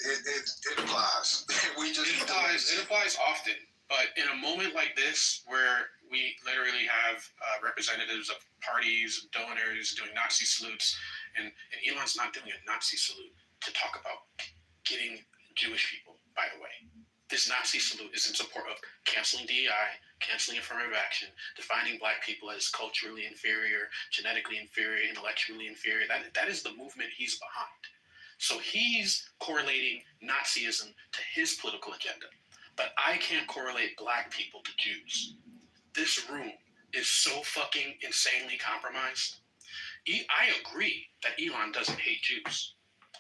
it applies. It applies often, but in a moment like this, where we literally have representatives of parties, donors doing Nazi salutes, and Elon's not doing a Nazi salute to talk about getting Jewish people, by the way. This Nazi salute is in support of canceling DEI, canceling affirmative action, defining black people as culturally inferior, genetically inferior, intellectually inferior. That is the movement he's behind. So he's correlating Nazism to his political agenda. But I can't correlate black people to Jews. This room is so fucking insanely compromised. I agree that Elon doesn't hate Jews.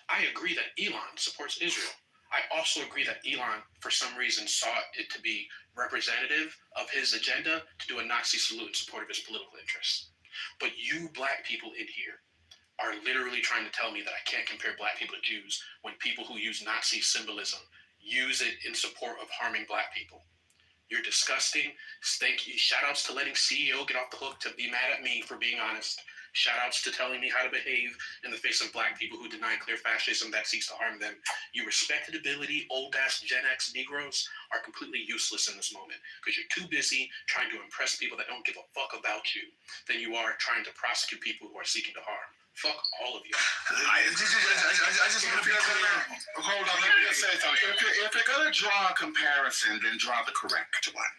I agree that Elon supports Israel. I also agree that Elon, for some reason, saw it to be representative of his agenda to do a Nazi salute in support of his political interests. But you black people in here are literally trying to tell me that I can't compare black people to Jews when people who use Nazi symbolism use it in support of harming black people. You're disgusting. Thank you. Shout outs to letting CEO get off the hook to be mad at me for being honest. Shout outs to telling me how to behave in the face of black people who deny clear fascism that seeks to harm them. You respectability, old ass Gen X Negroes are completely useless in this moment because you're too busy trying to impress people that don't give a fuck about you than you are trying to prosecute people who are seeking to harm. Fuck all of you. I just want to be clear. Hold on, let me say something. If you're going to draw a comparison, then draw the correct one.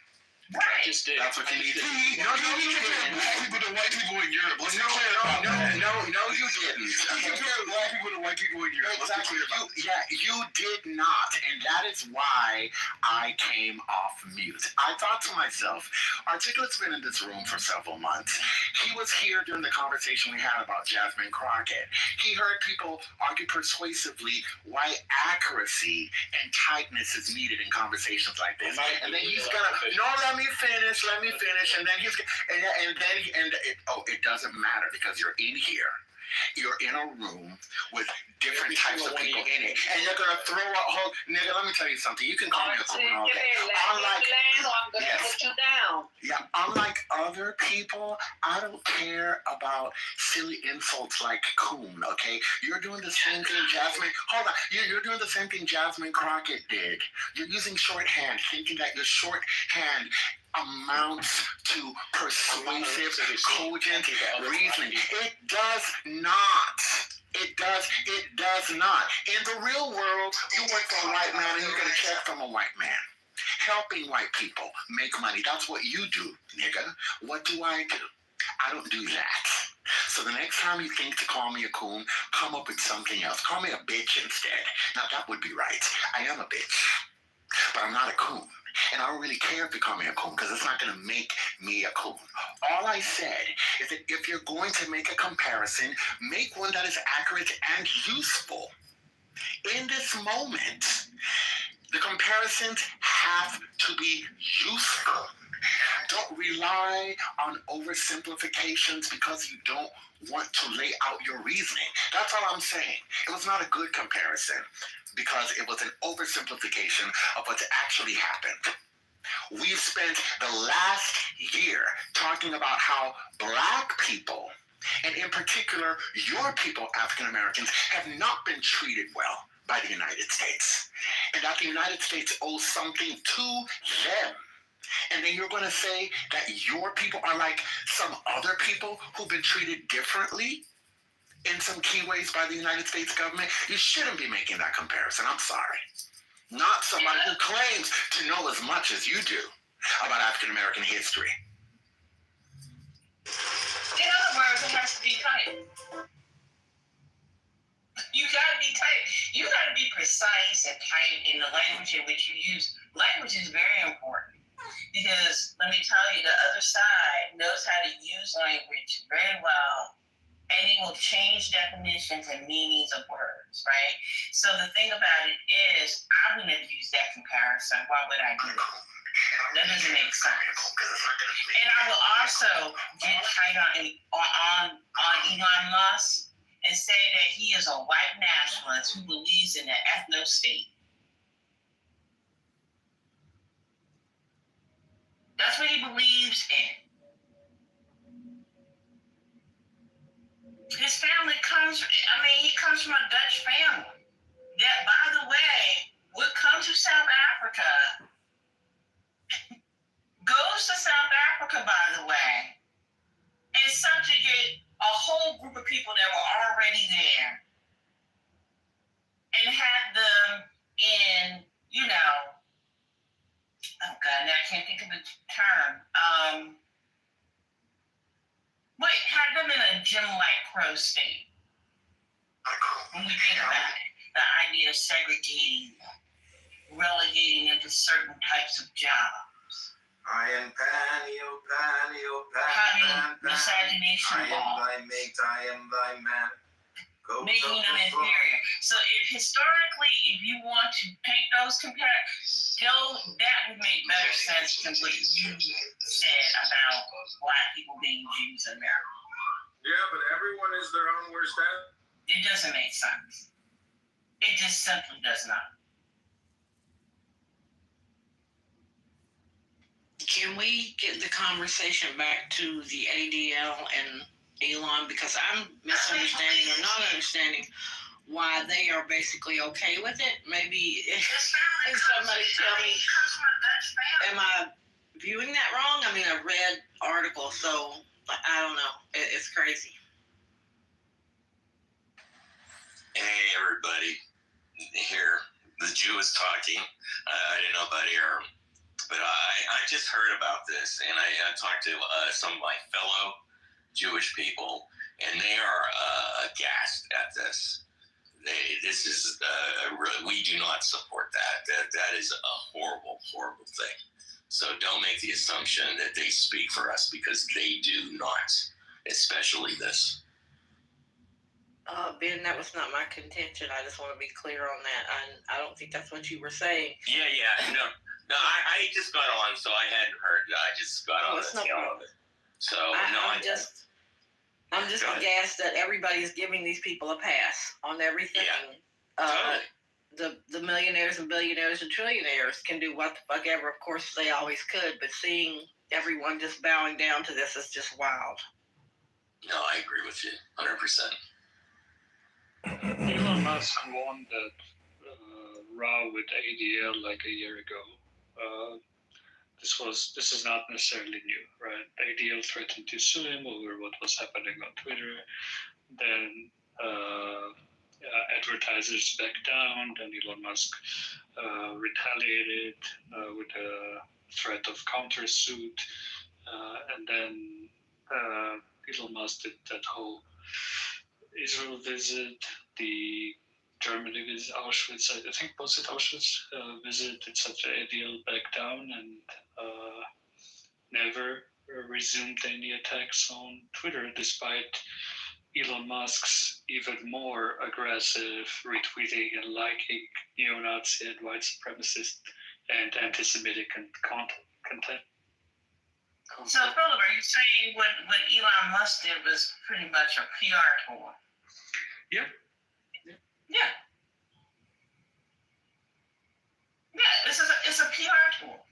Right. I just did. That's what you need to do. No, you didn't. Black people to white people in Europe. Let's be clear about that. No, you didn't. You compared black people to white people in Europe. Exactly. Let's be clear about that. Yeah, you did not. And that is why I came off mute. I thought to myself, Articulate's been in this room for several months. He was here during the conversation we had about Jasmine Crockett. He heard people argue persuasively why accuracy and tightness is needed in conversations like this. And then he's gonna let me finish, and then it doesn't matter because you're in here. You're in a room with different types of people in it, and you're gonna throw a whole nigga. Let me tell you something. You can call me a coon all day. Put you down. Yeah, unlike other people, I don't care about silly insults like coon. Okay, you're doing the same thing, Jasmine. Hold on, you're doing the same thing Jasmine Crockett did. You're using shorthand, thinking that your shorthand amounts to persuasive, cogent reasoning. It does not. It does not. In the real world, you work for a white man and you get a check from a white man. Helping white people make money. That's what you do, nigga. What do? I don't do that. So the next time you think to call me a coon, come up with something else. Call me a bitch instead. Now that would be right. I am a bitch. But I'm not a coon. And I don't really care if you call me a coon because it's not going to make me a coon. All I said is that if you're going to make a comparison, make one that is accurate and useful. In this moment, the comparisons have to be useful. Don't rely on oversimplifications because you don't want to lay out your reasoning. That's all I'm saying. It was not a good comparison because it was an oversimplification of what's actually happened. We've spent the last year talking about how black people, and in particular your people, African Americans, have not been treated well by the United States, and that the United States owes something to them. And then you're going to say that your people are like some other people who've been treated differently in some key ways by the United States government? You shouldn't be making that comparison. I'm sorry. Not somebody who claims to know as much as you do about African American history. In other words, it has to be tight. You gotta be tight. You gotta be precise and tight in the language in which you use. Language is very important because let me tell you, the other side knows how to use language very well, and it will change definitions and meanings of words, right? So the thing about it is, I wouldn't have used that comparison. Why would I do it? That doesn't make sense. And I will also get tight on Elon Musk and say that he is a white nationalist who believes in an ethno-state. That's what he believes in. His family he comes from a Dutch family. That, by the way, term. Wait, had them in a gym like pro state when we think about it. The idea of segregating, relegating into certain types of jobs. I am Panny, oh Panny, oh Panny, Having Pan, miscegenation I am law. thy mate, I am thy man. Go Making them inferior. So if historically, if you want to take those that would make better sense than what you said about Black people being Jews in America. Yeah, but everyone is their own worst enemy. It doesn't make sense. It just simply does not. Can we get the conversation back to the ADL and Elon, because I'm misunderstanding or not understanding why they are basically okay with it. Maybe can somebody tell me, am I viewing that wrong? I mean, I read articles, so I don't know. It's crazy. Hey everybody, here the Jew is talking. I didn't know about Aaron, but I just heard about this, and I talked to some of my fellow Jewish people, and they are aghast at this. This is we do not support that. That is a horrible thing. So don't make the assumption that they speak for us, because they do not, especially this. Ben, that was not my contention. I just want to be clear on that. I don't think that's what you were saying. Yeah, no, I just got on, so I hadn't heard. I just got on the tail of it. So I'm just aghast that everybody's giving these people a pass on everything. Yeah, totally. The millionaires and billionaires and trillionaires can do what the fuck ever. Of course, they always could, but seeing everyone just bowing down to this is just wild. No, I agree with you 100%. Elon Musk won that row with ADL like a year ago. This is not necessarily new, right? ADL threatened to sue him over what was happening on Twitter. Then advertisers backed down. Then Elon Musk retaliated with a threat of countersuit. And then Elon Musk did that whole Israel visit, the Germany visit, Auschwitz, I think was it Auschwitz visit, etc. ADL backed down and never resumed any attacks on Twitter, despite Elon Musk's even more aggressive retweeting and liking neo-Nazi and white supremacist and anti-Semitic content. So, Philip, are you saying what Elon Musk did was pretty much a PR tool? Yeah. Yeah. Yeah, it's a PR tool.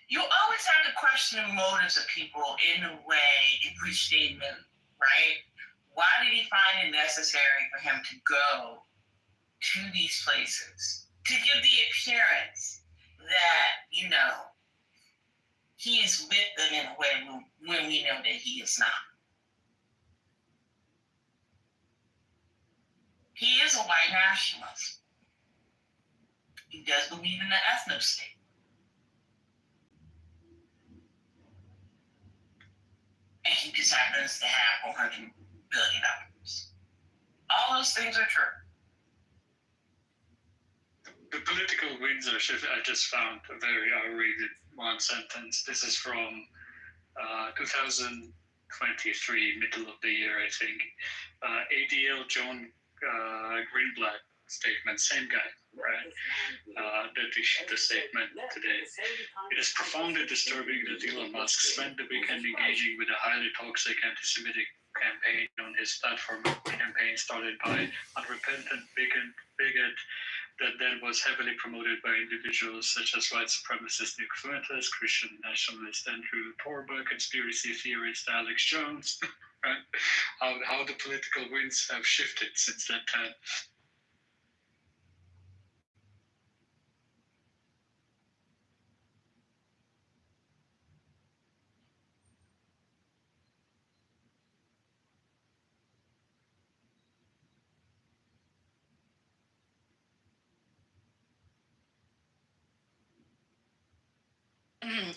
You always have to question the motives of people in a way in which they move, right? Why did he find it necessary for him to go to these places? To give the appearance that, he is with them in a way when we know that he is not. He is a white nationalist. He does believe in the ethno state. And he just happens to have $100 billion. All those things are true. The political winds are shifting. I just found a very R-rated one sentence. This is from 2023, middle of the year, I think. ADL John Greenblatt statement, same guy, right? That issued the statement today. It is profoundly disturbing that Elon Musk spent the weekend engaging with a highly toxic anti-Semitic campaign on his platform, a campaign started by unrepentant bigot that then was heavily promoted by individuals such as white supremacist Nick Fuentes, Christian nationalist Andrew Torba, conspiracy theorist Alex Jones, right? How the political winds have shifted since that time.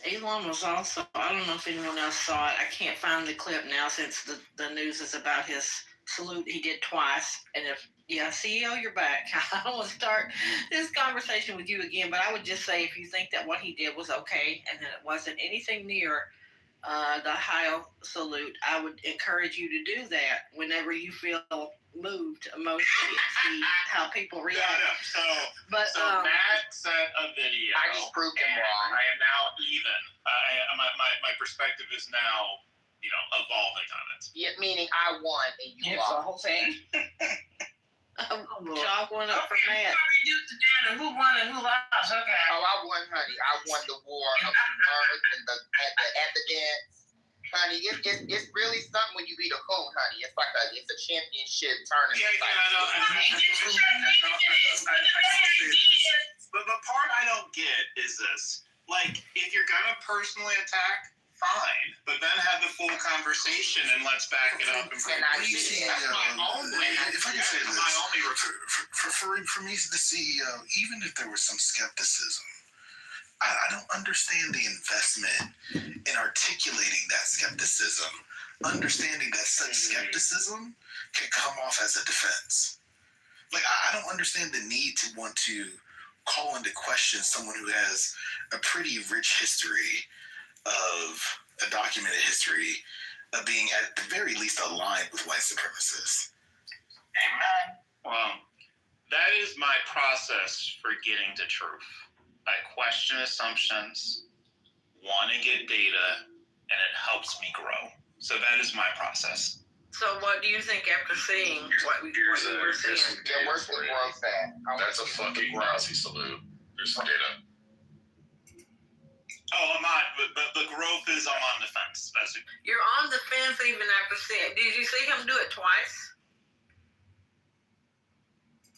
Elon was also, I don't know if anyone else saw it. I can't find the clip now since the news is about his salute he did twice. And if, CEO, you're back. I don't want to start this conversation with you again, but I would just say if you think that what he did was okay and that it wasn't anything near the Ohio salute, I would encourage you to do that whenever you feel moved emotionally and see how people react. But So Matt sent a video. I just proved him and wrong. I am now even. My perspective is now, evolving on it. Yeah, meaning I won and you It's the lost. whole thing. Chalk one up for Okay, Matt. we reduced it down to who won and who lost. Okay. Oh, I won, honey. I won the war of the words and the evidence. Honey, it's really something when you beat a coon, honey. It's like it's a championship tournament. But the part I don't get is this. Like, if you're gonna personally attack, fine. But then have the full conversation and let's back it up. And I You did. see, That's my only. if I can say that's this, my only for me, the CEO, even if there was some skepticism, I don't understand the investment in articulating that skepticism, understanding that such skepticism can come off as a defense. Like, I don't understand the need to want to call into question someone who has a pretty rich history of a documented history of being at the very least aligned with white supremacists. Amen. Well, that is my process for getting to truth. I question assumptions, want to get data, and it helps me grow. So that is my process. So what do you think after seeing what we were seeing? Yeah, where's the growth at? That's a fucking Nazi salute. There's some data. Oh, I'm not, but the growth is I'm on the fence. That's it. You're on the fence even after seeing. Did you see him do it twice?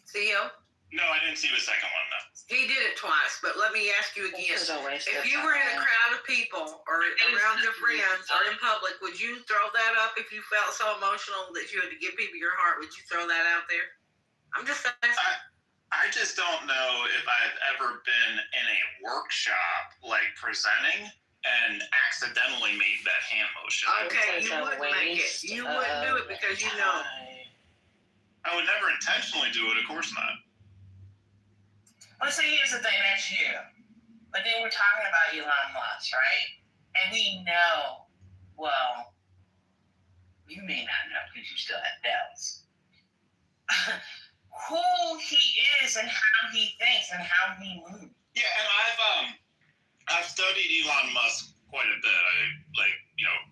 CEO? No, I didn't see the second one, though. He did it twice, but let me ask you again. This is a waste If of you were in a time. crowd of people or around your friends or in public, would you throw that up if you felt so emotional that you had to give people your heart? Would you throw that out there? I'm just asking. I just don't know if I've ever been in a workshop, like presenting, and accidentally made that hand motion. Okay, you wouldn't make it. You wouldn't do it because you know. I would never intentionally do it, of course not. Let's say here's the thing next year. But then we're talking about Elon Musk, right? And we know, well, you may not know because you still have doubts. Who he is and how he thinks and how he moves. Yeah, and I've studied Elon Musk quite a bit. I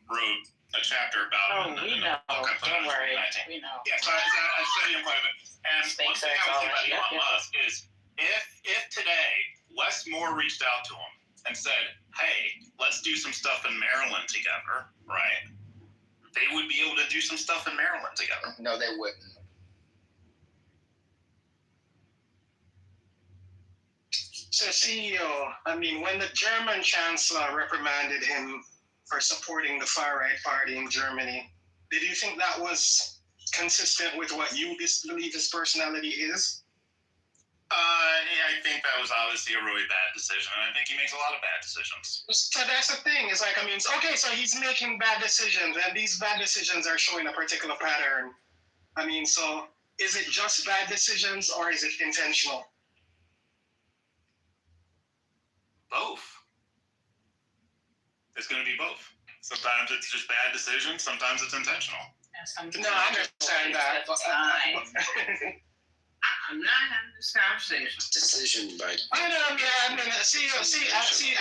wrote a chapter about him in the book I put out in 2019. We know. Yeah, so I studied him quite a bit. And one thing I would say about Elon Musk is if today Wes Moore reached out to him and said, hey, let's do some stuff in Maryland together, right? They would be able to do some stuff in Maryland together. No, they wouldn't. So CEO, when the German Chancellor reprimanded him for supporting the far-right party in Germany, did you think that was consistent with what you believe his personality is? Yeah, I think that was obviously a really bad decision, and I think he makes a lot of bad decisions. So that's the thing. It's like, okay, so he's making bad decisions, and these bad decisions are showing a particular pattern. So is it just bad decisions, or is it intentional? Both. It's going to be both. Sometimes it's just bad decisions. Sometimes it's intentional. No, I understand that. But, I'm not having this conversation. Decision by. I know, I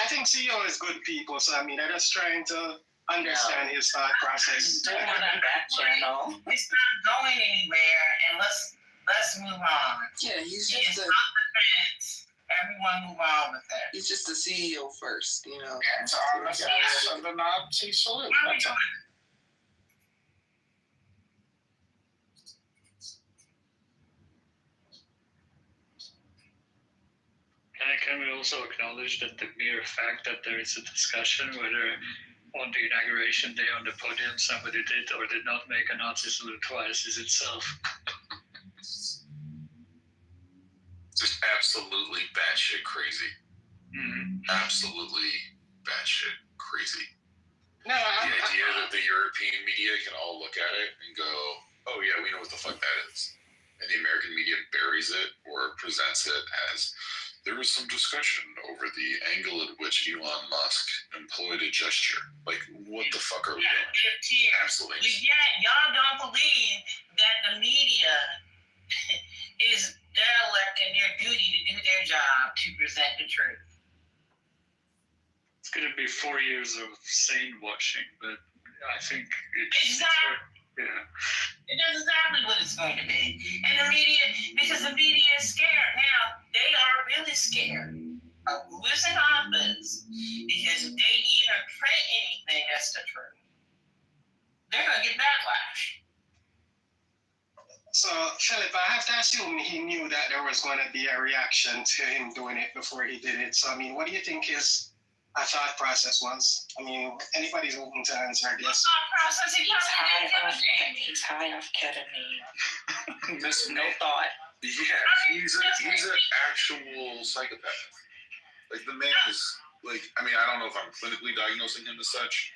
think CEO is good people, so I'm just trying to understand his thought process. Doing it on that channel. It's not going anywhere, and let's move on. Yeah, he's He just is a on the fence. Everyone move on with that. he's just the CEO first, you know. It's on the face of the Nazi salute. Where are we That's all. going? Can we also acknowledge that the mere fact that there is a discussion whether on the inauguration day on the podium somebody did or did not make a Nazi salute twice is itself Just absolutely batshit crazy. Mhm. Absolutely batshit crazy. No, The idea that the European media can all look at it and go, "Oh yeah, we know what the fuck that is," and the American media buries it or presents it as there was some discussion over the angle at which Elon Musk employed a gesture. Like, what the fuck are we doing? Absolutely. But yet, y'all don't believe that the media is derelict in their duty to do their job to present the truth. It's going to be 4 years of sane watching, but I think Exactly. yeah. That's exactly what it's going to be. And the media, because the media is scared now, they are really scared of losing office because if they even print anything that's the truth, they're going to get backlash. So, Philip, I have to assume he knew that there was going to be a reaction to him doing it before he did it. So, I mean, what do you think his thought process was? I mean, anybody's open to answer What this. thought process? He probably didn't give a damn. He's high off ketamine. Miss No thought. Yeah, he's an actual psychopath. Like, the man is, like, I mean, I don't know if I'm clinically diagnosing him as such,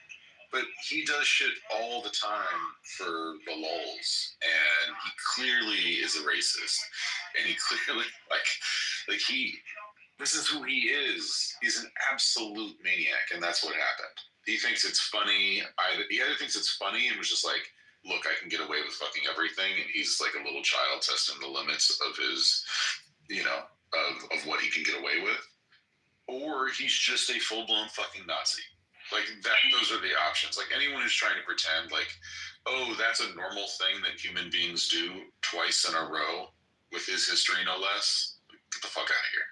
but he does shit all the time for the lulz, and he clearly is a racist, and he clearly, this is who he is. He's an absolute maniac, and that's what happened. He thinks it's funny. He either thinks it's funny and was just like, look, I can get away with fucking everything, and he's like a little child testing the limits of his, of what he can get away with, or he's just a full-blown fucking Nazi. Like, those are the options. Like, anyone who's trying to pretend like, oh, that's a normal thing that human beings do twice in a row with his history, no less, get the fuck out of here.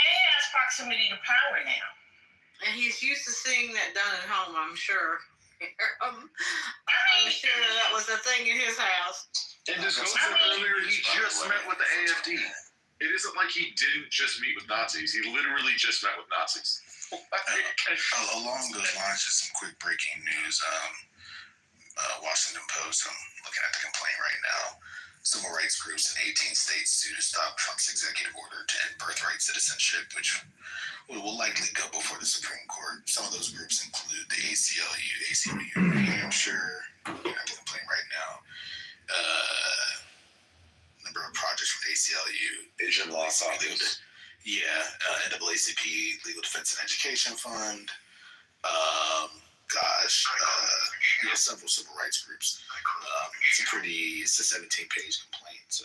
And he has proximity to power now. And he's used to seeing that done at home, I'm sure. I'm sure that was a thing in his house. And disclosure earlier, he just met with the AFD. It isn't like he didn't just meet with Nazis. He literally just met with Nazis. Along those lines, just some quick breaking news. Washington Post, I'm looking at the complaint right now. Civil rights groups in 18 states sue to stop Trump's executive order to end birthright citizenship, which will likely go before the Supreme Court. Some of those groups include the ACLU, New Hampshire. I'm looking at the complaint right now. Number of projects from ACLU, Asian Law Fathers. NAACP, Legal Defense and Education Fund. Several civil rights groups. It's a 17-page complaint. So,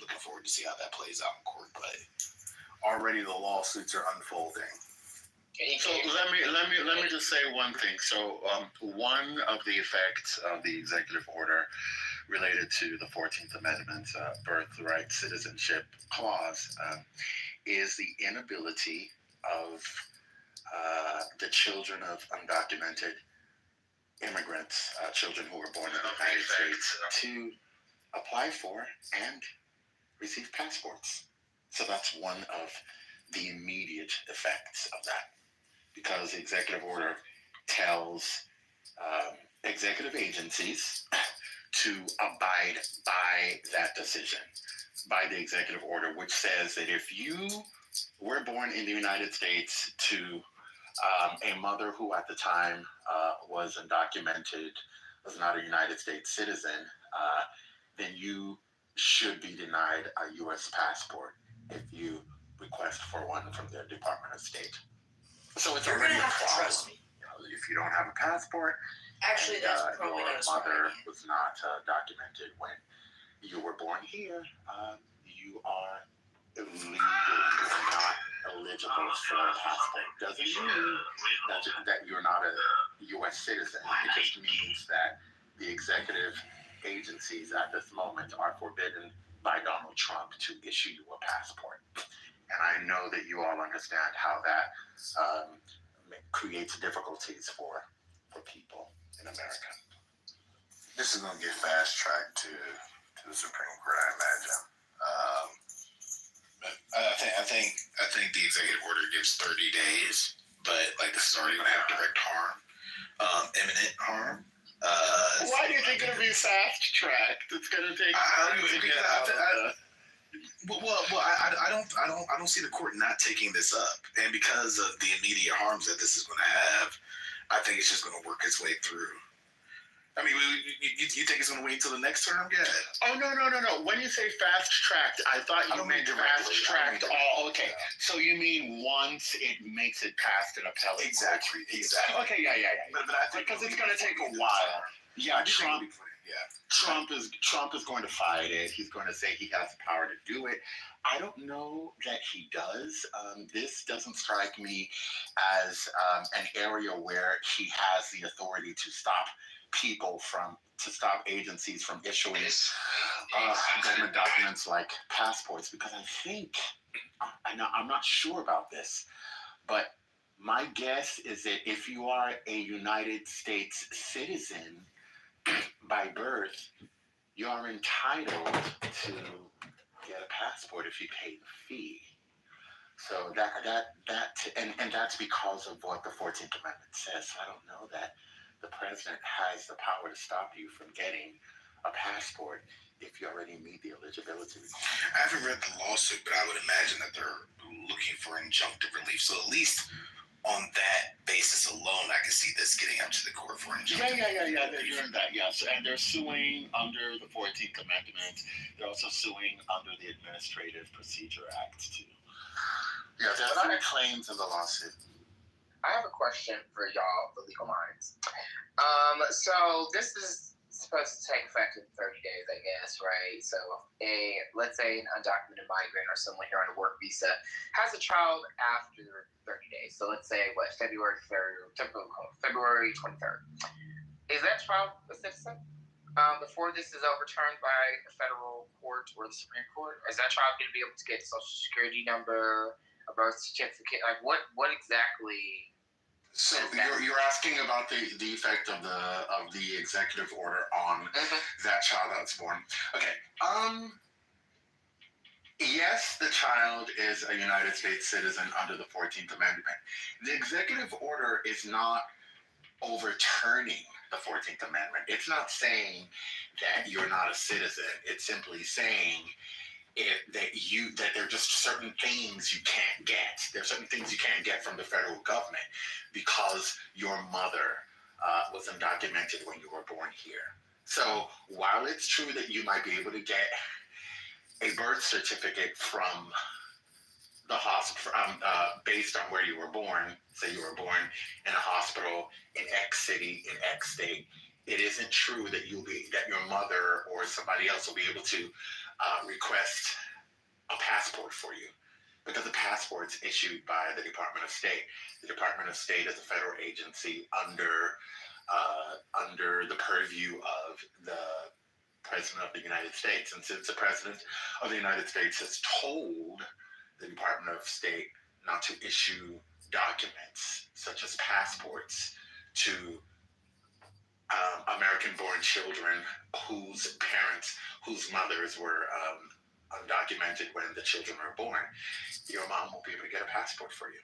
looking forward to see how that plays out in court. But already the lawsuits are unfolding. So let me just say one thing. So one of the effects of the executive order related to the 14th Amendment birthright citizenship clause is the inability of the children of undocumented immigrants, children who were born in the United States, to apply for and receive passports. So that's one of the immediate effects of that, because the executive order tells executive agencies to abide by that decision, by the executive order, which says that if you were born in the United States to a mother who at the time was undocumented, was not a United States citizen, then you should be denied a U.S. passport if you request for one from their Department of State. So it's already a problem. Trust me. If you don't have a passport, Actually, that's probably your not a smart mother idea. was not documented when you were born here, you are illegal. You are not eligible for a passport. Doesn't mean that you're not a U.S. citizen. It just means that the executive agencies at this moment are forbidden by Donald Trump to issue you a passport. And I know that you all understand how that creates difficulties for people in America. This is going to get fast tracked to the Supreme Court, I imagine. I think the executive order gives 30 days, but like this is already going to have direct harm, imminent harm. Why do you think it'll be fast tracked? It's going to take. I don't don't see the court not taking this up, and because of the immediate harms that this is going to have, I think it's just going to work its way through. I mean, you think it's going to wait until the next term, guy? Oh no. When you say fast tracked, I thought you meant fast tracked. Oh, okay. So you mean once it makes it past an appellate? Exactly. Okay, yeah. But I think Because it's going to take a while. Yeah, Trump is going to fight it. He's going to say he has the power to do it. I don't know that he does. This doesn't strike me as an area where he has the authority to stop agencies from issuing government documents like passports, because I think, I'm not sure about this, but my guess is that if you are a United States citizen by birth, you are entitled to get a passport if you pay the fee. So and that's because of what the 14th Amendment says. So I don't know that the president has the power to stop you from getting a passport if you already meet the eligibility requirements. I haven't read the lawsuit, but I would imagine that they're looking for injunctive relief. So at least on that basis alone, I can see this getting up to the court for injunctive. Yeah. They're doing that, yes, and they're suing under the 14th Amendment. They're also suing under the Administrative Procedure Act too. Yeah, there are claims in the lawsuit. I have a question for y'all, the legal minds. So this is supposed to take effect in 30 days, I guess, right? So let's say an undocumented migrant or someone here on a work visa has a child after 30 days. So let's say February 23rd. Is that child a citizen before this is overturned by a federal court or the Supreme Court? Is that child going to be able to get a social security number, a birth certificate? Like what exactly? So you're asking about the effect of the executive order on that child that's born. Okay. Yes, the child is a United States citizen under the 14th Amendment. The executive order is not overturning the 14th Amendment. It's not saying that you're not a citizen. It's simply saying that there are just certain things you can't get. There are certain things you can't get from the federal government because your mother was undocumented when you were born here. So while it's true that you might be able to get a birth certificate from the hospital based on where you were born, say you were born in a hospital in X city, in X state, it isn't true that that your mother or somebody else will be able to request a passport for you, because the passport's issued by the Department of State. The Department of State is a federal agency under the purview of the President of the United States. And since the President of the United States has told the Department of State not to issue documents such as passports to American-born children whose mothers were undocumented when the children were born, your mom won't be able to get a passport for you.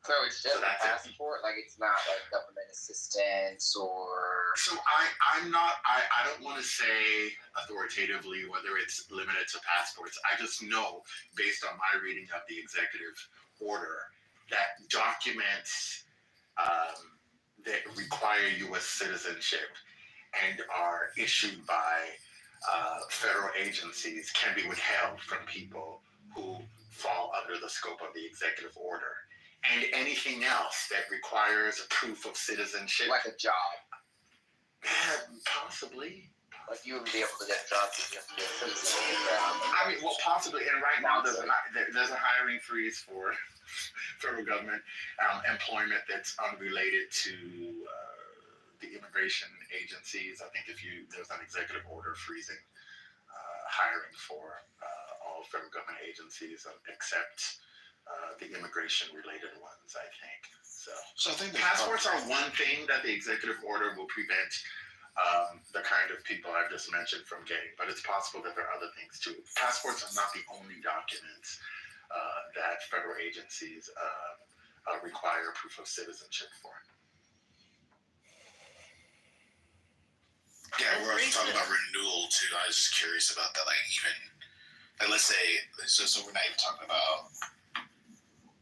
So it's just a passport, like it's not like government assistance or. So I don't want to say authoritatively whether it's limited to passports. I just know, based on my reading of the executive order, that documents that require U.S. citizenship and are issued by federal agencies can be withheld from people who fall under the scope of the executive order. And anything else that requires a proof of citizenship. Like a job. Possibly. Like you would be able to get a job if you have to get a citizenship. I mean, well, possibly. And right now there's a hiring freeze for federal government employment that's unrelated to the immigration agencies. I think there's an executive order freezing hiring for all federal government agencies except the immigration-related ones, I think. So I think passports are one thing that the executive order will prevent the kind of people I've just mentioned from getting, but it's possible that there are other things too. Passports are not the only documents that federal agencies require proof of citizenship for. Yeah, we're also talking about renewal too. I was just curious about that. let's say, so we're not even talking about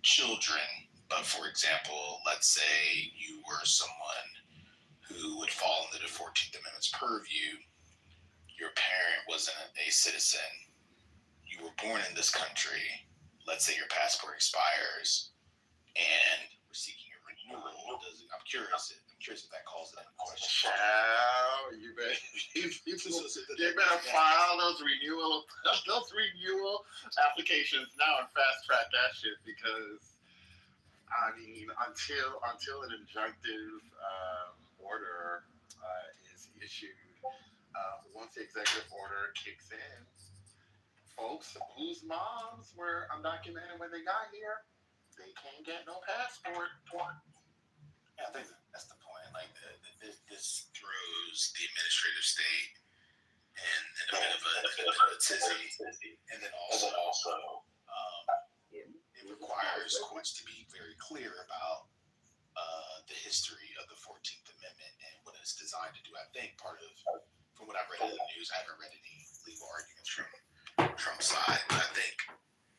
children, but for example, let's say you were someone who would fall under the 14th Amendment's purview. Your parent wasn't a citizen. You were born in this country. Let's say your passport expires, and we're seeking a renewal. I'm curious if that calls it into question. Child, you better file those renewal applications now and fast track that shit, because I mean, until an injunctive order is issued, once the executive order kicks in, folks whose moms were undocumented when they got here, they can't get no passport. Yeah, I think that's the point. Like, this throws the administrative state in a bit of a tizzy, and then also it requires courts to be very clear about the history of the 14th Amendment and what it's designed to do. I think part of, from what I've read in the news, I haven't read any legal arguments from Trump's side, but I think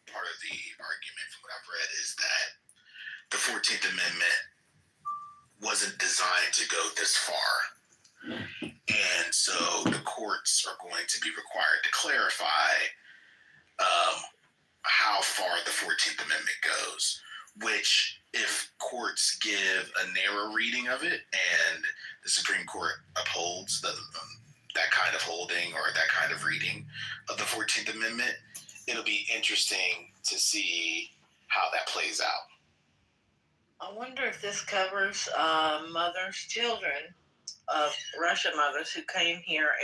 part of the argument from what I've read is that the 14th Amendment wasn't designed to go this far. And so the courts are going to be required to clarify how far the 14th Amendment goes, which if courts give a narrow reading of it and the Supreme Court upholds that kind of holding or that kind of reading of the 14th Amendment, it'll be interesting to see how that plays out. I wonder if this covers children of Russian mothers who came here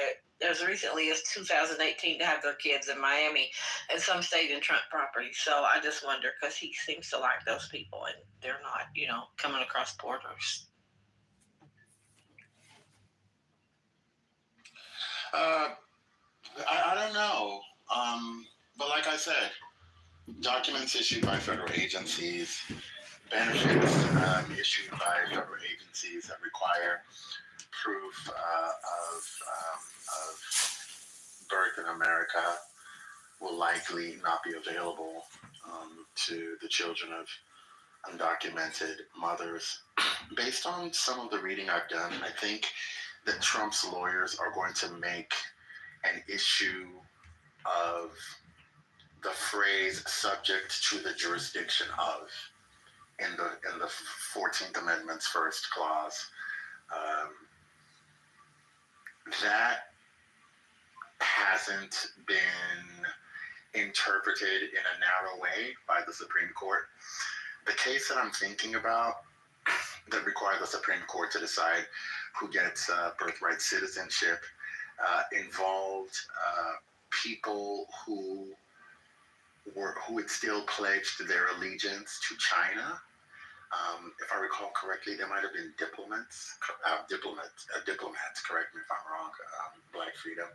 as recently as 2018 to have their kids in Miami, and some stayed in Trump property. So I just wonder, because he seems to like those people, and they're not, coming across borders. I don't know. But like I said, documents issued by federal agencies, benefits issued by federal agencies that require proof of birth in America will likely not be available to the children of undocumented mothers. Based on some of the reading I've done, I think that Trump's lawyers are going to make an issue of the phrase "subject to the jurisdiction of" in the 14th Amendment's first clause. That hasn't been interpreted in a narrow way by the Supreme Court. The case that I'm thinking about that required the Supreme Court to decide who gets birthright citizenship involved people who had still pledged their allegiance to China. If I recall correctly, there might have been diplomats, correct me if I'm wrong, Black Freedom,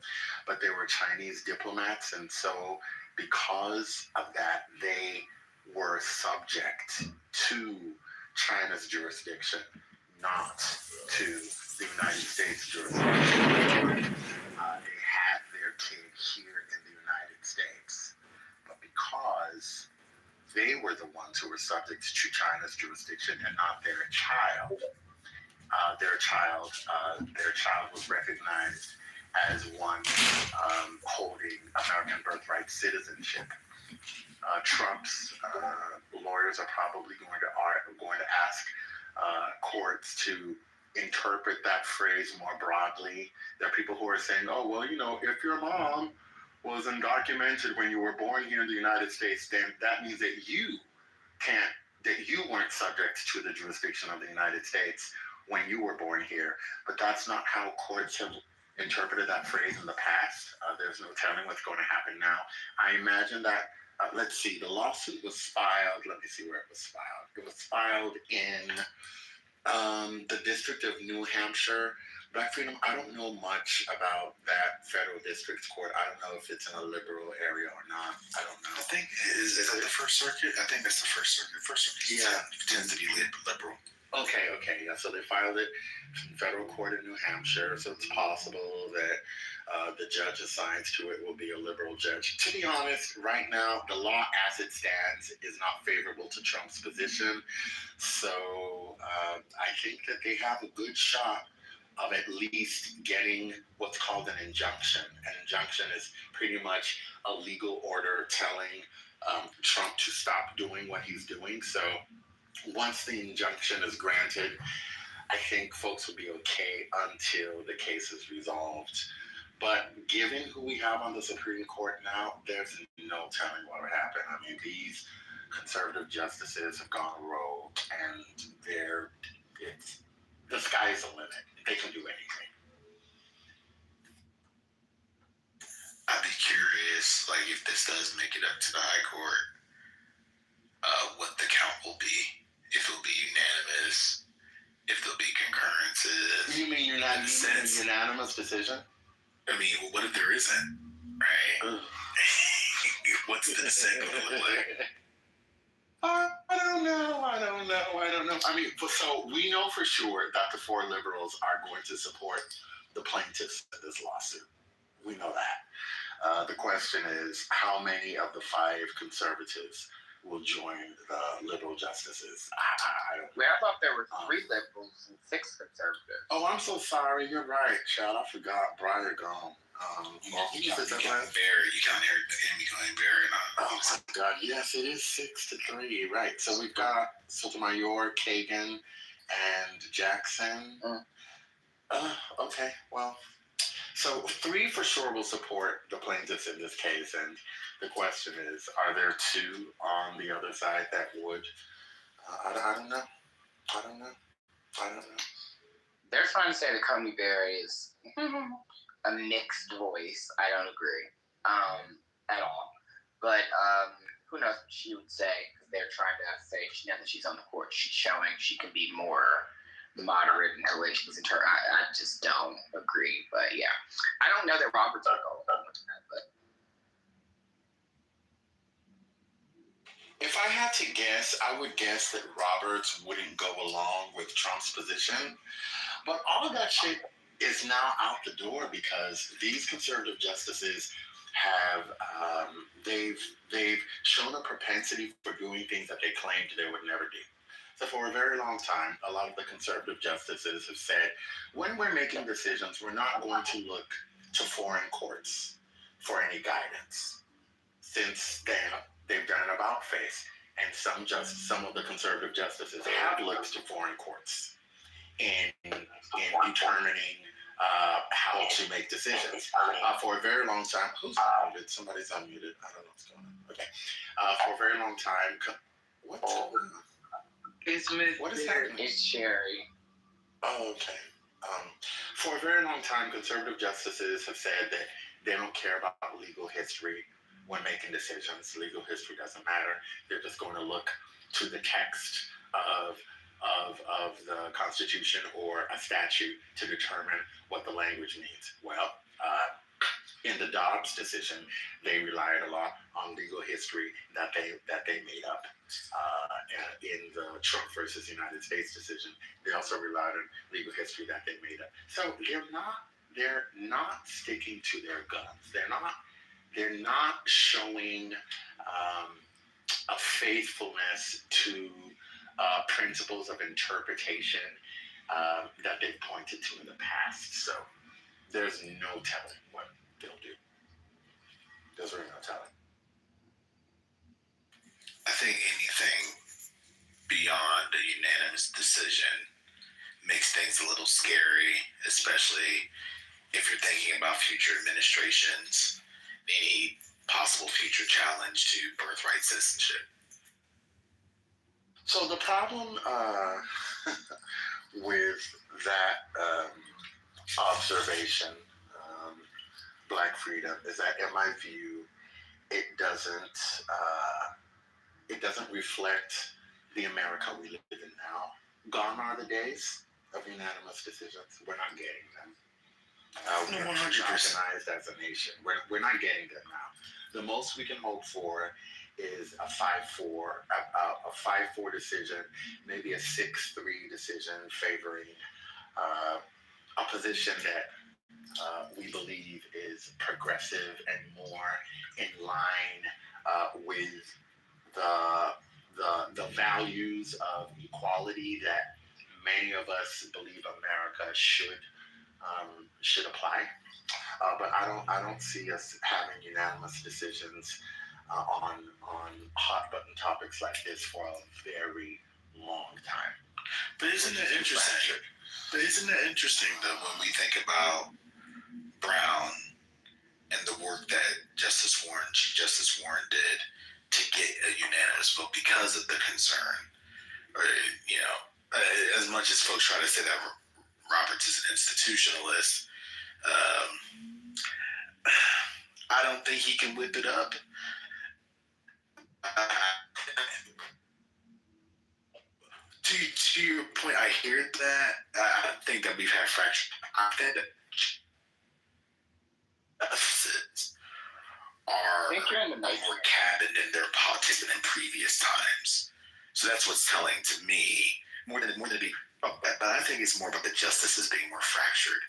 but they were Chinese diplomats, and so because of that, they were subject to China's jurisdiction, not to the United States jurisdiction. They had their kid here in the United States, but because they were the ones who were subject to China's jurisdiction and not their child, their child was recognized as one holding American birthright citizenship. Trump's lawyers are probably going to ask courts to interpret that phrase more broadly. There are people who are saying, "Oh, well, if your mom was undocumented when you were born here in the United States, then that means that you weren't subject to the jurisdiction of the United States when you were born here." But that's not how courts have interpreted that phrase in the past. There's no telling what's going to happen now. I imagine that, let's see, the lawsuit was filed, let me see where it was filed. It was filed in the District of New Hampshire. Black Freedom, I don't know much about that federal district court. I don't know if it's in a liberal area or not. I don't know. I think is that the First Circuit? I think that's the First Circuit. First Circuit tends to be liberal. Okay, yeah. So they filed it in federal court in New Hampshire. So it's possible that the judge assigned to it will be a liberal judge. To be honest, right now the law as it stands is not favorable to Trump's position. So I think that they have a good shot of at least getting what's called an injunction. An injunction is pretty much a legal order telling Trump to stop doing what he's doing. So once the injunction is granted, I think folks will be okay until the case is resolved. But given who we have on the Supreme Court now, there's no telling what would happen. I mean, these conservative justices have gone rogue, and the sky's the limit. They can do anything. I'd be curious, like, if this does make it up to the High Court, what the count will be. If it'll be unanimous, if there'll be concurrences. You mean a unanimous decision? I mean, what if there isn't? Right? What's the dissent going to look like? I don't know. I mean, so we know for sure that the 4 liberals are going to support the plaintiffs in this lawsuit. We know that. The question is, how many of the 5 conservatives will join the liberal justices? I don't know. I thought there were 3 liberals and 6 conservatives. Oh, I'm so sorry. You're right, Chad. I forgot. Brian gone. You count Amy Barry. Oh my God! Yes, it is 6-3. Right. So we've got Sotomayor, Kagan, and Jackson. Okay. Well, so 3 for sure will support the plaintiffs in this case, and the question is, are there 2 on the other side that would? I don't know. They're trying to say that Coney Barry is a mixed voice. I don't agree at all. But who knows what she would say, because they're trying to say now that she's on the court, she's showing she can be more moderate in her way she was in her. I just don't agree. But yeah, I don't know that Roberts will go along with that. But if I had to guess, I would guess that Roberts wouldn't go along with Trump's position. But all of that shit is now out the door because these conservative justices have they've shown a propensity for doing things that they claimed they would never do. So for a very long time, a lot of the conservative justices have said, when we're making decisions, we're not going to look to foreign courts for any guidance. Since then, they've done an about face, and some of the conservative justices have looked to foreign courts in determining how to make decisions. For a very long time, who's unmuted? Somebody's unmuted. I don't know what's going on. Okay. For a very long time, what is happening? It's Sherry. Oh, okay. For a very long time, conservative justices have said that they don't care about legal history when making decisions. Legal history doesn't matter. They're just going to look to the text of the Constitution or a statute to determine what the language means. Well, in the Dobbs decision, they relied a lot on legal history that they made up. In the Trump versus United States decision, they also relied on legal history that they made up. So they're not sticking to their guns. They're not showing a faithfulness to principles of interpretation that they've pointed to in the past. So there's no telling what they'll do. There's really no telling. I think anything beyond a unanimous decision makes things a little scary, especially if you're thinking about future administrations, any possible future challenge to birthright citizenship. So the problem with that observation, Black Freedom, is that in my view, it doesn't reflect the America we live in now. Gone are the days of unanimous decisions. We're not getting them. We're organized as a nation. We're not getting them now. The most we can hope for is a 5-4, a 5-4 decision, maybe a 6-3 decision favoring a position that we believe is progressive and more in line with the values of equality that many of us believe America should apply. But I don't see us having unanimous decisions on hot button topics like this for a very long time. But isn't it interesting? But isn't it interesting that when we think about Brown and the work that Chief Justice Warren did to get a unanimous vote because of the concern, or as much as folks try to say that Roberts is an institutionalist, I don't think he can whip it up. To your point, I hear that. I think that we've had fractured. I think that justices are more cabined in their politics than in previous times. So that's what's telling to me more than but I think it's more about the justices being more fractured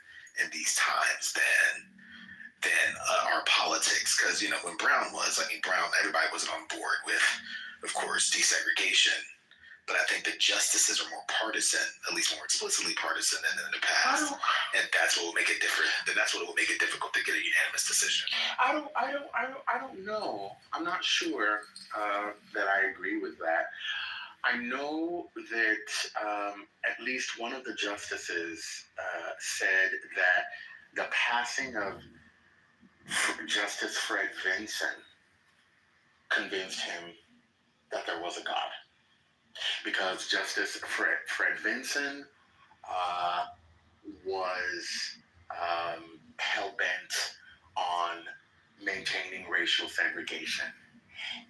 in these times than our politics. Because when Brown, everybody wasn't on board with, of course, desegregation. But I think the justices are more partisan, at least more explicitly partisan than in the past, and that's what will make it different. That's what will make it difficult to get a unanimous decision. I don't know. I'm not sure that I agree with that. I know that at least one of the justices said that the passing of Justice Fred Vinson convinced him that there was a God. Because Justice Fred Vinson was hell-bent on maintaining racial segregation.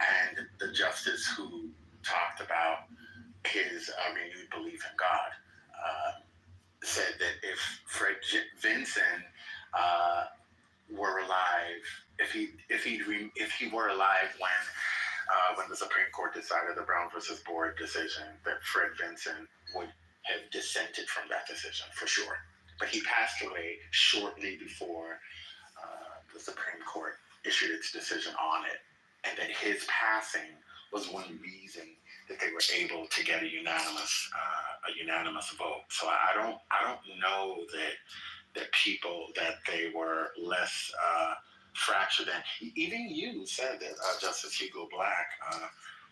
And the justice who talked about his renewed belief in God said that if Fred Vinson were alive, if he were alive when the Supreme Court decided the Brown versus Board decision, that Fred Vinson would have dissented from that decision for sure. But he passed away shortly before the Supreme Court issued its decision on it, and that his passing was one reason that they were able to get a unanimous vote. So I don't know that they were less fractured. And even you said that Justice Hugo Black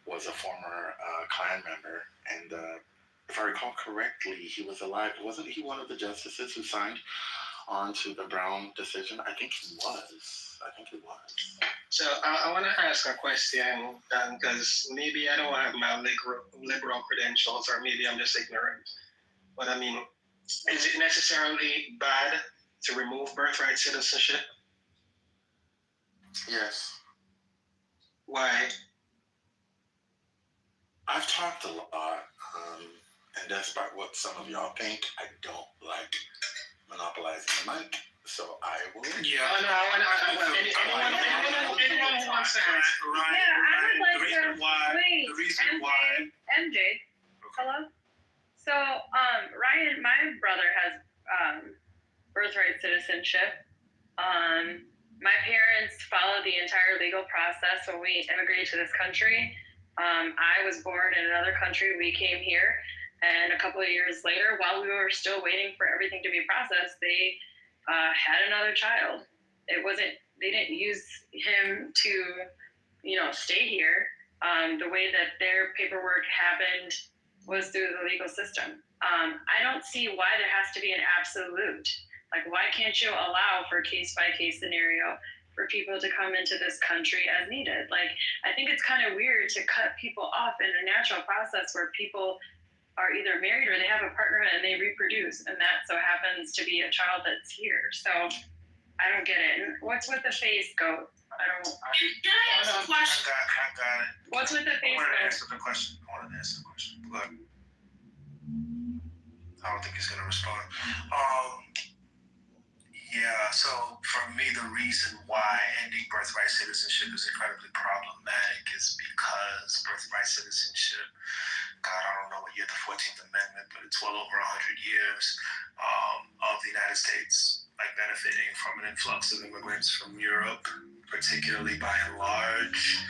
was a former Klan member, and if I recall correctly, he was alive. Wasn't he one of the justices who signed on to the Brown decision? I think he was. So I want to ask a question, because maybe I don't have my liberal credentials, or maybe I'm just ignorant. But I mean, is it necessarily bad to remove birthright citizenship? Yes. Why? I've talked a lot, and despite what some of y'all think, I don't like monopolizing the mic, so I will. Yeah. Anyone who wants to answer. Yeah, I would like to. Wait, MJ. Hello. So, Ryan, my brother has birthright citizenship. My parents followed the entire legal process when we immigrated to this country. I was born in another country. We came here, and a couple of years later, while we were still waiting for everything to be processed, they had another child. They didn't use him to, stay here. The way that their paperwork happened was through the legal system. I don't see why there has to be an absolute. Like, why can't you allow for case-by-case scenario for people to come into this country as needed? Like, I think it's kind of weird to cut people off in a natural process where people are either married or they have a partner and they reproduce, and that so happens to be a child that's here. So I don't get it. And what's with the face goat? I don't. Can I ask a question? I got it. What's with the face I wanted to goat? answer the question. Look, I don't think he's gonna respond. Yeah, so for me, the reason why ending birthright citizenship is incredibly problematic is because 14th Amendment, but it's well over 100 years of the United States benefiting from an influx of immigrants from Europe, particularly by and large,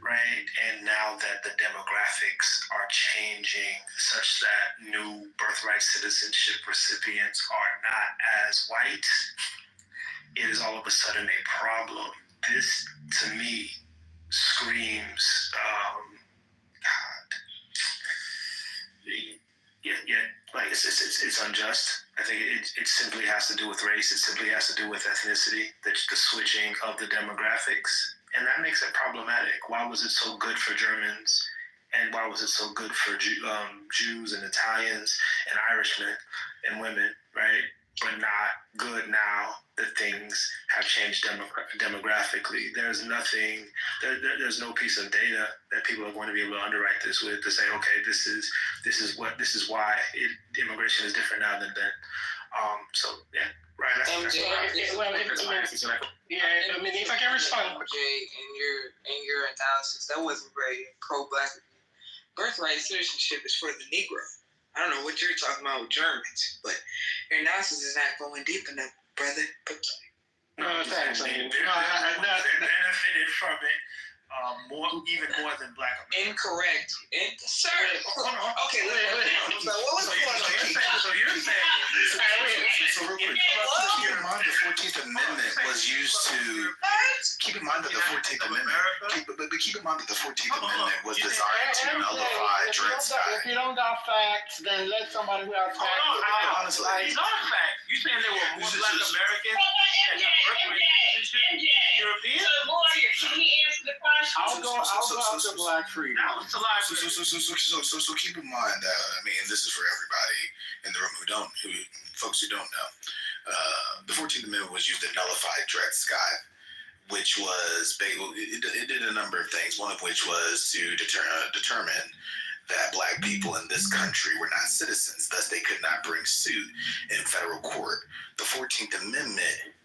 right? And now that the demographics are changing such that new birthright citizenship recipients are not as white, it is all of a sudden a problem. This, to me, screams, it's unjust. I think it simply has to do with race. It simply has to do with ethnicity, the switching of the demographics. And that makes it problematic. Why was it so good for Germans? And why was it so good for Jews and Italians and Irishmen and women, right? But not good now that things have changed demographically. There's nothing, there's no piece of data that people are going to be able to underwrite this with to say, okay, this is why immigration is different now than then. So yeah, right. Yeah, I mean, if I can respond. Jay, in your analysis, that wasn't very pro-black. Birthright citizenship is for the Negro. I don't know what you're talking about with Germans, but your analysis is not going deep enough, brother. Thanks. They benefited from it even more than black Americans. Incorrect. Sir. Okay, wait. So what was the point? So you're saying So real quick, keep in mind the 14th Amendment was used to. Keep in mind that the 14th Amendment. Keep in mind that the 14th Amendment was designed to nullify Dred Scott. If you don't got facts, then let somebody who has facts. Honestly, it's not a fact. You saying there were more black Americans than Europeans? Can he answer the question? I'll go after Black freedom. So keep in mind that this is for everybody in the room who folks who don't know. The 14th Amendment was used to nullify Dred Scott, which was it did a number of things. One of which was to determine that black people in this country were not citizens, thus they could not bring suit in federal court. The 14th Amendment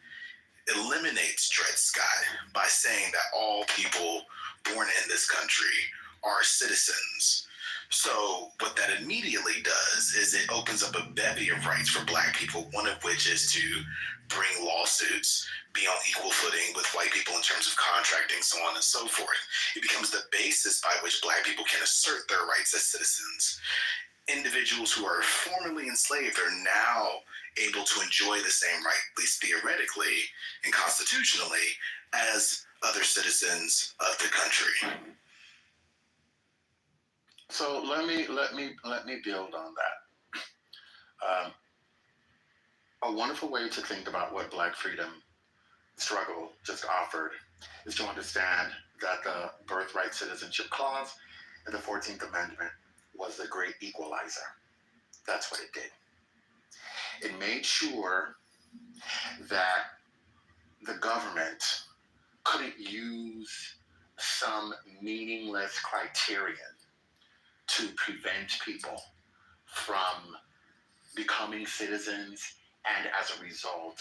eliminates Dred Scott by saying that all people born in this country are citizens. So what that immediately does is it opens up a bevy of rights for black people, one of which is to bring lawsuits, be on equal footing with white people in terms of contracting, so on and so forth. It becomes the basis by which black people can assert their rights as citizens. Individuals who are formerly enslaved are now able to enjoy the same right, at least theoretically and constitutionally, as other citizens of the country. So let me build on that. A wonderful way to think about what Black freedom struggle just offered is to understand that the Birthright Citizenship Clause in the 14th Amendment was the great equalizer. That's what it did. It made sure that the government couldn't use some meaningless criterion to prevent people from becoming citizens and as a result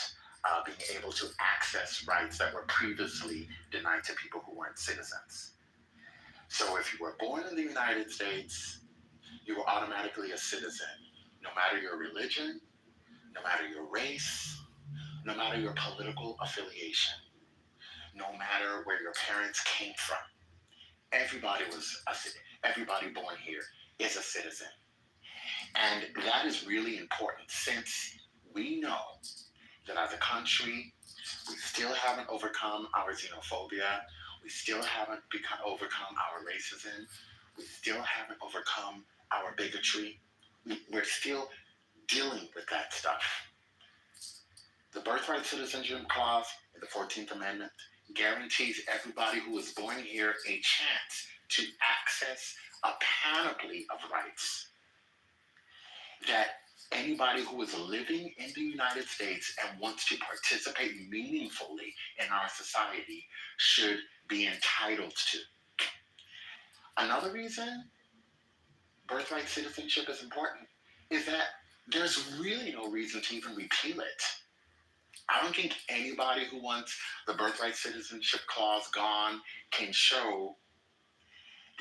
being able to access rights that were previously denied to people who weren't citizens. So if you were born in the United States, you were automatically a citizen, no matter your religion, no matter your race, no matter your political affiliation, no matter where your parents came from. Everybody born here is a citizen. And that is really important since we know that as a country, we still haven't overcome our xenophobia. We still haven't overcome our racism. We still haven't overcome our bigotry. We're still dealing with that stuff. The Birthright Citizenship Clause in the 14th Amendment guarantees everybody who is born here a chance to access a panoply of rights that anybody who is living in the United States and wants to participate meaningfully in our society should be entitled to. Another reason birthright citizenship is important is that there's really no reason to even repeal it. I don't think anybody who wants the Birthright Citizenship Clause gone can show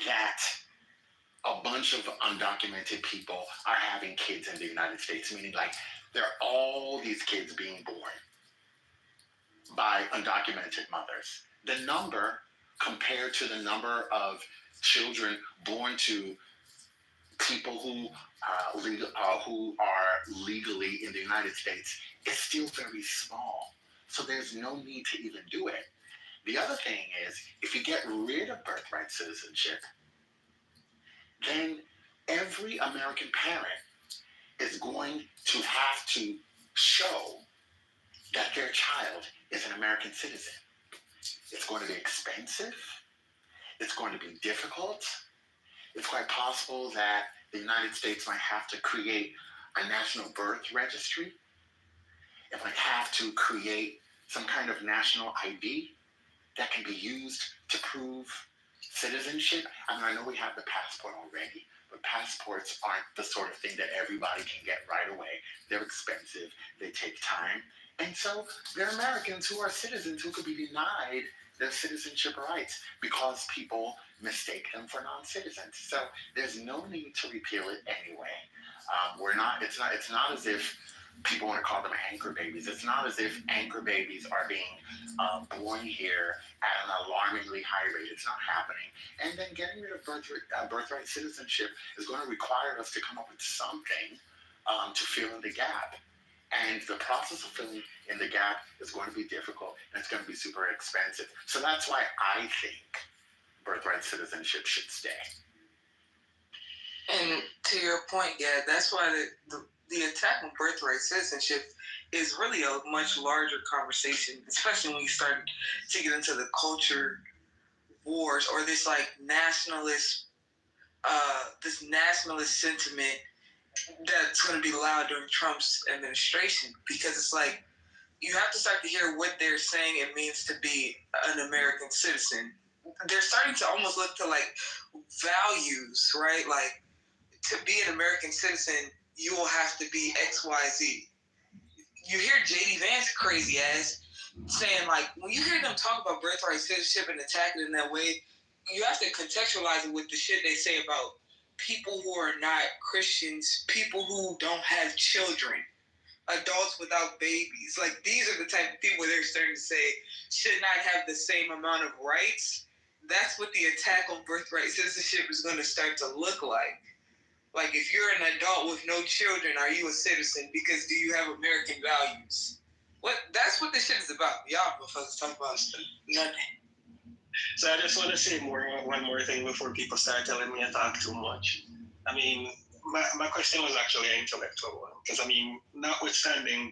that a bunch bunch of undocumented people are having kids in the United States, meaning like there are all these kids being born by undocumented mothers. The number compared to the number of children born to people who are legally in the United States is still very small. So there's no need to even do it. The other thing is, if you get rid of birthright citizenship, then every American parent is going to have to show that their child is an American citizen. It's going to be expensive. It's going to be difficult. It's quite possible that the United States might have to create a national birth registry. It might have to create some kind of national ID that can be used to prove citizenship. I mean, I know we have the passport already, but passports aren't the sort of thing that everybody can get right away. They're expensive. They take time. And so there are Americans who are citizens who could be denied their citizenship rights because people mistake them for non-citizens. So there's no need to repeal it anyway. It's not as if people want to call them anchor babies. It's not as if anchor babies are being born here at an alarmingly high rate. It's not happening. And then getting rid of birthright citizenship is going to require us to come up with something to fill in the gap. And the process of filling in the gap is going to be difficult, and it's going to be super expensive. So that's why I think birthright citizenship should stay. And to your point, Gad, that's why the attack on birthright citizenship is really a much larger conversation, especially when you start to get into the culture wars or this like nationalist sentiment that's going to be loud during Trump's administration, because it's like you have to start to hear what they're saying it means to be an American citizen. They're starting to almost look to like values, right? Like to be an American citizen, you will have to be X, Y, Z. You hear JD Vance crazy ass saying like, when you hear them talk about birthright citizenship and attack it in that way, you have to contextualize it with the shit they say about people who are not Christians, people who don't have children, adults without babies. Like, these are the type of people they're starting to say should not have the same amount of rights. That's what the attack on birthright citizenship is going to start to look like. Like, if you're an adult with no children, are you a citizen? Because do you have American values? That's what this shit is about. Y'all motherfuckers talk about nothing. So I just want to say one more thing before people start telling me I talk too much. I mean, my question was actually an intellectual one. Because, I mean,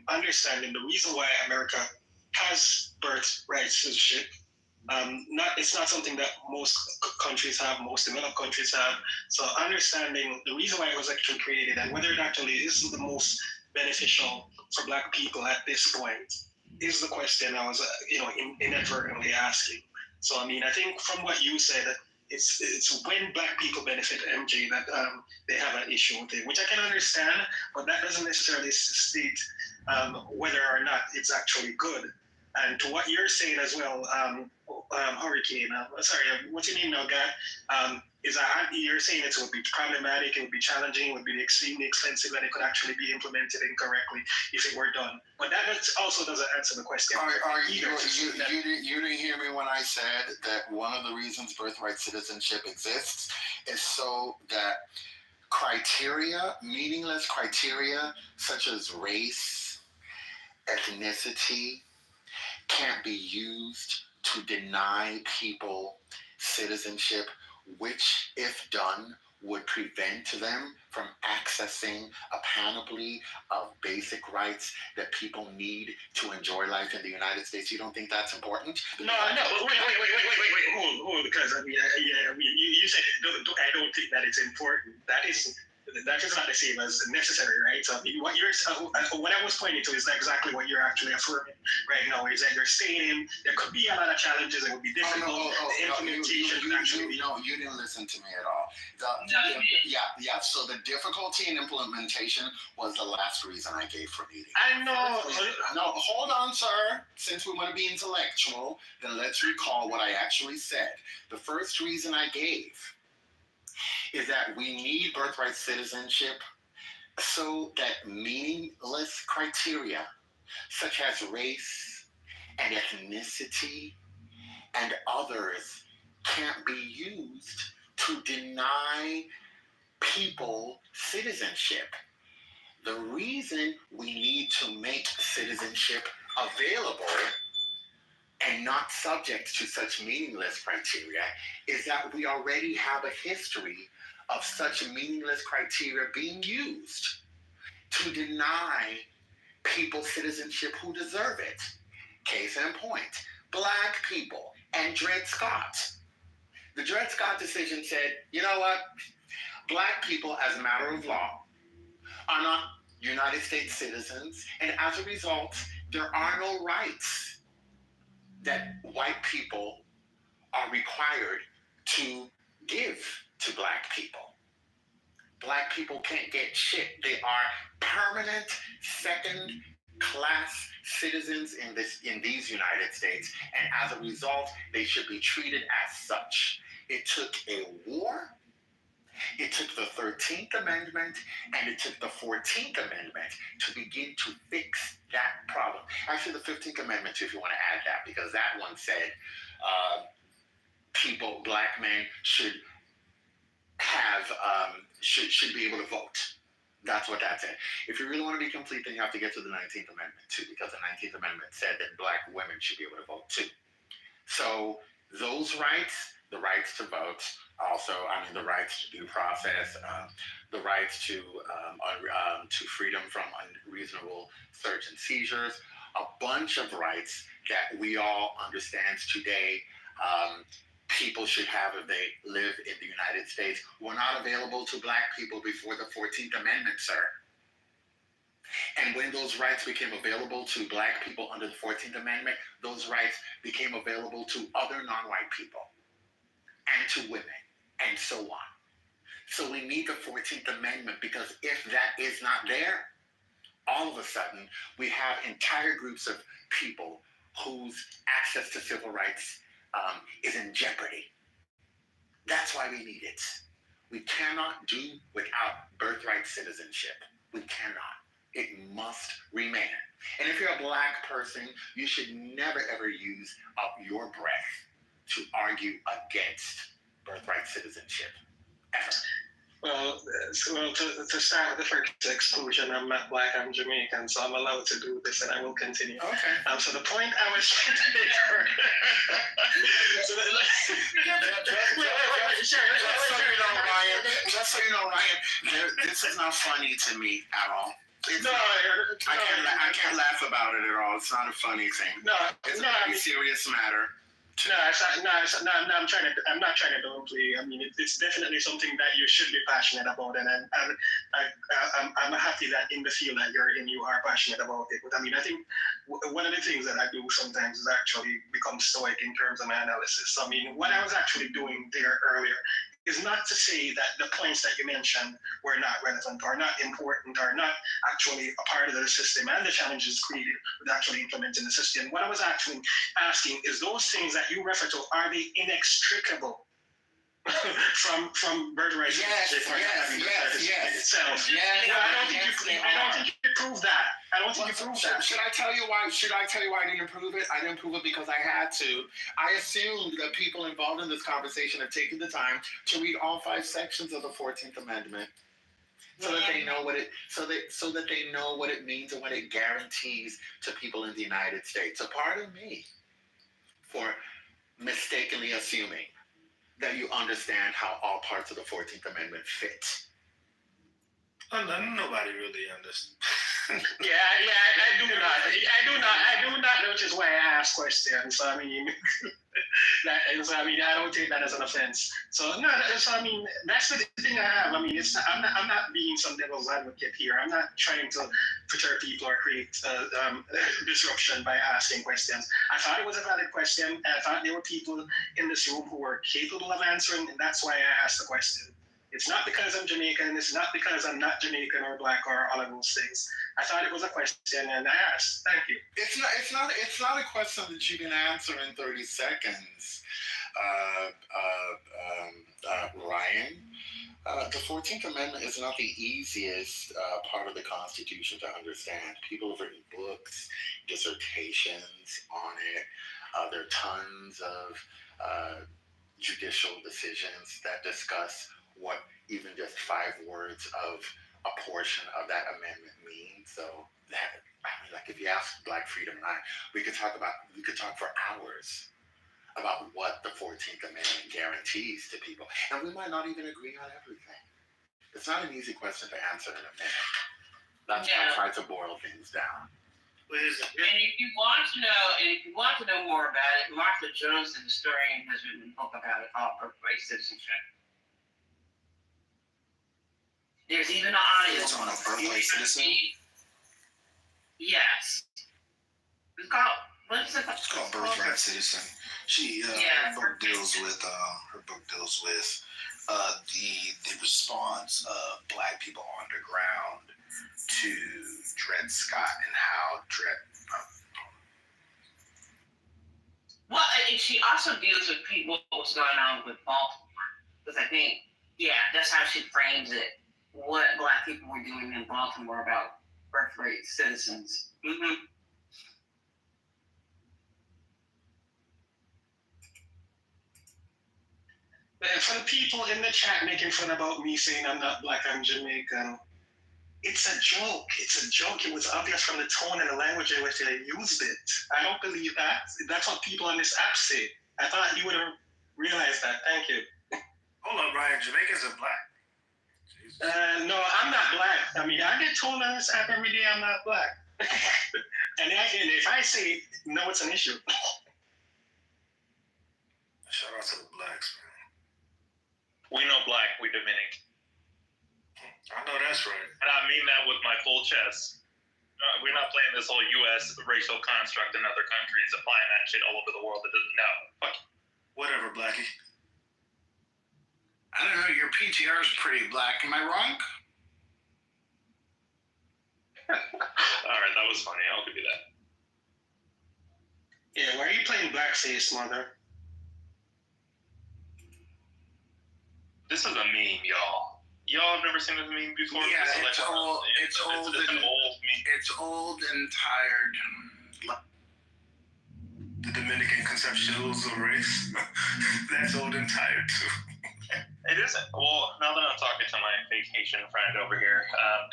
understanding the reason why America has birthright citizenship, it's not something that most countries have, most developed countries have. So understanding the reason why it was actually created and whether it actually is the most beneficial for Black people at this point is the question I was, inadvertently asking. So, I mean, I think from what you said, it's when Black people benefit, MJ, that they have an issue with it, which I can understand, but that doesn't necessarily state whether or not it's actually good. And to what you're saying as well, Hurricane, what's your name now, guy? Is that you're saying it would be problematic, it would be challenging, it would be extremely expensive, and it could actually be implemented incorrectly if it were done. But that also doesn't answer the question. You didn't hear me when I said that one of the reasons birthright citizenship exists is so that meaningless criteria such as race, ethnicity, can't be used to deny people citizenship, which, if done, would prevent them from accessing a panoply of basic rights that people need to enjoy life in the United States. You don't think that's important? No, wait, hold, because I mean, you said I don't think that it's important. That is not the same as necessary, right? So I mean, what I was pointing to is exactly what you're actually affirming right now. Is that you're saying there could be a lot of challenges, it would be difficult. The implementation would actually be. No, you didn't listen to me at all. So the difficulty in implementation was the last reason I gave for meeting. I know. No, hold on, sir. Since we want to be intellectual, then let's recall what I actually said. The first reason I gave is that we need birthright citizenship so that meaningless criteria such as race and ethnicity and others can't be used to deny people citizenship. The reason we need to make citizenship available and not subject to such meaningless criteria is that we already have a history of such meaningless criteria being used to deny people citizenship who deserve it. Case in point, Black people and Dred Scott. The Dred Scott decision said, you know what? Black people, as a matter of law, are not United States citizens, and as a result, there are no rights that white people are required to give to Black people. Black people can't get shit. They are permanent second-class citizens in these United States, and as a result, they should be treated as such. It took a war, it took the 13th Amendment, and it took the 14th Amendment to begin to fix that problem. Actually, the 15th Amendment, too, if you want to add that, because that one said people, Black men, should have should be able to vote. That's what that said. If you really want to be complete, then you have to get to the 19th Amendment, too, because the 19th Amendment said that Black women should be able to vote, too. So those rights, the rights to vote, also, the rights to due process, the rights to freedom from unreasonable search and seizures, a bunch of rights that we all understand today people should have if they live in the United States were not available to Black people before the 14th Amendment, sir. And when those rights became available to Black people under the 14th Amendment, those rights became available to other non-white people and to women and so on. So we need the 14th Amendment, because if that is not there, all of a sudden we have entire groups of people whose access to civil rights is in jeopardy. That's why we need it. We cannot do without birthright citizenship. We cannot. It must remain. And if you're a Black person, you should never ever use up your breath to argue against birthright citizenship, ever. Well, to start with the first exclusion, I'm not Black, I'm Jamaican, so I'm allowed to do this, and I will continue. Okay. So the point I was trying to make. Just so you know, Ryan, this is not funny to me at all. I can't laugh about it at all. It's not a funny thing. It's a very serious matter. I'm not trying to downplay. It's definitely something that you should be passionate about, and I'm happy that in the field that you're in, you are passionate about it. But I think one of the things that I do sometimes is actually become stoic in terms of my analysis. What I was actually doing there earlier is not to say that the points that you mentioned were not relevant or not important or not actually a part of the system and the challenges created with actually implementing the system. What I was actually asking is, those things that you refer to, are they inextricable from birthright citizenship itself? I don't think you proved that. Should I tell you why I didn't prove it? I didn't prove it because I had to. I assumed that people involved in this conversation have taken the time to read all 5 sections of the 14th Amendment, so that they know what it means and what it guarantees to people in the United States. So pardon me for mistakenly assuming that you understand how all parts of the 14th Amendment fit. Nobody really understands. I do not, which is why I ask questions. So I don't take that as an offense. That's the thing I have. I'm not being some devil's advocate here. I'm not trying to perturb people or create disruption by asking questions. I thought it was a valid question, and I thought there were people in this room who were capable of answering, and that's why I asked the question. It's not because I'm Jamaican. It's not because I'm not Jamaican or Black or all of those things. I thought it was a question, and I asked. Thank you. It's not a question that you can answer in 30 seconds, Ryan. The 14th Amendment is not the easiest part of the Constitution to understand. People have written books, dissertations on it. There are tons of judicial decisions that discuss what even just 5 words of a portion of that amendment means. So that, like, if you ask Black Freedom and I, we could talk for hours about what the 14th Amendment guarantees to people. And we might not even agree on everything. It's not an easy question to answer in a minute. That's why I tried to boil things down. And if you want to know more about it, Martha Jones, the historian, has written a book about it called Birthright Citizenship. There's even an audio. It's on a Birthright Citizen? Yes. It's called, what is it called? It's called Birthright Citizen. Her book deals with the response of Black people underground to Dred Scott and how Well, and she also deals with what's going on with Baltimore, because I think, that's how she frames it. What Black people were doing in Baltimore about birthright citizens. Mm-hmm. For the people in the chat making fun about me saying I'm not Black, I'm Jamaican, it's a joke. It's a joke. It was obvious from the tone and the language in which they used it. I don't believe that. That's what people on this app say. I thought you would have realized that. Thank you. Hold on, Brian. Jamaicans are Black. No, I'm not Black. I mean, I get told on this app every day I'm not Black. and if I say no, it's an issue. Shout out to the Blacks, man. We know Black, we Dominican. I know that's right. And I mean that with my full chest. We're not playing this whole U.S. racial construct in other countries, applying that shit all over the world. That doesn't know. Fuck you. Whatever, Blackie. I don't know, your PTR is pretty black. Am I wrong? All right, that was funny. I'll give you that. Yeah, why are you playing blackface, mother? This is a meme, y'all. Y'all have never seen this meme before? Yeah, it's old. It's old. It's an old meme. It's old and tired. The Dominican conceptuals of race. That's old and tired too. It isn't. Well, now that I'm talking to my vacation friend over here,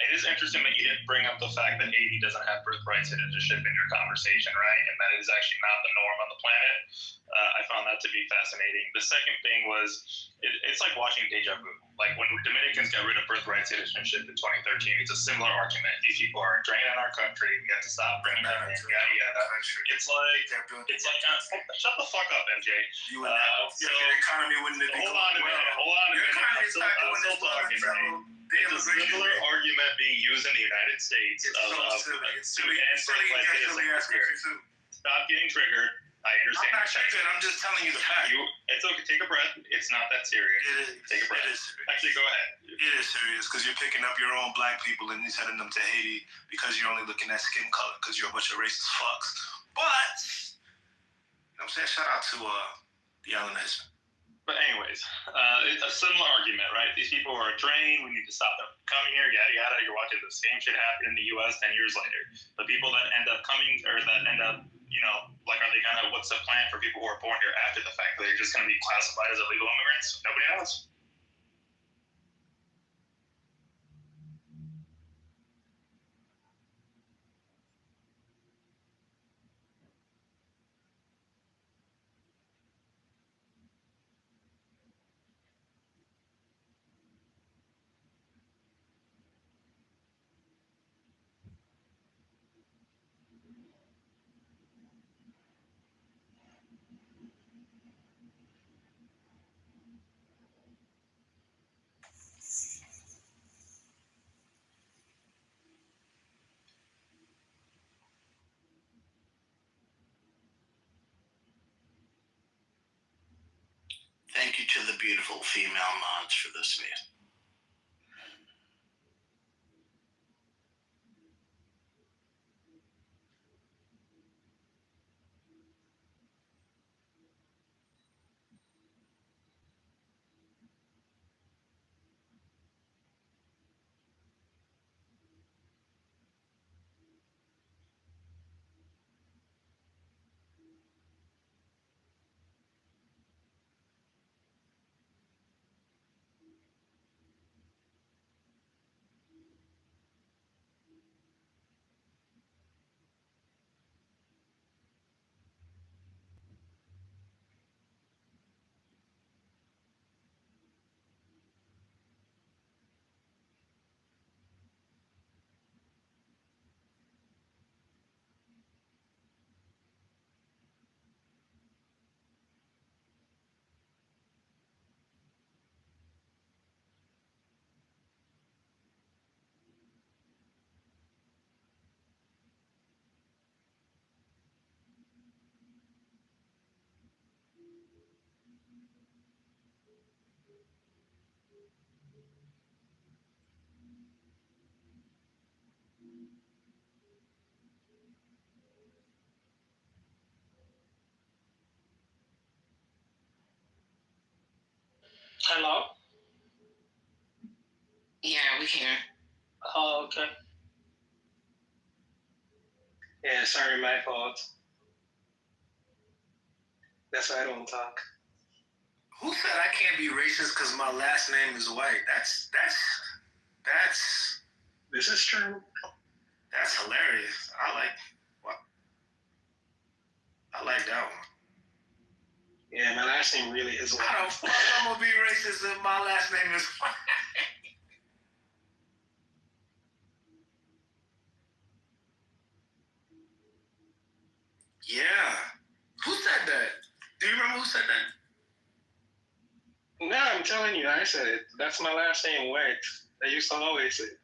it is interesting that you didn't bring up the fact that Haiti doesn't have birthright citizenship in your conversation, right? And that is actually not the norm on the planet. I found that to be fascinating. The second thing was, it's like watching deja vu. Like when Dominicans got rid of birthright citizenship in 2013, it's a similar argument. These people are draining our country. We have to stop bringing them in. It's like, shut the fuck up, MJ. Your economy wouldn't have been Hold on a minute. I'm still talking. It's a similar argument being used in the United States to end birthright citizenship. Stop getting triggered. I understand. I'm not triggered. I'm just telling you the fact. It's okay. Take a breath. It's not that serious. It is. Take a breath. It is serious. Actually, go ahead. It is serious because you're picking up your own Black people and you're sending them to Haiti because you're only looking at skin color because you're a bunch of racist fucks. But, you know what I'm saying? Shout out to the islanders. But anyways, it's a similar argument, right? These people are drained. We need to stop them from coming here, yada, yada. You're watching the same shit happen in the U.S. 10 years later. The people that end up coming, or that end up, like, are they gonna, what's the plan for people who are born here after the fact? They're just gonna be classified as illegal immigrants? Nobody knows. Thank you to the beautiful female mods for this space. Hello? Yeah, we can. Oh, okay. Yeah, sorry, my fault. That's why I don't talk. Who said I can't be racist because my last name is white? That's This is true. that's hilarious. I like that one. Yeah, my last name really is white. How the fuck I'm gonna be racist if my last name is white? Yeah. Who said that? Do you remember who said that? No, I'm telling you, I said it. That's my last name, White. I used to always say it.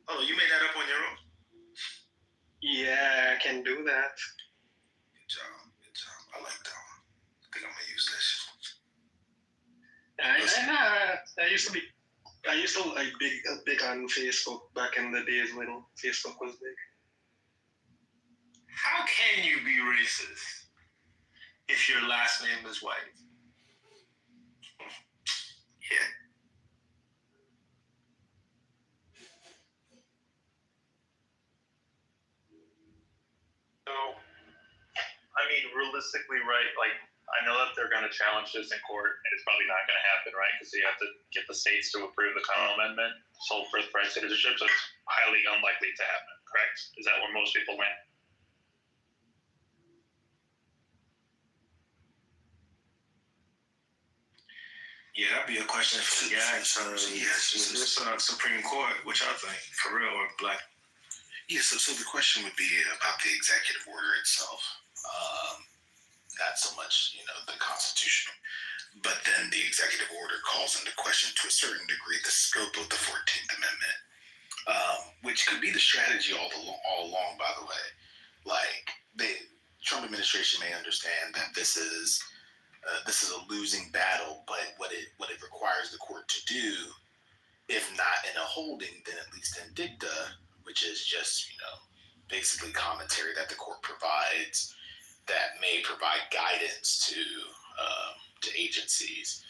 Oh, you made that up on your own? Yeah, I can do that. Good job. I like that one. I think I'm gonna use that shit. I used to like big on Facebook back in the days when Facebook was big. How can you be racist if your last name is white? Yeah. So, I mean, realistically, right? Like, I know that they're going to challenge this in court, and it's probably not going to happen, right? Because you have to get the states to approve the Constitutional Amendment, sole birthright citizenship. So it's highly unlikely to happen. Correct? Is that where most people went? Yeah, that'd be a question for the guys. With this Supreme Court, what y'all think? For real or black? Yeah, so the question would be about the executive order itself. Not so much, the Constitution, but then the executive order calls into question to a certain degree the scope of the 14th Amendment, which could be the strategy all along, by the way. Like, the Trump administration may understand that this is a losing battle, but what it requires the court to do, if not in a holding, then at least in dicta, which is just, basically commentary that the court provides that may provide guidance to agencies.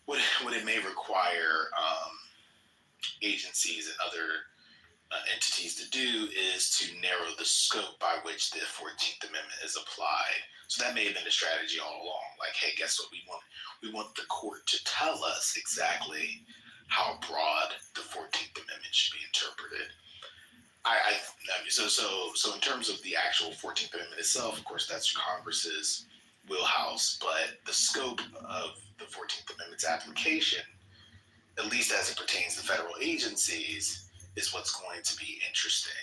What it may require agencies and other entities to do is to narrow the scope by which the 14th Amendment is applied. So that may have been a strategy all along. Like, hey, guess what? We want the court to tell us exactly how broad the 14th Amendment should be interpreted. So in terms of the actual 14th Amendment itself, of course, that's Congress's wheelhouse. But the scope of the 14th Amendment's application, at least as it pertains to federal agencies, is what's going to be interesting.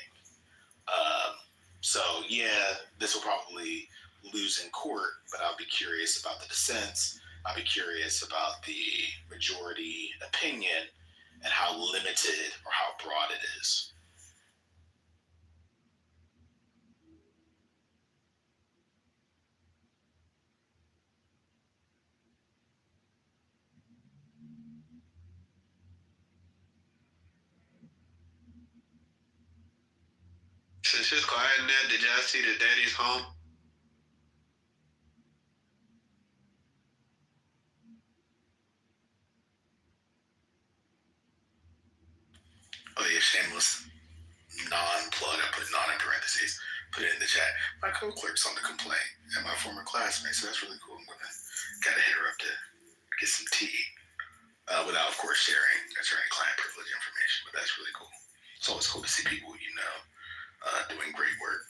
So yeah, this will probably lose in court, but I'll be curious about the dissents. I'll be curious about the majority opinion and how limited or how broad it is. Since it's quiet in there, did y'all see the Daddy's Home? Oh yeah, shameless non-plug. I put non in parentheses. Put it in the chat. My co-clerk's on the complaint and my former classmate, so that's really cool. I'm gotta hit her up to get some tea without, of course, sharing attorney-client privilege information. But that's really cool. It's always cool to see people doing great work.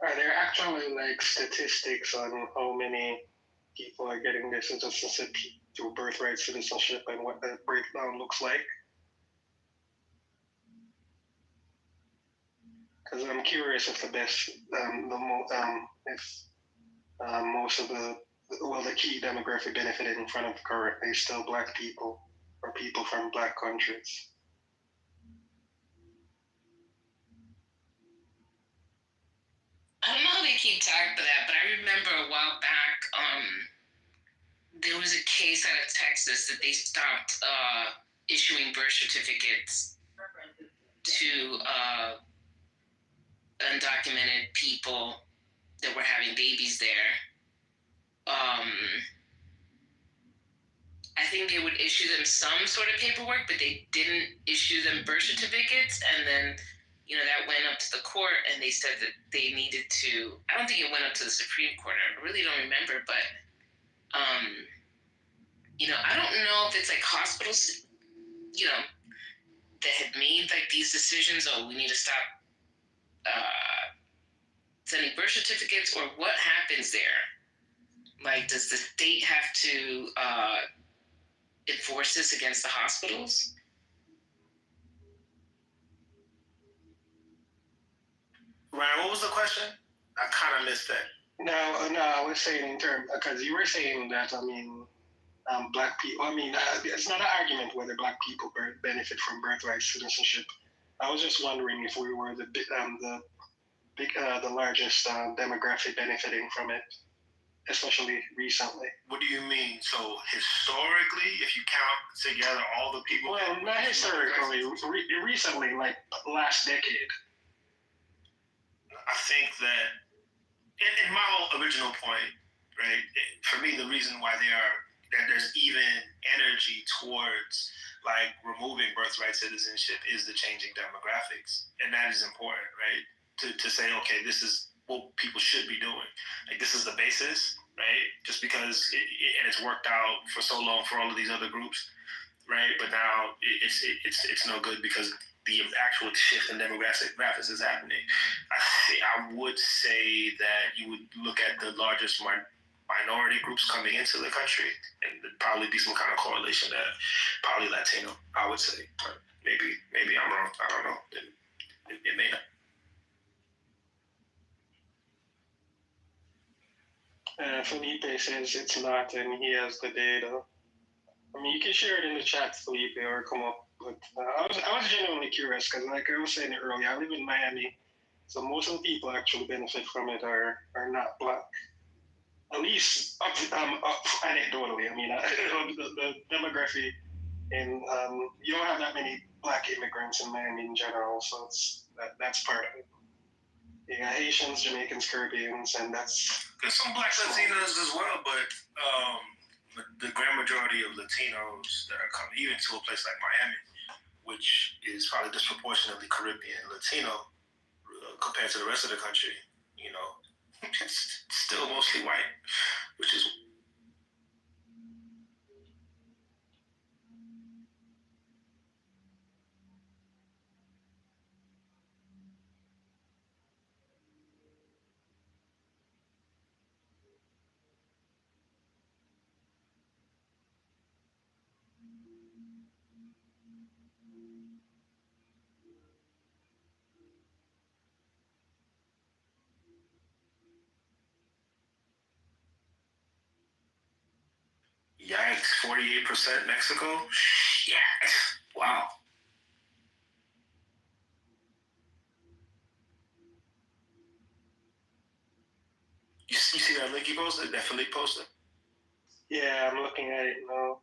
Are there actually like statistics on how many people are getting this? It's just a through birthright citizenship and what that breakdown looks like. Because I'm curious if most of the key demographic benefiting from it currently is still Black people or people from Black countries. I don't know how they keep track of that, but I remember a while back, there was a case out of Texas that they stopped issuing birth certificates to undocumented people that were having babies there. I think they would issue them some sort of paperwork, but they didn't issue them birth certificates. And then, that went up to the court, and they said that they needed to. I don't think it went up to the Supreme Court. I really don't remember, but I don't know if it's like hospitals, that had made like these decisions. Oh, we need to stop sending birth certificates, or what happens there? Like, does the state have to enforce this against the hospitals? Ryan, what was the question? I kind of missed that. No, I was saying in terms, because you were saying that, Black people, it's not an argument whether Black people benefit from birthright citizenship. I was just wondering if we were the largest demographic benefiting from it, especially recently. What do you mean? So historically, if you count together all the people? Well, not historically. Recently, like last decade. I think that, in my original point, right? For me, the reason why there's even energy towards like removing birthright citizenship is the changing demographics, and that is important, right? To say, okay, this is what people should be doing. Like, this is the basis, right? Just because it's worked out for so long for all of these other groups, right? But now it's no good because the actual shift in demographics is happening. I would say that you would look at the largest minority groups coming into the country, and there'd probably be some kind of correlation there. Probably Latino, I would say. But maybe I'm wrong. I don't know. It may not. Felipe says it's not, and he has the data. You can share it in the chat, Felipe, or come up with. I was genuinely curious because, like I was saying earlier, I live in Miami, so most of the people actually benefit from it are not Black. At least anecdotally. The demography, and you don't have that many Black immigrants in Miami in general, so that's part of it. You got Haitians, Jamaicans, Caribbeans, and that's... There's some Black Latinos as well, but the grand majority of Latinos that are coming, even to a place like Miami, which is probably disproportionately Caribbean Latino compared to the rest of the country, it's still mostly white, which is... Yikes, 48% Mexico? Yes. Wow. You see that link he posted? That Philippe posted? Yeah, I'm looking at it now.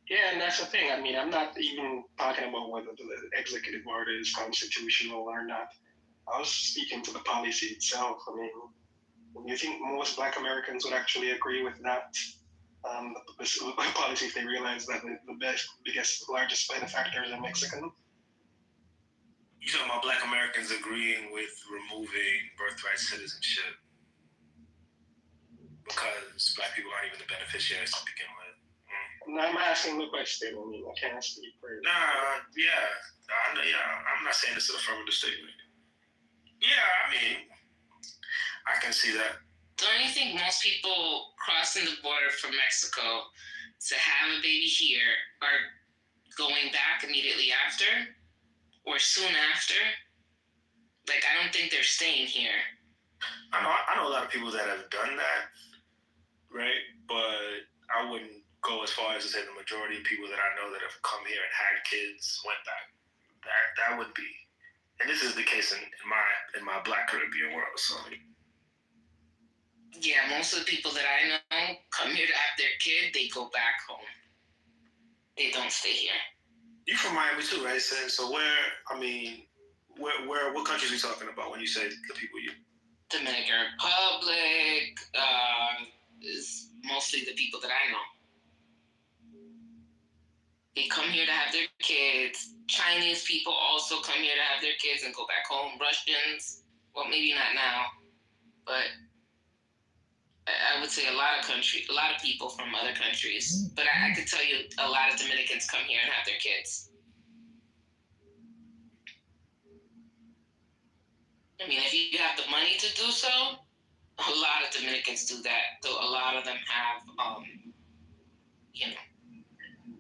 Yeah, and that's the thing. I'm not even talking about whether the executive order is constitutional or not. I was speaking to the policy itself. Do you think most Black Americans would actually agree with that this policy if they realize that the largest benefactors are Mexican? You talking about Black Americans agreeing with removing birthright citizenship because Black people aren't even the beneficiaries to begin with? I'm asking the question. I mean, I can't speak for it. I'm not saying it's an affirmative statement. Yeah, I mean, I can see that. Don't you think most people crossing the border from Mexico to have a baby here are going back immediately after or soon after? Like, I don't think they're staying here. I know a lot of people that have done that, right? But I wouldn't go as far as to say the majority of people that I know that have come here and had kids went back. That would be, and this is the case in my Black Caribbean world. So yeah, most of the people that I know come here to have their kid, they go back home. They don't stay here. You from Miami too, right, Sin? So what countries are we talking about when you say the people you? Dominican Republic is mostly the people that I know. They come here to have their kids. Chinese people also come here to have their kids and go back home. Russians, well, maybe not now, but I would say a lot of people from other countries. But I could tell you a lot of Dominicans come here and have their kids. I mean, if you have the money to do so, a lot of Dominicans do that. Though a lot of them have,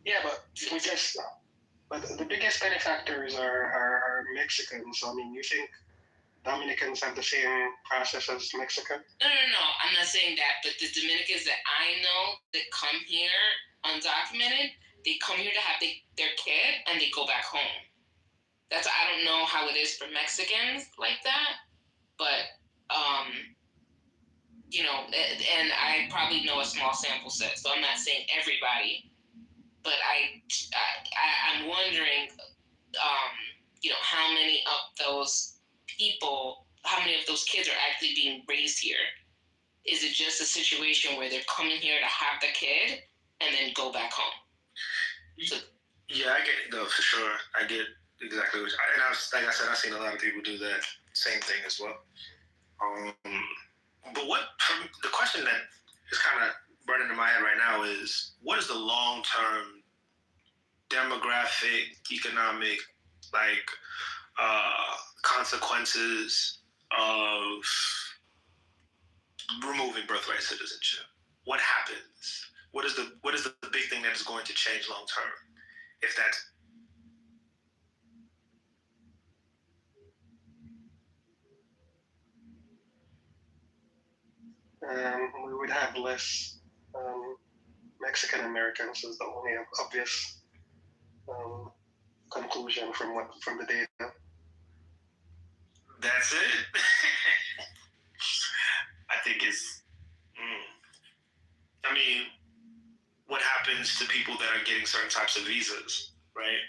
Yeah, but the biggest benefactors are Mexicans. So, I mean, you think Dominicans have the same process as Mexico? No. I'm not saying that, but the Dominicans that I know that come here undocumented, they come here to have their kid and they go back home. I don't know how it is for Mexicans like that, but and I probably know a small sample set, so I'm not saying everybody, but I'm wondering, how many of those people, how many of those kids are actually being raised here? Is it just a situation where they're coming here to have the kid and then go back home? Yeah, I get it, though, for sure. I get exactly what like I said, I've seen a lot of people do that same thing as well. But the question that is kind of running in my head right now is, what is the long-term demographic, economic, consequences of removing birthright citizenship? What happens? What is the big thing that is going to change long term? If that's we would have less Mexican Americans is the only obvious conclusion from the data. That's it. I think it's. I mean, what happens to people that are getting certain types of visas, right?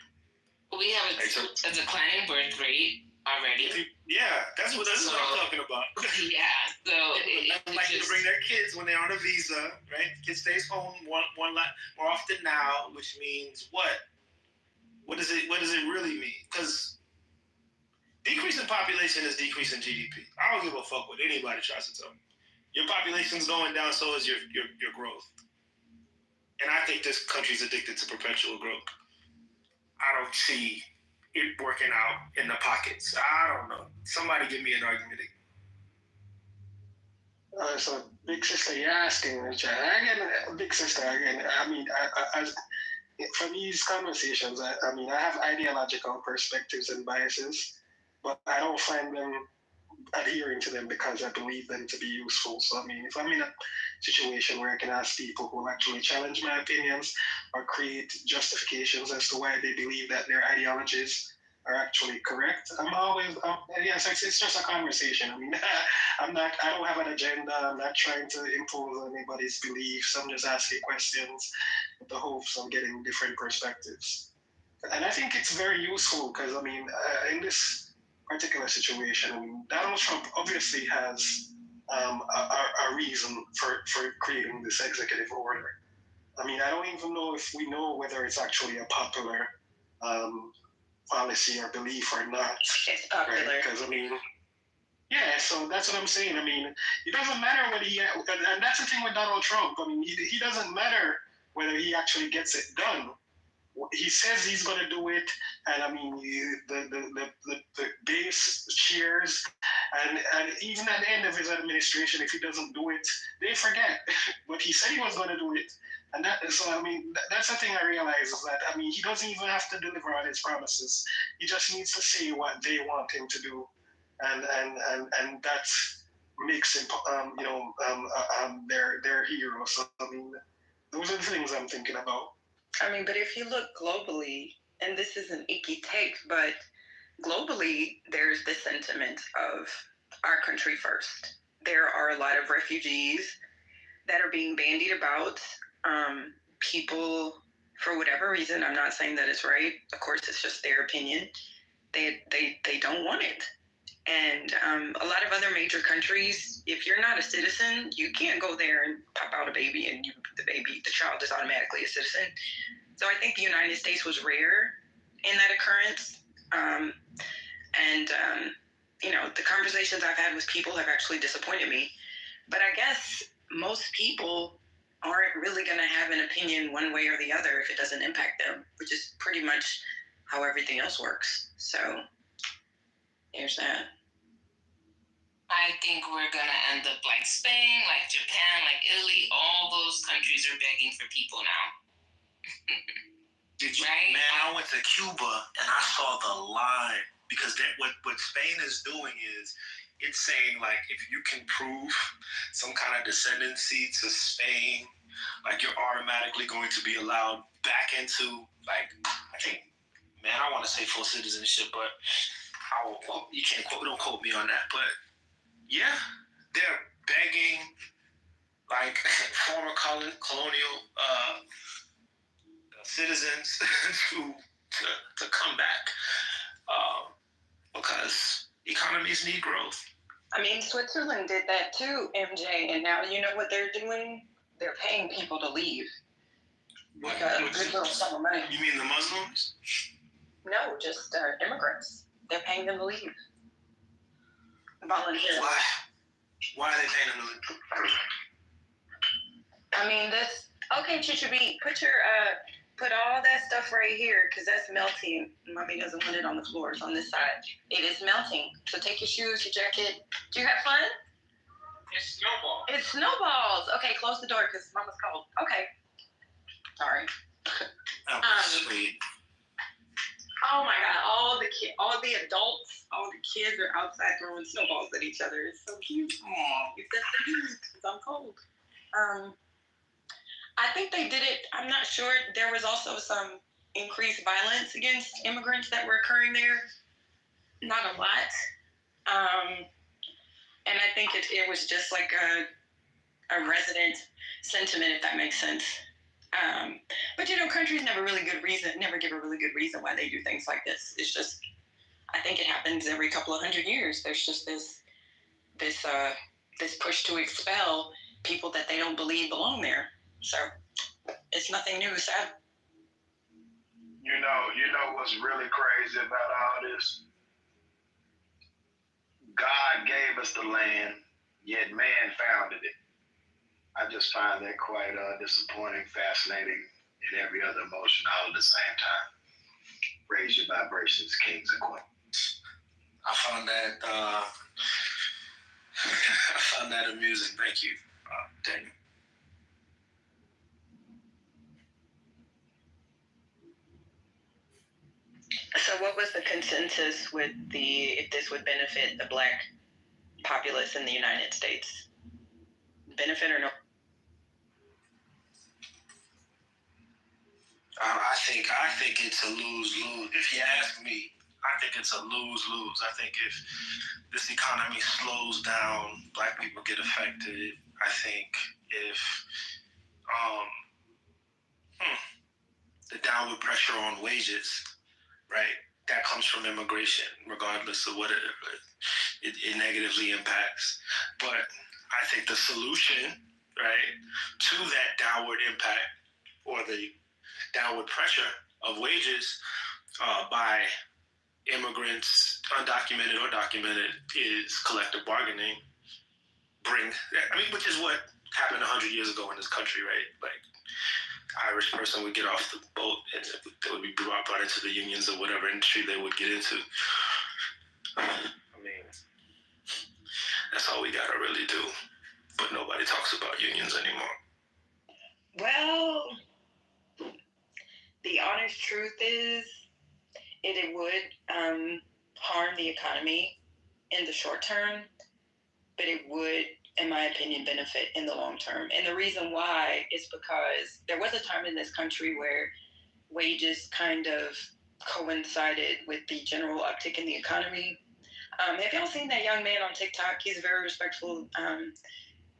We have a declining birth rate already. Yeah, that's what I'm talking about. Yeah, so people like to bring their kids when they're on a visa, right? Kid stays home one lot more often now, which means what? What does it really mean? Because decrease in population is decrease in GDP. I don't give a fuck what anybody tries to tell me. Your population's going down, so is your growth. And I think this country's addicted to perpetual growth. I don't see it working out in the pockets. I don't know. Somebody give me an argument. So, Big Sister, you're asking, Richard. Again, Big Sister, again, I mean, from these conversations, I mean, I have ideological perspectives and biases, but I don't find them adhering to them because I believe them to be useful. So, I mean, if I'm in a situation where I can ask people who actually challenge my opinions or create justifications as to why they believe that their ideologies are actually correct, I'm always, yes, it's just a conversation. I mean, I don't have an agenda. I'm not trying to impose anybody's beliefs. I'm just asking questions with the hopes of getting different perspectives. And I think it's very useful because, I mean, in this particular situation, I mean, Donald Trump obviously has a reason for creating this executive order. I mean, I don't even know if we know whether it's actually a popular policy or belief or not. It's popular. Because, I mean, yeah, so that's what I'm saying. I mean, it doesn't matter and that's the thing with Donald Trump. I mean, he doesn't matter whether he actually gets it done. He says he's going to do it, and I mean, the base cheers, and even at the end of his administration, if he doesn't do it, they forget. But he said he was going to do it, and so I mean, that's the thing I realize is that I mean, he doesn't even have to deliver on his promises. He just needs to say what they want him to do, and that makes him, their hero. So I mean, those are the things I'm thinking about. I mean, but if you look globally, and this is an icky take, but globally, there's the sentiment of our country first. There are a lot of refugees that are being bandied about. People, for whatever reason, I'm not saying that it's right. Of course, it's just their opinion. They don't want it. And a lot of other major countries, if you're not a citizen, you can't go there and pop out a baby and the child is automatically a citizen. So I think the United States was rare in that occurrence. The conversations I've had with people have actually disappointed me. But I guess most people aren't really going to have an opinion one way or the other if it doesn't impact them, which is pretty much how everything else works. So there's that. I think we're gonna end up like Spain, like Japan, like Italy. All those countries are begging for people now. Did you, right? Man, I went to Cuba and I saw the line because what Spain is doing is it's saying like if you can prove some kind of descendancy to Spain, like you're automatically going to be allowed back into like I think, man, I want to say full citizenship, but you can't don't quote me on that, but. Yeah, they're begging like former colonial citizens to come back because economies need growth. I mean, Switzerland did that too, MJ, and now you know what they're doing? They're paying people to leave. What? Good little sum of money. You mean the Muslims? No, just immigrants. They're paying them to leave. Volunteers. Why are they paying them to leave? I mean, okay, Chichubi, put all that stuff right here, because that's melting. Mommy doesn't want it on the floor. It's on this side. It is melting. So take your shoes, your jacket. Do you have fun? It's snowballs. It's snowballs. Okay, close the door, because Mama's cold. Okay. Sorry. That was sweet. Oh my God! All the adults, all the kids are outside throwing snowballs at each other. It's so cute. Aww. Except for me, because I'm cold. I think they did it. I'm not sure. There was also some increased violence against immigrants that were occurring there. Not a lot. And I think it was just like a resident sentiment, if that makes sense. But countries never give a really good reason why they do things like this. It's just, I think it happens every couple of 100 years. There's just this push to expel people that they don't believe belong there. So it's nothing new, sad. You know what's really crazy about all this? God gave us the land, yet man founded it. I just find that quite disappointing, fascinating, and every other emotion all at the same time. Raise your vibrations, kings and queens. I found that amusing. Thank you, Daniel. So what was the consensus with if this would benefit the Black populace in the United States? Benefit or no? I think it's a lose-lose. If you ask me, I think it's a lose-lose. I think if this economy slows down, Black people get affected. I think if the downward pressure on wages, right, that comes from immigration, regardless of what it negatively impacts. But I think the solution, right, to that downward impact or the downward pressure of wages by immigrants, undocumented or documented, is collective bargaining. Which is what happened 100 years ago in this country, right? Like Irish person would get off the boat and they would be brought into the unions or whatever industry they would get into. I mean, that's all we gotta really do. But nobody talks about unions anymore. Well, the honest truth is, it would harm the economy in the short term, but it would, in my opinion, benefit in the long term. And the reason why is because there was a time in this country where wages kind of coincided with the general uptick in the economy. Have y'all seen that young man on TikTok? He's a very respectful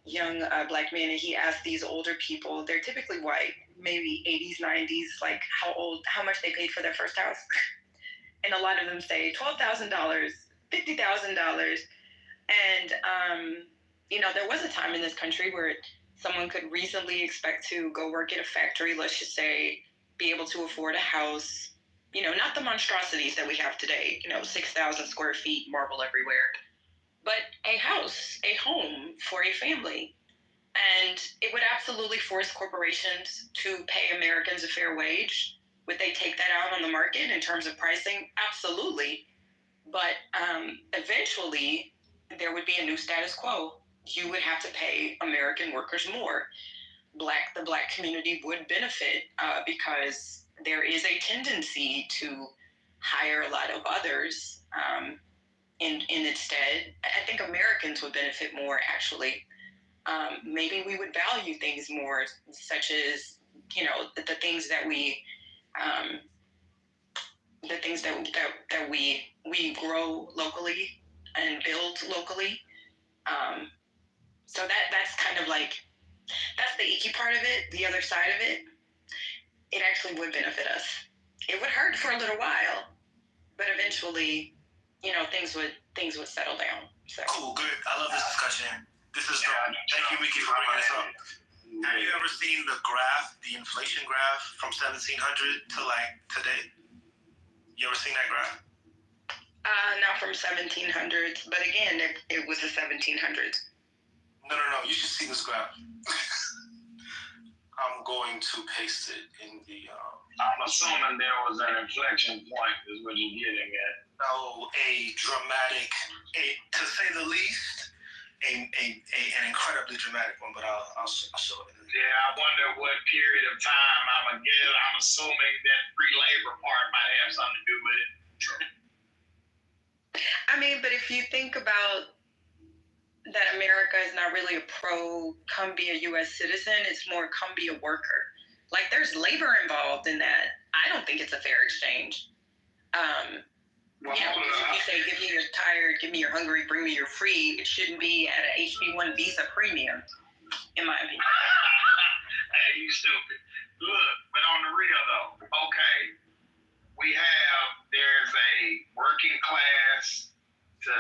young black man, and he asked these older people, they're typically white, maybe 80s, 90s, like how much they paid for their first house. And a lot of them say $12,000, $50,000. And, there was a time in this country where someone could reasonably expect to go work at a factory, let's just say, be able to afford a house, not the monstrosities that we have today, 6,000 square feet, marble everywhere, but a house, a home for a family. And it would absolutely force corporations to pay Americans a fair wage. Would they take that out on the market in terms of pricing? Absolutely. But eventually, there would be a new status quo. You would have to pay American workers more. The black community would benefit because there is a tendency to hire a lot of others. And instead, I think Americans would benefit more, actually. Maybe we would value things more, such as, the things that we we grow locally and build locally. So that's kind of like, that's the icky part of it. The other side of it, it actually would benefit us. It would hurt for a little while, but eventually, things would settle down. So Cool, good. I love this discussion. This is thank you, Mickey, for bringing this up. Have you ever seen the graph, the inflation graph from 1700 to today? You ever seen that graph? Not from 1700s, but again, it was the 1700s. No. You should see this graph. I'm going to paste it in the. I'm assuming there was an inflection point, is what you're getting at. No, a dramatic, to say the least, an incredibly dramatic one. But I'll show it. Yeah, I wonder what period of time. I'm assuming that free labor part might have something to do with it. I mean, but if you think about that, America is not really a come be a U.S. citizen. It's more come be a worker. Like, there's labor involved in that. I don't think it's a fair exchange. You say, give me your tired, give me your hungry, bring me your free. It shouldn't be at an HB1 visa premium, in my opinion. Hey, you stupid. Look, but on the real though, okay, there's a working class to,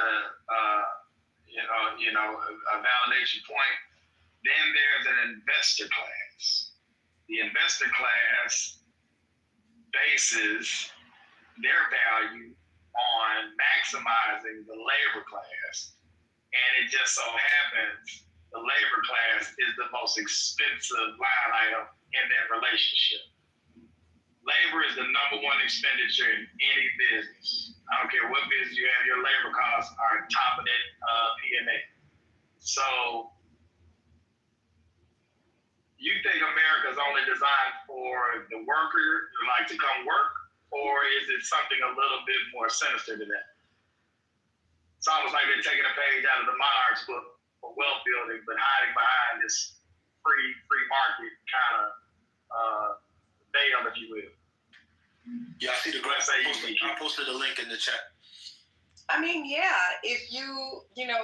a validation point. Then there's an investor class. The investor class bases their value on maximizing the labor class. And it just so happens the labor class is the most expensive line item in that relationship. Labor is the number one expenditure in any business. I don't care what business you have, your labor costs are on top of that P&A. So you think America's only designed for the worker to come work, or is it something a little bit more sinister than that? It's almost like they're taking a page out of the Monarch's book for wealth building, but hiding behind this free market kind of veil, if you will. Yeah, I see the graph. I posted a link in the chat. I mean, yeah, if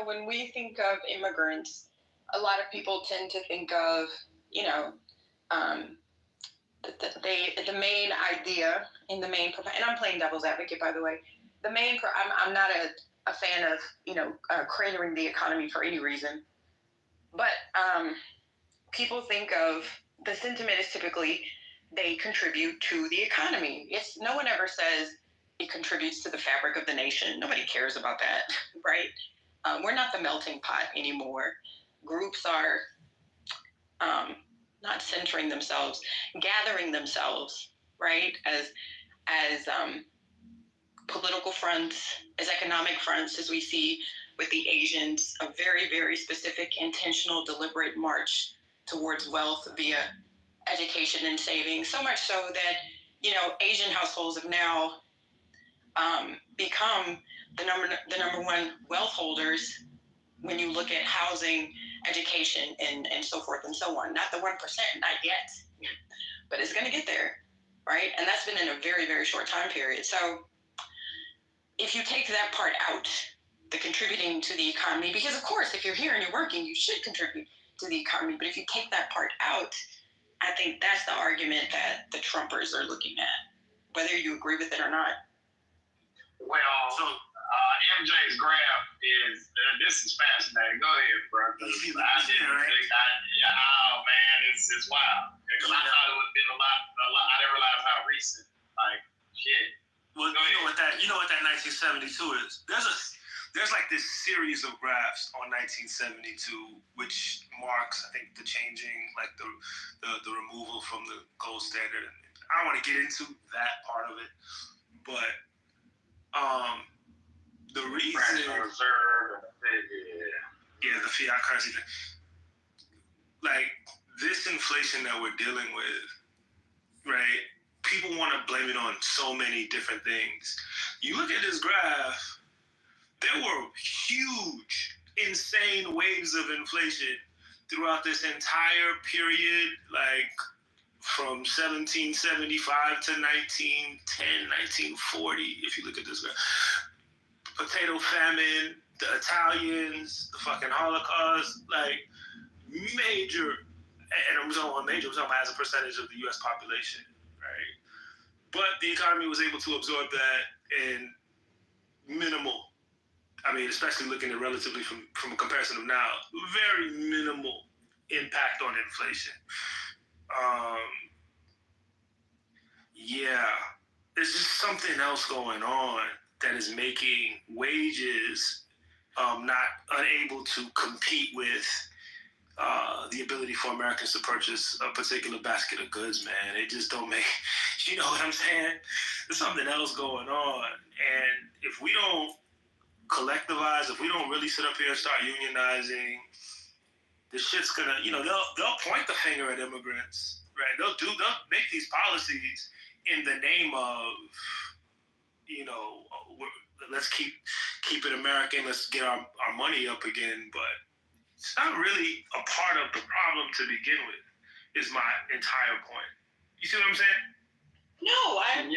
when we think of immigrants, a lot of people tend to think of, the main idea and I'm playing devil's advocate, by the way. I'm not a fan of, cratering the economy for any reason. But people think of, the sentiment is typically they contribute to the economy. No one ever says it contributes to the fabric of the nation. Nobody cares about that, right? We're not the melting pot anymore. Groups are, not centering themselves, gathering themselves, right, as political fronts, as economic fronts, as we see with the Asians, a very, very specific, intentional, deliberate march towards wealth via education and saving. So much so that, you know, Asian households have now become the number one wealth holders when you look at housing, education, and so forth and so on. Not the 1%, not yet, but it's going to get there, right? And that's been in a very, very short time period. So if you take that part out, the contributing to the economy, because of course, if you're here and you're working, you should contribute to the economy. But if you take that part out, I think that's the argument that the Trumpers are looking at, whether you agree with it or not. Well, MJ's graph is, this is fascinating. Go ahead, bro. Oh, man, it's wild. Because I thought it would have been a lot. I didn't realize how recent, like, shit. Well, you know what that 1972 is. There's like this series of graphs on 1972, which marks, I think, the changing, like the removal from the gold standard. I don't want to get into that part of it, but the reason, Reserve, the fiat currency thing, like this inflation that we're dealing with, right? People want to blame it on so many different things. You look at this graph, there were huge, insane waves of inflation throughout this entire period, like from 1775 to 1910, 1940, if you look at this graph. Potato famine, the Italians, the fucking Holocaust, like major, and I'm talking about major, I'm talking about as a percentage of the U.S. population, right? But the economy was able to absorb that in minimal, I mean, especially looking at relatively from a comparison of now, very minimal impact on inflation. There's just something else going on that is making wages not unable to compete with the ability for Americans to purchase a particular basket of goods, man. It just don't make, you know what I'm saying? There's something else going on. And if we don't collectivize, if we don't really sit up here and start unionizing, the shit's gonna, you know, they'll point the finger at immigrants, right? They'll make these policies in the name of, you know, let's keep it American, let's get our money up again, but it's not really a part of the problem to begin with, is my entire point. You see what I'm saying? No, I'm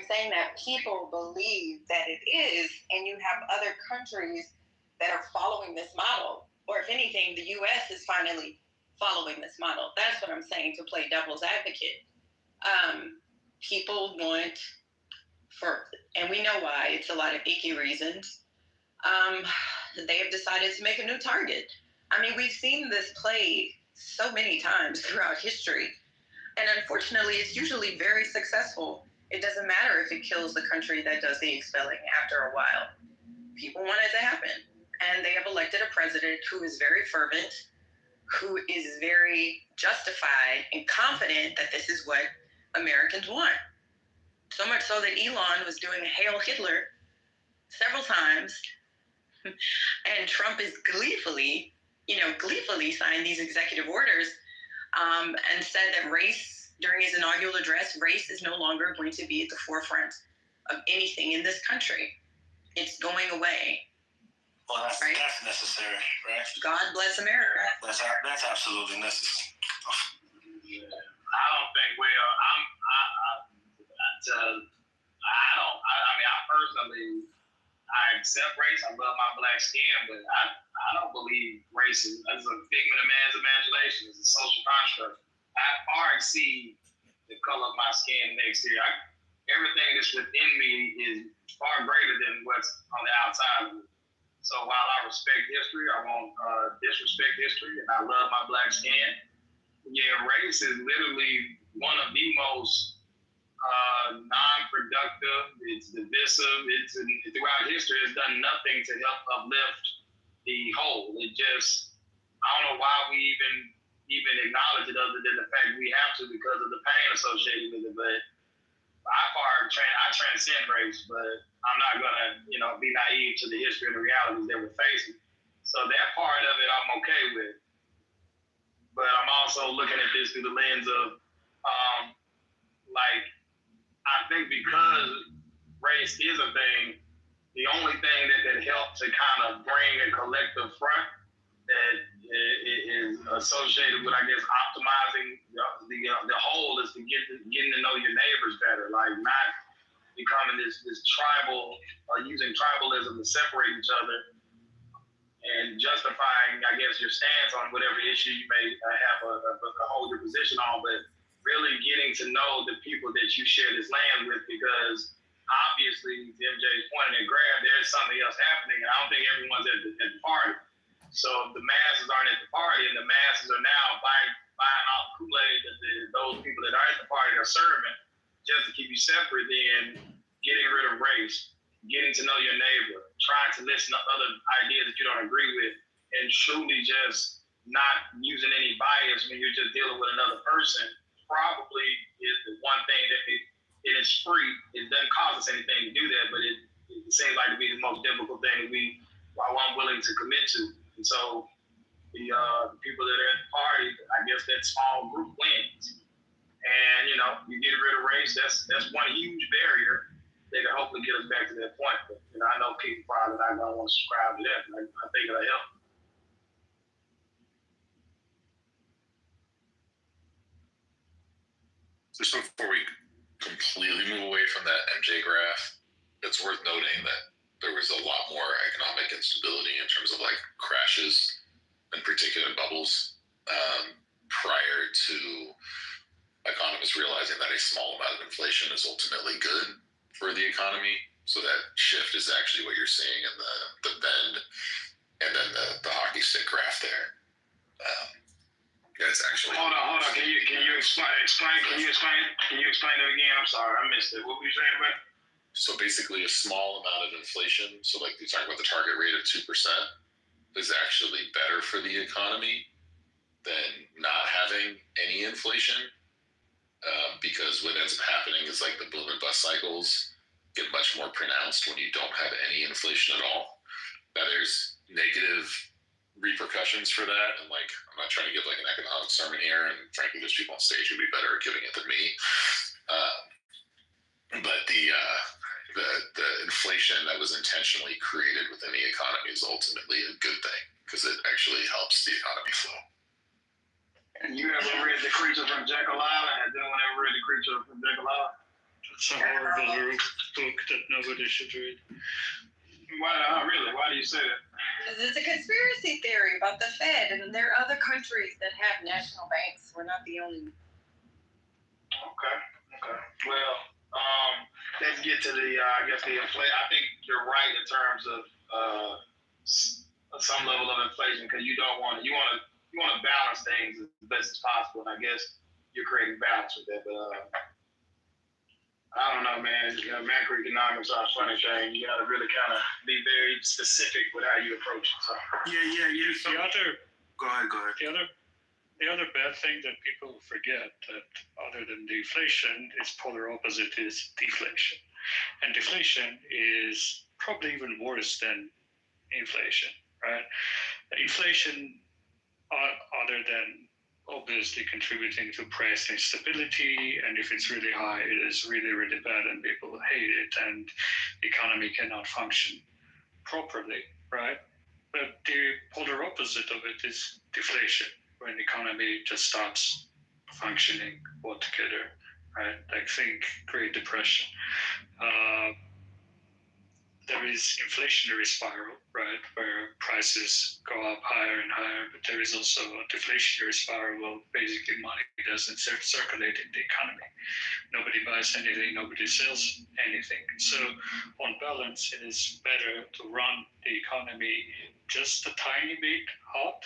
saying that people believe that it is, and you have other countries that are following this model. Or if anything, the U.S. is finally following this model. That's what I'm saying, to play devil's advocate. People want, and we know why, it's a lot of icky reasons, they have decided to make a new target. I mean, we've seen this played so many times throughout history. And unfortunately, it's usually very successful. It doesn't matter if it kills the country that does the expelling after a while. People want it to happen. And they have elected a president who is very fervent, who is very justified and confident that this is what Americans want. So much so that Elon was doing Hail Hitler several times. And Trump is gleefully signed these executive orders and said that race, during his inaugural address, race is no longer going to be at the forefront of anything in this country. It's going away. Well, that's necessary, right? God bless America. That's absolutely necessary. I don't think I accept race. I love my black skin, but I don't believe race is a figment of man's imagination. It's a social construct. I far exceed the color of my skin and exterior. Everything that's within me is far greater than what's on the outside of me. So while I respect history, I won't disrespect history, and I love my black skin. Yeah, race is literally one of the most non-productive. It's divisive. Throughout history, it's done nothing to help uplift the whole. I don't know why we even even acknowledge it other than the fact we have to because of the pain associated with it. But I transcend race, but I'm not gonna, be naive to the history and the realities that we're facing. So that part of it, I'm okay with. But I'm also looking at this through the lens of, I think because race is a thing, the only thing that helped to kind of bring a collective front that is associated with, I guess, optimizing the whole is to getting to know your neighbors better, like not becoming this tribal, using tribalism to separate each other and justifying, I guess, your stance on whatever issue you may have a hold your position on, but really getting to know the people that you share this land with, because obviously, to MJ's point and Graham, there's something else happening, and I don't think everyone's at the party. So the masses aren't at the party, and the masses are now buying off Kool-Aid that those people that are at the party are serving just to keep you separate, then getting rid of race, getting to know your neighbor, trying to listen to other ideas that you don't agree with, and truly just not using any bias when you're just dealing with another person probably is the one thing that it is free. It doesn't cost us anything to do that, but it seems like to be the most difficult thing I'm willing to commit to. And so the people that are at the party, I guess that small group wins. And, you get rid of race, that's one huge barrier that can hopefully get us back to that point. But, I know people probably not going to want to subscribe to that, but I think it'll help. Just before we completely move away from that MJ graph, it's worth noting that there was a lot more economic instability in terms of like crashes and particular bubbles prior to economists realizing that a small amount of inflation is ultimately good for the economy. So that shift is actually what you're seeing in the bend and then the hockey stick graph there. It's actually hold on. Can you explain? Can you explain it again? I'm sorry, I missed it. What were you saying about? So basically, a small amount of inflation. So like you're talking about the target rate of 2% is actually better for the economy than not having any inflation, because what ends up happening is like the boom and bust cycles get much more pronounced when you don't have any inflation at all. Now there's negative repercussions for that, and like I'm not trying to give like an economic sermon here, and frankly there's people on stage who'd be better at giving it than me, but the inflation that was intentionally created within the economy is ultimately a good thing because it actually helps the economy flow. And you ever read The Creature from Jekyll Island? Has anyone ever read The Creature from Jekyll Island? It's a horrible book that nobody should read. Why? Really? Why do you say that? It's a conspiracy theory about the Fed, and there are other countries that have national banks. We're not the only. Okay. Well, let's get to the inflation. I think you're right in terms of some level of inflation, because you want to balance things as best as possible. And I guess you're creating balance with that, but. I don't know, man. Macroeconomics are a funny thing. You got to really kind of be very specific with how you approach it. So. Yeah. Go ahead. The other bad thing that people forget, that other than deflation, is polar opposite is deflation, and deflation is probably even worse than inflation, right? Inflation, other than obviously contributing to price instability, and if it's really high, it is really, really bad and people hate it and the economy cannot function properly, right? But the polar opposite of it is deflation, when the economy just stops functioning altogether, right? Like think Great Depression. There is inflationary spiral, right, where prices go up higher and higher, but there is also a deflationary spiral where basically money doesn't circulate in the economy. Nobody buys anything, nobody sells anything. So on balance, it is better to run the economy just a tiny bit hot,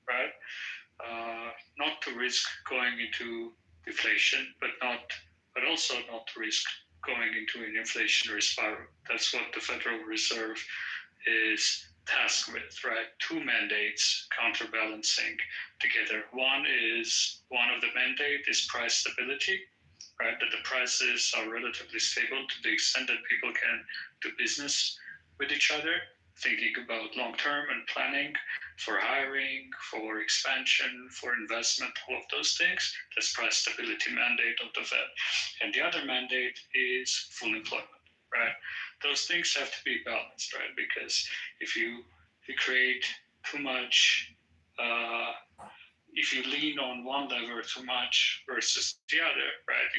right? Not to risk going into deflation, but also not to risk going into an inflationary spiral. That's what the Federal Reserve is tasked with, right? Two mandates counterbalancing together. One of the mandate is price stability, right? That the prices are relatively stable to the extent that people can do business with each other, thinking about long-term and planning for hiring, for expansion, for investment, all of those things. That's price stability mandate of the Fed. And the other mandate is full employment, right? Those things have to be balanced, right? Because if you create too much, if you lean on one lever too much versus the other, right?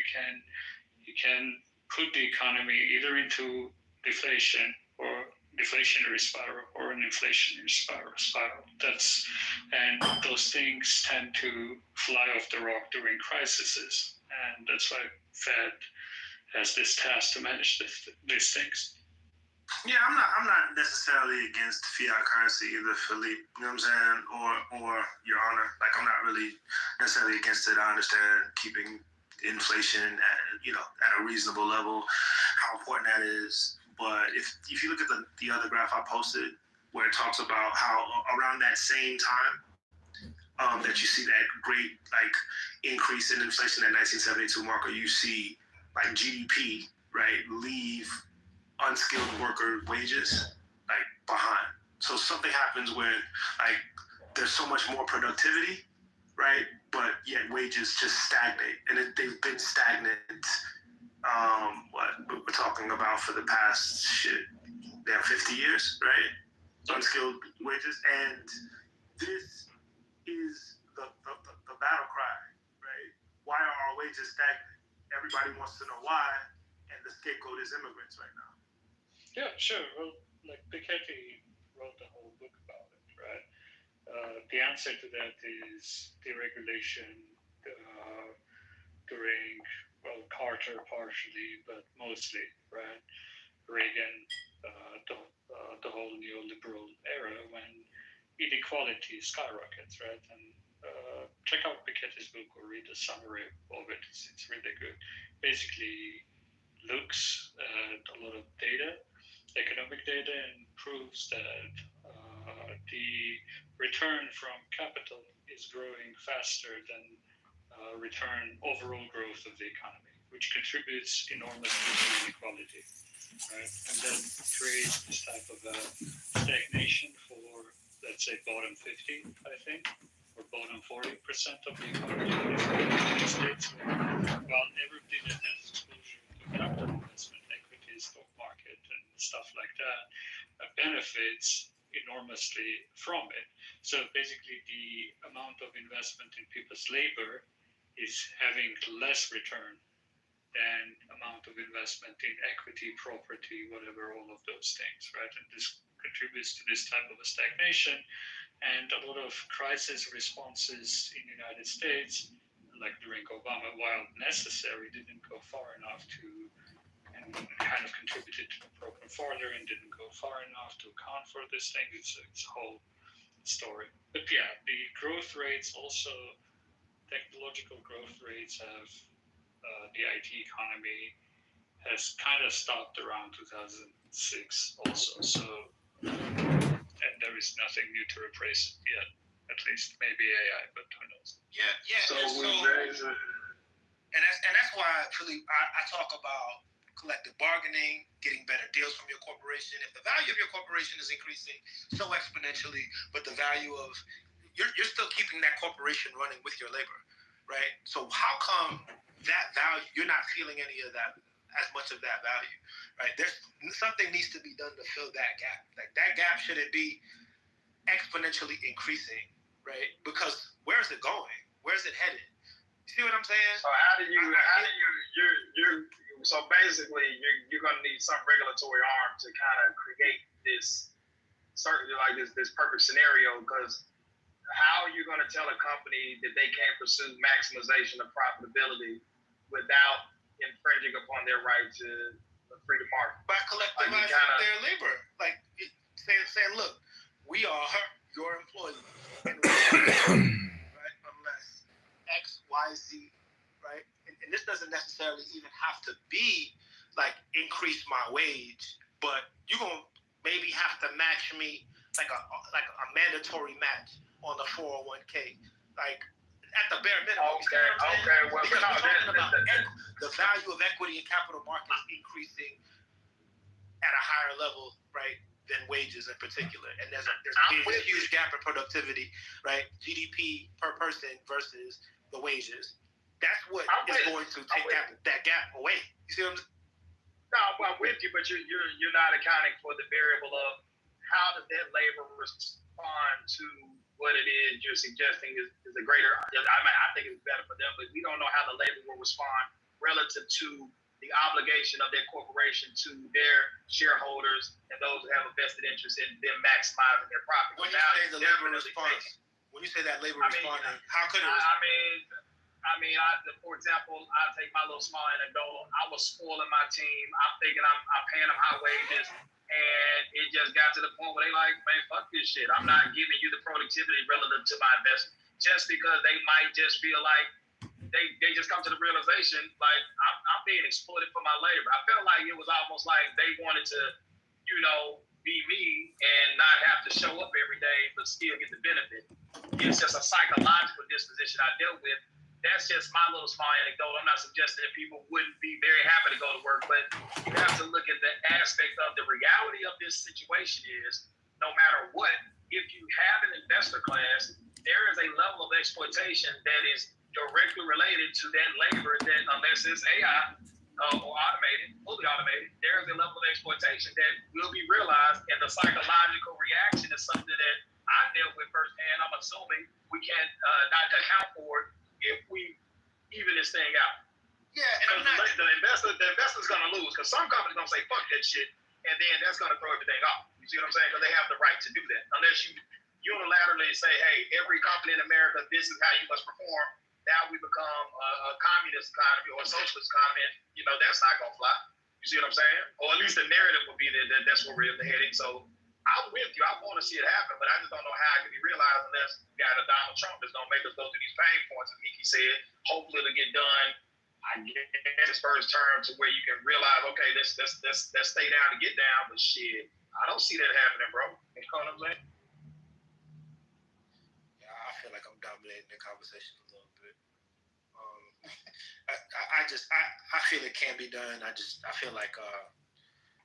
You can put the economy either into deflation or deflationary spiral or an inflationary spiral. And those things tend to fly off the rock during crises, and that's why Fed has this task to manage these things. Yeah, I'm not necessarily against fiat currency either, Philippe. You know what I'm saying? Or Your Honor. Like, I'm not really necessarily against it. I understand keeping inflation at a reasonable level, how important that is. But if you look at the other graph I posted, where it talks about how around that same time that you see that great increase in inflation, that 1972 marker, you see GDP, right, leave unskilled worker wages behind. So something happens when there's so much more productivity, right, but yet wages just stagnate, and they've been stagnant. We're talking about for the past 50 years, right? Unskilled wages, and this is the battle cry, right? Why are our wages stagnant? Everybody wants to know why, and the scapegoat is immigrants right now. Yeah, sure. Well, Piketty wrote a whole book about it, right? The answer to that is deregulation during, Carter partially, but mostly, right? Reagan, the whole neoliberal era when inequality skyrockets, right? And check out Piketty's book or read a summary of it. It's really good. Basically looks at a lot of data, economic data, and proves that the return from capital is growing faster than overall growth of the economy, which contributes enormously to inequality, right? And then creates this type of stagnation for, let's say, bottom 50, I think, or bottom 40% of the economy in the United States, while everybody that has exposure to capital investment, equity, stock market, and stuff like that benefits enormously from it. So basically, the amount of investment in people's labor is having less return than amount of investment in equity, property, whatever, all of those things, right? And this contributes to this type of a stagnation. And a lot of crisis responses in the United States, like during Obama, while necessary, didn't go far enough and kind of contributed to the problem farther and didn't go far enough to account for this thing. It's a whole story. But yeah, the growth rates also, technological growth rates have, the IT economy has kind of stopped around 2006 also. So, and there is nothing new to replace it yet, at least maybe AI, but who knows? Yeah. So And that's why I talk about collective bargaining, getting better deals from your corporation. If the value of your corporation is increasing so exponentially, but the value of you're still keeping that corporation running with your labor, right? So how come that value, you're not feeling any of that, as much of that value, right? There's something needs to be done to fill that gap. Like that gap shouldn't be exponentially increasing, right? Because where's it going? Where's it headed? You see what I'm saying? So so basically you're gonna need some regulatory arm to kind of create this certainly this perfect scenario, because how are you going to tell a company that they can't pursue maximization of profitability without infringing upon their right to the freedom market? By collectivizing their labor. Like saying, look, we are your employees. Right? Unless X, Y, Z, right? And this doesn't necessarily even have to be like increase my wage, but you're going to maybe have to match me a mandatory match on the 401k, like at the bare minimum. Okay. Well, because we're talking about the value of equity in capital markets increasing at a higher level, right, than wages in particular. And there's a huge gap in productivity, right? GDP per person versus the wages. That's what is going to take that gap away. You see what I'm saying? No, I'm with you, but you're not accounting for the variable of how does that labor respond to what it is you're suggesting is a greater. I think it's better for them, but we don't know how the labor will respond relative to the obligation of their corporation to their shareholders and those who have a vested interest in them maximizing their profit. When you say the labor response, when you say that labor responding, how could it? For example, I take my little small anecdote. I was spoiling my team. I'm thinking I'm paying them high wages, and it just got to the point where they like, man, fuck this shit. I'm not giving you the productivity relative to my investment, just because they might just feel like they just come to the realization like I'm being exploited for my labor. I felt like it was almost like they wanted to, be me and not have to show up every day but still get the benefit. It's just a psychological disposition I dealt with. That's just my little small anecdote. I'm not suggesting that people wouldn't be very happy to go to work, but you have to look at the aspect of the reality of this situation is no matter what, if you have an investor class, there is a level of exploitation that is directly related to that labor that unless it's AI or fully automated, there is a level of exploitation that will be realized, and the psychological reaction is something that I dealt with firsthand. I'm assuming we can't not account for it if we even this thing out. Yeah, and the investor's gonna lose because some companies gonna say fuck that shit, and then that's gonna throw everything off. You see what I'm saying? Because they have the right to do that. Unless you unilaterally say, hey, every company in America, this is how you must perform. Now we become a communist economy or a socialist economy, and that's not gonna fly. You see what I'm saying? Or at least the narrative would be that that's where we're heading. So I'm with you. I want to see it happen, but I just don't know how it can be realized unless you got a Donald Trump that's going to make us go through these pain points, as Mickey said. Hopefully it'll get done, I guess, his first term to where you can realize, okay, let's stay down and get down, but shit, I don't see that happening, bro. You know what I'm saying? Yeah, I feel like I'm dominating the conversation a little bit. I feel it can be done. I feel like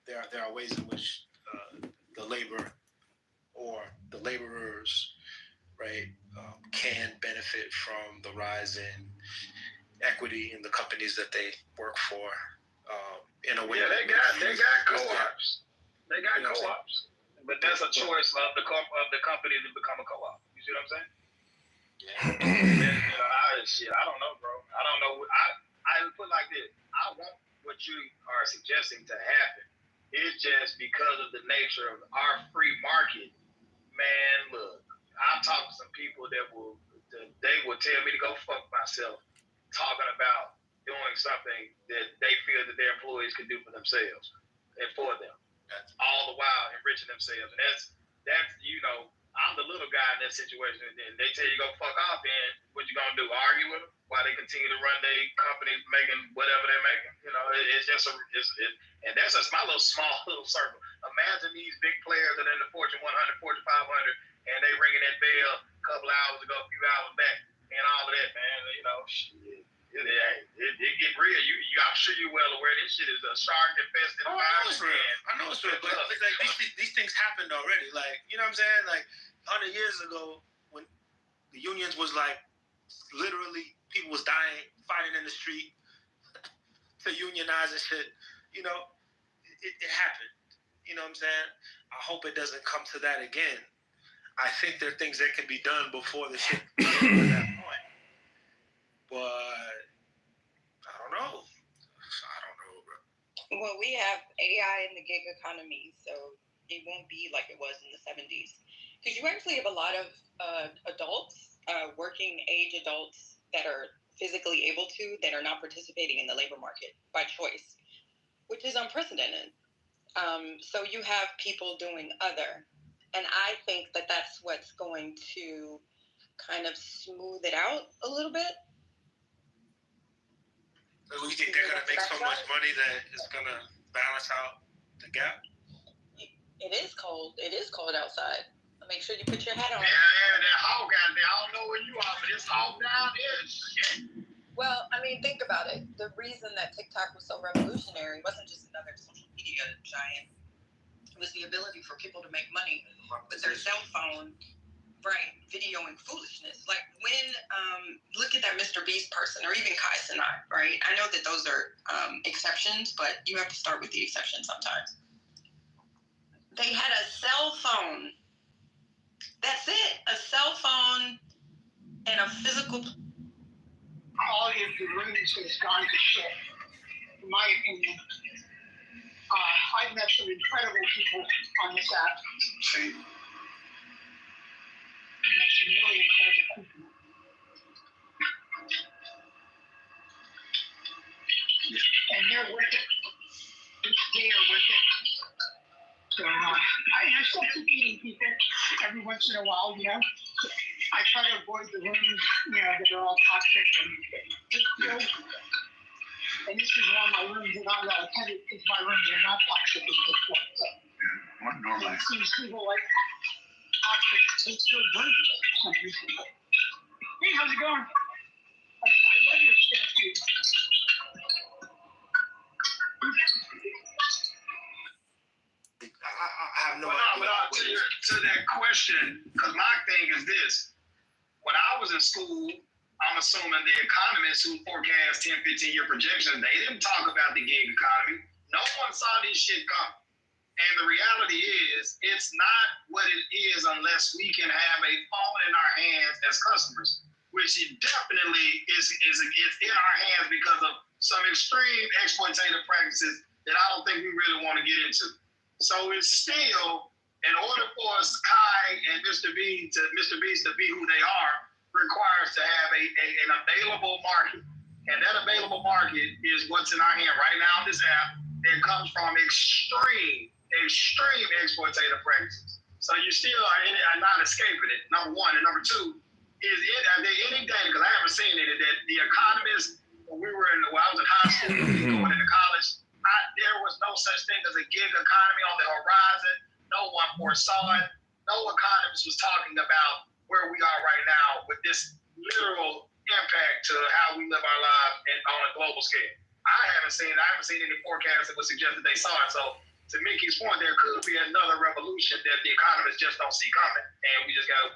there are ways in which the labor or the laborers, right, can benefit from the rise in equity in the companies that they work for. In a way, yeah, they got co-ops. They got co-ops, but that's a choice of the company to become a co-op. You see what I'm saying? Yeah. I don't know, bro. I don't know. I put it like this. I want what you are suggesting to happen. It's just because of the nature of our free market, man. Look, I've talked to some people that will tell me to go fuck myself, talking about doing something that they feel that their employees can do for themselves and for them. That's all the while enriching themselves. And that's I'm the little guy in that situation. And they tell you go fuck off, and what you gonna do? Argue with them while they continue to run their company making whatever they're making? It's just and that's just my small little circle. Imagine these big players that are in the Fortune 100, Fortune 500, and they ringing that bell a couple hours ago, a few hours back, and all of that, man. Shit. It get real. I'm sure you're well aware this shit is a shark infested environment. I know it's real, but these things happened already. Like, you know what I'm saying? Like 100 years ago, when the unions was like literally people was dying, fighting in the street to unionize and shit. It happened. You know what I'm saying? I hope it doesn't come to that again. I think there are things that can be done before the shit gets to that point. But I don't know, bro. Well, we have AI in the gig economy, so it won't be like it was in the 70s. Because you actually have a lot of adults, working age adults that are physically able to, that are not participating in the labor market by choice, which is unprecedented. So you have people doing other. And I think that that's what's going to kind of smooth it out a little bit. So you think they're going to make so much money that it's going to balance out the gap? It is cold. It is cold outside. Make sure you put your hat on. Yeah, that hog out there. I don't know where you are, but it's hog down there. Shit. Well, I mean, think about it. The reason that TikTok was so revolutionary wasn't just another social media giant. It was the ability for people to make money with their cell phone, right? Videoing foolishness. Like when, look at that Mr. Beast person, or even Kai Cenat, right? I know that those are exceptions, but you have to start with the exception sometimes. They had a cell phone. That's it. A cell phone and a physical. Quality of the rooms has gone to shit, in my opinion. I've met some incredible people on this app. See? I've met some really incredible people. And they're worth it. They are worth it. So I still keep meeting people every once in a while, you know. I try to avoid the rooms, you know, that are all toxic and you know, and this is why my rooms are not well attended, because my rooms are not toxic at this point. What normally? It seems people like toxic hatred rooms for some reason. Hey, how's it going? I love your stuff too. I have no idea. To that question, because my thing is this. When I was in school, I'm assuming the economists who forecast 10, 15-year projections, they didn't talk about the gig economy. No one saw this shit coming. And the reality is, it's not what it is unless we can have a phone in our hands as customers, which it definitely is in our hands because of some extreme exploitative practices that I don't think we really want to get into. So it's still, in order for us, Kai and Mr. Beast to be who they are, requires to have an available market. And that available market is what's in our hand right now in this app. It comes from extreme exploitative practices. So you still are not escaping it, number one. And number two, are there any data, because I haven't seen it, that the economists, when I was in high school, going into college, there was no such thing as a gig economy on the horizon. No one foresaw it. No economist was talking about where we are right now with this literal impact to how we live our lives on a global scale. I haven't seen any forecasts that would suggest that they saw it. So to Mickey's point, there could be another revolution that the economists just don't see coming, and we just got to.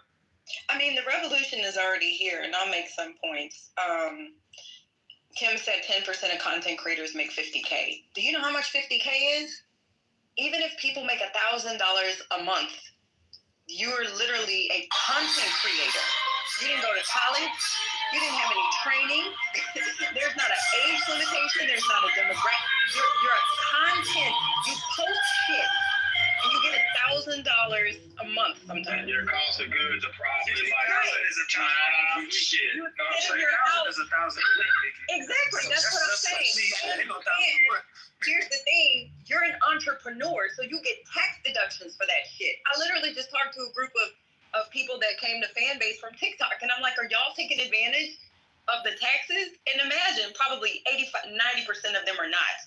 I mean, the revolution is already here, and I'll make some points. Kim said 10% of content creators make $50K. Do you know how much $50K is? Even if people make $1,000 a month, you're literally a content creator. You didn't go to college. You didn't have any training. There's not an age limitation. There's not a demographic. You're a content. You post shit, and you get $1,000 a month sometimes. Your cost of goods are probably like shit. Exactly. That's what I'm saying. Here's the thing. You're an entrepreneur, so you get tax deductions for that shit. I literally just talked to a group of people that came to Fanbase from TikTok, and I'm like, are y'all taking advantage of the taxes? And imagine probably 85-90% of them are not,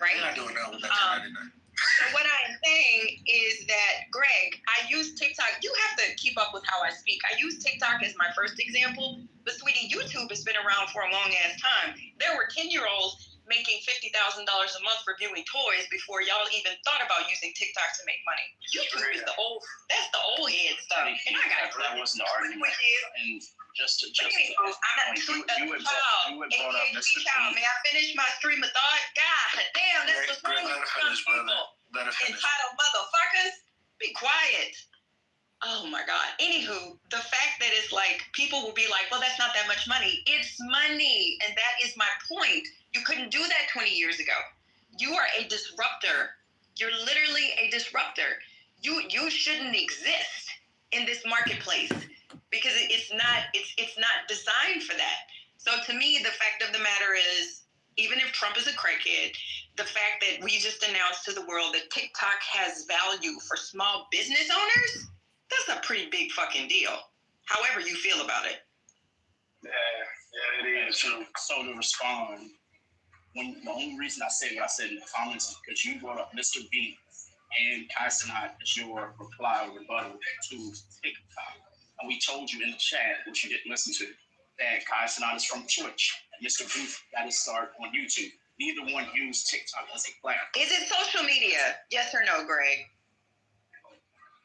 right? You're not doing that with that 99. So what I'm saying is that, Greg, I use TikTok. You have to keep up with how I speak. I use TikTok as my first example, but sweetie, YouTube has been around for a long ass time. There were 10-year-olds making $50,000 a month reviewing toys before y'all even thought about using TikTok to make money. YouTube is the old head stuff. And I got that wasn't the argument. And just to I'm not you had brought up Mr. Child. May I finish my stream of thought? God damn, that's what's wrong with some people. Entitled motherfuckers. Be quiet. Oh my God. Anywho, the fact that it's like people will be like, well, that's not that much money. It's money. And that is my point. You couldn't do that 20 years ago. You are a disruptor. You're literally a disruptor. You shouldn't exist in this marketplace because it's not designed for that. So to me, the fact of the matter is, even if Trump is a crackhead, the fact that we just announced to the world that TikTok has value for small business owners, that's a pretty big fucking deal. However you feel about it. Yeah, it is. So to respond, the only reason I said what I said in the comments is because you brought up Mr. Beast and Kai Cenat as your reply or rebuttal to TikTok. And we told you in the chat, which you didn't listen to, that Kai Cenat is from Twitch. And Mr. Booth got his start on YouTube. Neither one used TikTok as a platform. Is it social media? Yes or no, Greg?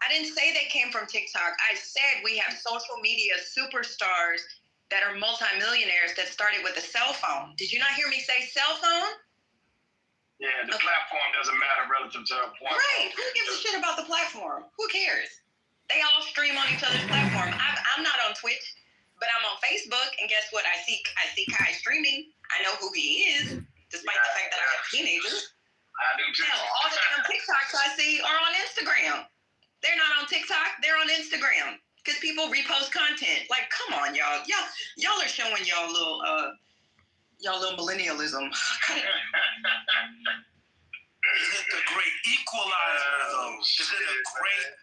I didn't say they came from TikTok. I said we have social media superstars that are multimillionaires that started with a cell phone. Did you not hear me say cell phone? Yeah, the platform doesn't matter relative to a point. Right. Who gives a shit about the platform? Who cares? They all stream on each other's platform. I'm not on Twitch, but I'm on Facebook, and guess what? I see Kai streaming. I know who he is, despite the fact that I have teenagers. I do too. Hell, all the damn TikToks I see are on Instagram. They're not on TikTok. They're on Instagram because people repost content. Like, come on, y'all. Y'all are showing y'all little millennialism. Is it the great equalizer, though? Is it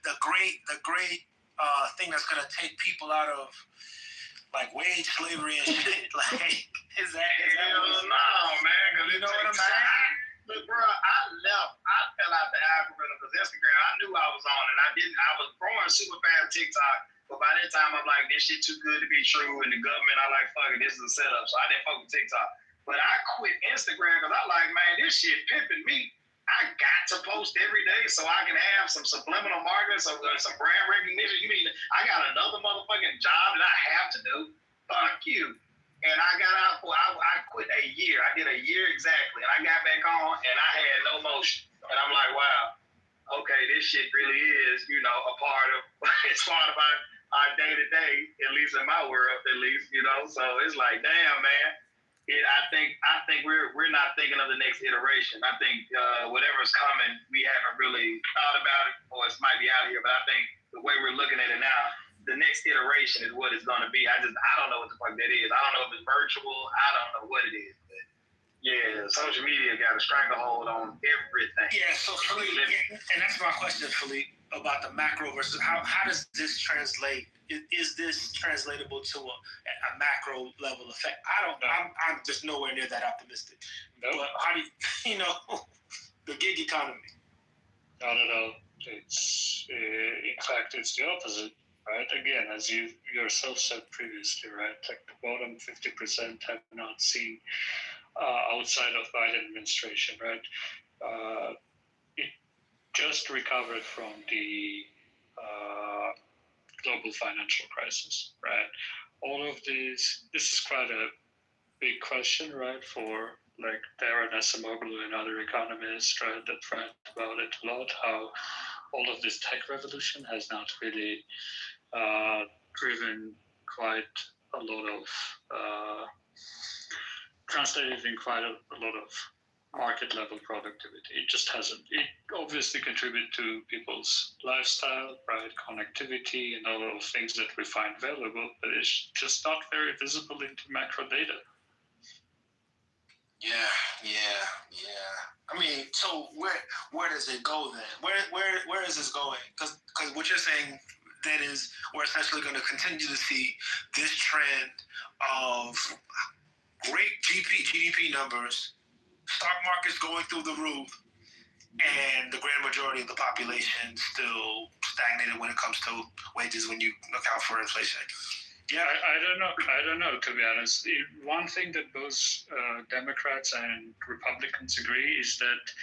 the great thing that's gonna take people out of like wage slavery and shit? Like, is that? Hell no, man. Cause You know what I'm saying? But bro, I fell out the algorithm because Instagram, I knew I was on, and I was growing super fast TikTok, but by that time I'm like, this shit too good to be true, and the government, I like, fuck it, this is a setup, so I didn't fuck with TikTok. But I quit Instagram because I like, man, this shit pimping me. I got to post every day so I can have some subliminal marketing, some brand recognition. You mean I got another motherfucking job that I have to do? Fuck you. And I got out I quit a year. I did a year exactly. And I got back on and I had no motion. And I'm like, wow, okay, this shit really is, a part of our day to day, at least in my world, at least, So it's like, damn, man. I think we're not thinking of the next iteration. I think whatever's coming, we haven't really thought about it, or it might be out here. But I think the way we're looking at it now, the next iteration is what it's going to be. I don't know what the fuck that is. I don't know if it's virtual. I don't know what it is. But yeah, social media got a stranglehold on everything. Yeah, so Philippe, and that's my question, Philippe, about the macro versus how does this translate? Is this translatable to a macro level effect? I don't know. I'm just nowhere near that optimistic. Nope. But how do you, the gig economy? Not at all. It's in fact it's the opposite. Right, again, as you yourself said previously, right, like the bottom 50% have not seen outside of Biden administration, right? It just recovered from the global financial crisis, right? All of this is quite a big question, right, for like Darren Acemoglu and other economists, right, that write about it a lot, how all of this tech revolution has not really driven quite a lot of, translated in quite a lot of market level productivity. It just hasn't. It obviously contributed to people's lifestyle, right, connectivity and all of things that we find valuable, but it's just not very visible into macro data. Yeah. I mean, so where does it go then? Where is this going? Because what you're saying then is we're essentially going to continue to see this trend of great GDP numbers, stock markets going through the roof, and the grand majority of the population still stagnated when it comes to wages when you account for inflation. Yeah, I don't know, to be honest. One thing that both Democrats and Republicans agree is that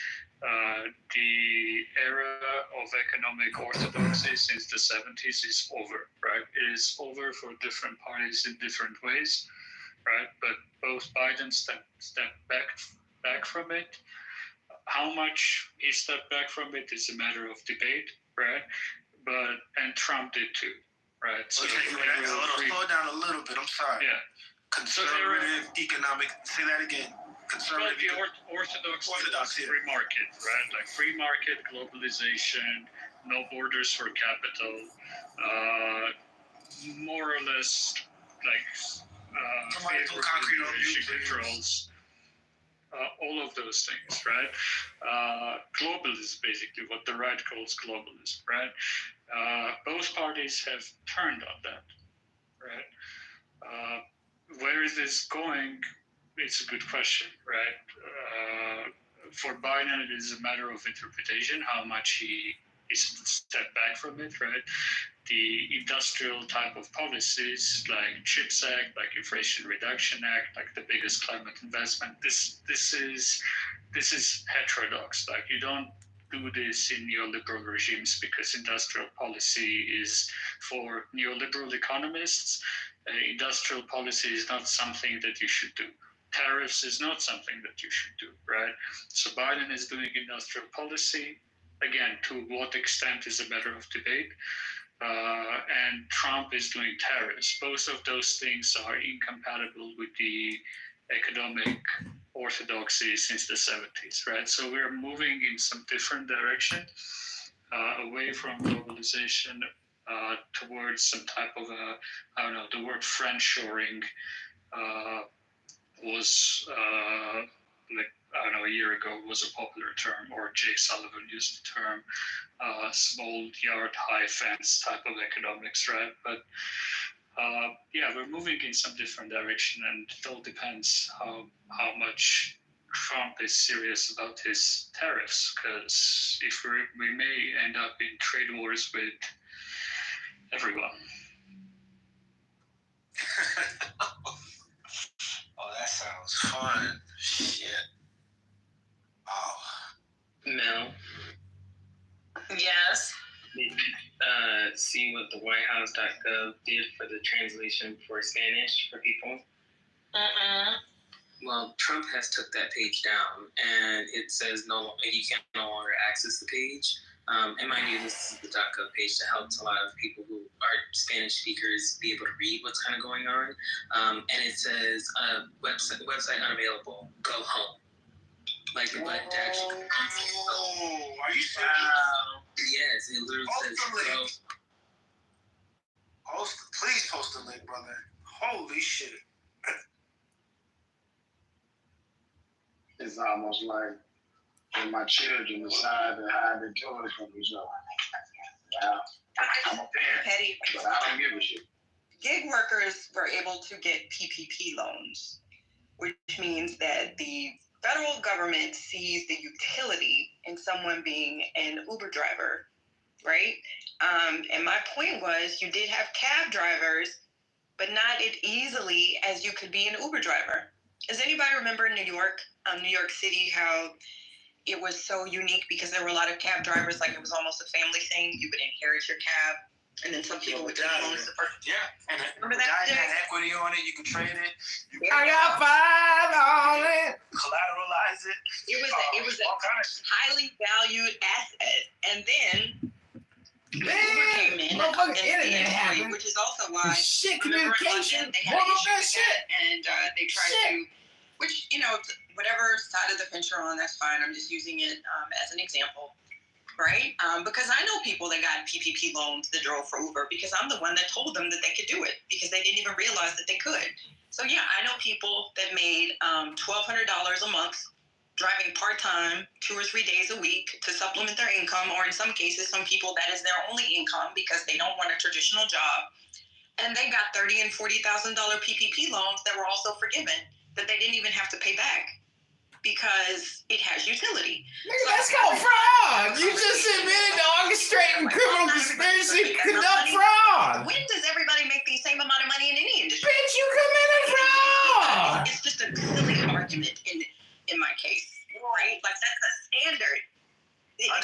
the era of economic orthodoxy since the 70s is over, right? It is over for different parties in different ways, right? But both Biden stepped back from it. How much he stepped back from it is a matter of debate, right? And Trump did too. Right. So slow down a little bit. I'm sorry. Yeah. Conservative economic. Say that again. Conservative. Orthodox free market, right? Like free market, globalization, no borders for capital, more or less like favorable controls. All of those things, right? Globalism, basically, what the right calls globalism, right? Both parties have turned on that, right? Where is this going? It's a good question, right? for Biden, it is a matter of interpretation, how much he is stepped back from it, right? The industrial type of policies like CHIPS Act, like Inflation Reduction Act, like the biggest climate investment, this is heterodox. Like, you don't do this in neoliberal regimes because industrial policy is for neoliberal economists. Industrial policy is not something that you should do. Tariffs is not something that you should do, right? So Biden is doing industrial policy. Again, to what extent is a matter of debate. And Trump is doing tariffs. Both of those things are incompatible with the economic orthodoxy since the 70s, right? So we're moving in some different direction, away from globalization towards some type of the word friendshoring was a year ago was a popular term, or Jake Sullivan used the term small yard, high fence type of economics, right? But we're moving in some different direction, and it all depends how much Trump is serious about his tariffs, because if we may end up in trade wars with everyone. Oh, that sounds fun. Shit. Oh. Mel, Yes. did you see what the WhiteHouse.gov did for the translation for Spanish for people? Well, Trump has took that page down, and it says you can no longer access the page. And mind you, this is the .gov page that helps a lot of people who are Spanish speakers be able to read what's kind of going on. And it says website unavailable. Go home. Like to actually. Oh, are you serious? Yes, it literally says go. Please post the link, brother. Holy shit. It's almost like when my children decide to hide their toys from each other. Yeah, I'm a parent, Petty. but I don't give a shit. Gig workers were able to get PPP loans, which means that the federal government sees the utility in someone being an Uber driver, right? And my point was, you did have cab drivers, but not as easily as you could be an Uber driver. Does anybody remember in New York City, how it was so unique because there were a lot of cab drivers, like it was almost a family thing. You would inherit your cab, and then some people would take loans to purchase. Yeah, and Remember the that guy day? had equity on it. You could trade it. I got five on it. Collateralize it. It was a highly valued asset, and then Uber came in and internet free, which is also why shit whenever communication, they had what issues about with shit? that, and they tried to, which whatever side of the fence you're on, that's fine. I'm just using it as an example, right? Because I know people that got PPP loans that drove for Uber because I'm the one that told them that they could do it because they didn't even realize that they could. So yeah, I know people that made $1,200 a month driving part-time 2 or 3 days a week to supplement their income, or in some cases, some people that is their only income because they don't want a traditional job. And they got $30,000 and $40,000 PPP loans that were also forgiven that they didn't even have to pay back because it has utility. Nigga, that's called fraud. You just admitted to orchestrating criminal conspiracy to conduct fraud. When does everybody make the same amount of money in any industry? Bitch, you committed fraud. It's just a silly argument in my case, right? Like, that's a standard. I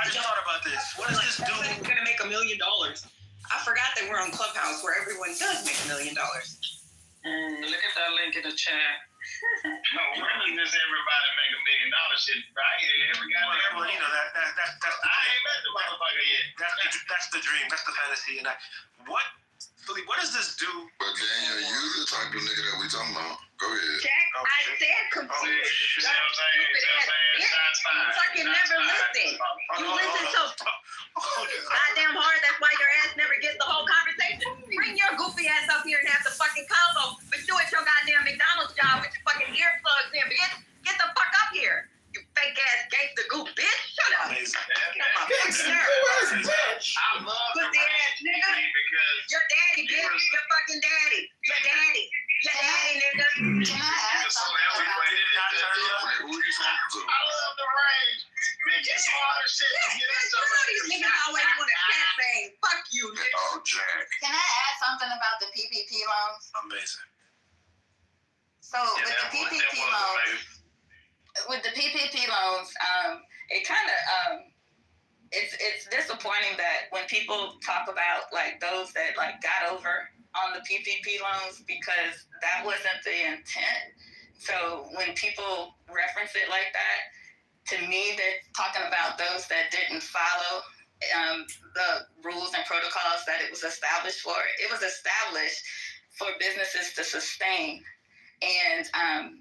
just thought about this. What does this do? Somebody's gonna make $1 million. I forgot that we're on Clubhouse where everyone does make $1 million. Look at that link in the chat. No, really, just everybody make $1 million shit, right? Every guy, Well, that's I ain't met the motherfucker yet. That's the dream. That's the fantasy. And Philly, what does this do? But Daniel, you the type of nigga that we talking about. Go ahead. Jack, I said computer. You see what I'm saying? Shots fired. Fucking never listen. You listen so goddamn hard. That's why your ass never gets the whole conversation. Bring your goofy ass up here and have the fucking combo, but do it your goddamn McDonald's job with your fucking earplugs in. Get the fuck up here. You fake ass gangster goof bitch. Shut up. Get on my fucking nerves. I love Pussy ass nigga. because Your daddy, bitch. Your fucking daddy. Your daddy. Your daddy, nigga. so everywhere. other shit to get into. These niggas always want to campaign. Fuck you, nigga. Oh, Jack. Can I add something about the PPP loans? Amazing. So with the PPP loans, it kind of it's disappointing that when people talk about like those that like got over on the PPP loans, because that wasn't the intent. So when people reference it like that, to me, they're talking about those that didn't follow the rules and protocols that it was established for. It was established for businesses to sustain. And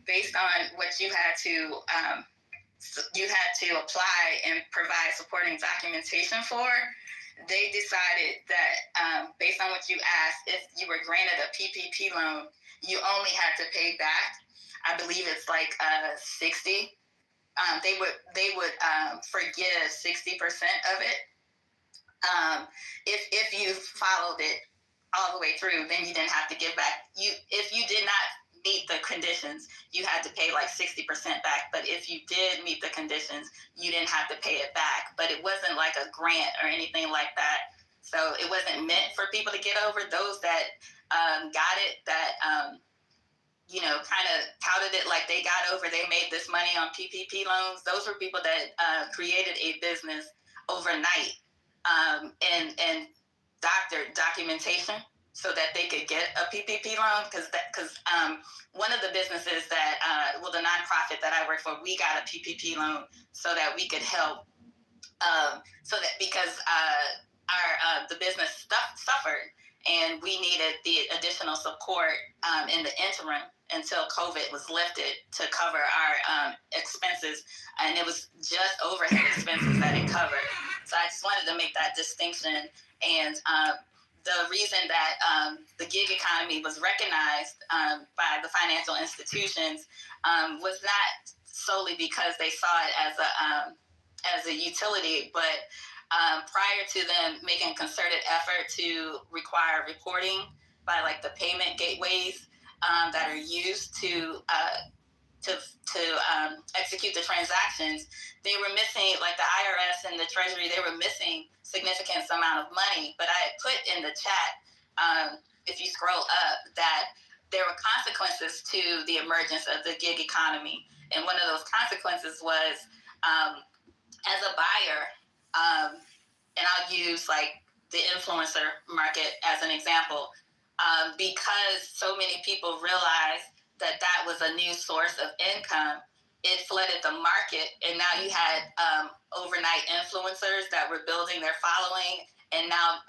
based on what you had to apply and provide supporting documentation for, they decided that based on what you asked, if you were granted a PPP loan, you only had to pay back, I believe it's like 60. They would forgive 60% of it. If you followed it all the way through, then you didn't have to give back. If you did not meet the conditions, you had to pay like 60% back. But if you did meet the conditions, you didn't have to pay it back. But it wasn't like a grant or anything like that. So it wasn't meant for people to get over. Those that got it, that kind of touted it like they got over, they made this money on PPP loans. Those were people that created a business overnight and doctored documentation so that they could get a PPP loan. Because one of the businesses that, the nonprofit that I work for, we got a PPP loan so that we could help. Because the business suffered, and we needed the additional support in the interim until COVID was lifted to cover our expenses. And it was just overhead expenses that it covered. So I just wanted to make that distinction. And the reason that the gig economy was recognized by the financial institutions was not solely because they saw it as a utility, but prior to them making a concerted effort to require reporting by like the payment gateways that are used to execute the transactions, they were missing, like the IRS and the Treasury, they were missing significant amount of money. But I had put in the chat, if you scroll up, that there were consequences to the emergence of the gig economy. And one of those consequences was, as a buyer, and I'll use like the influencer market as an example, because so many people realized that that was a new source of income, it flooded the market. And now you had overnight influencers that were building their following and now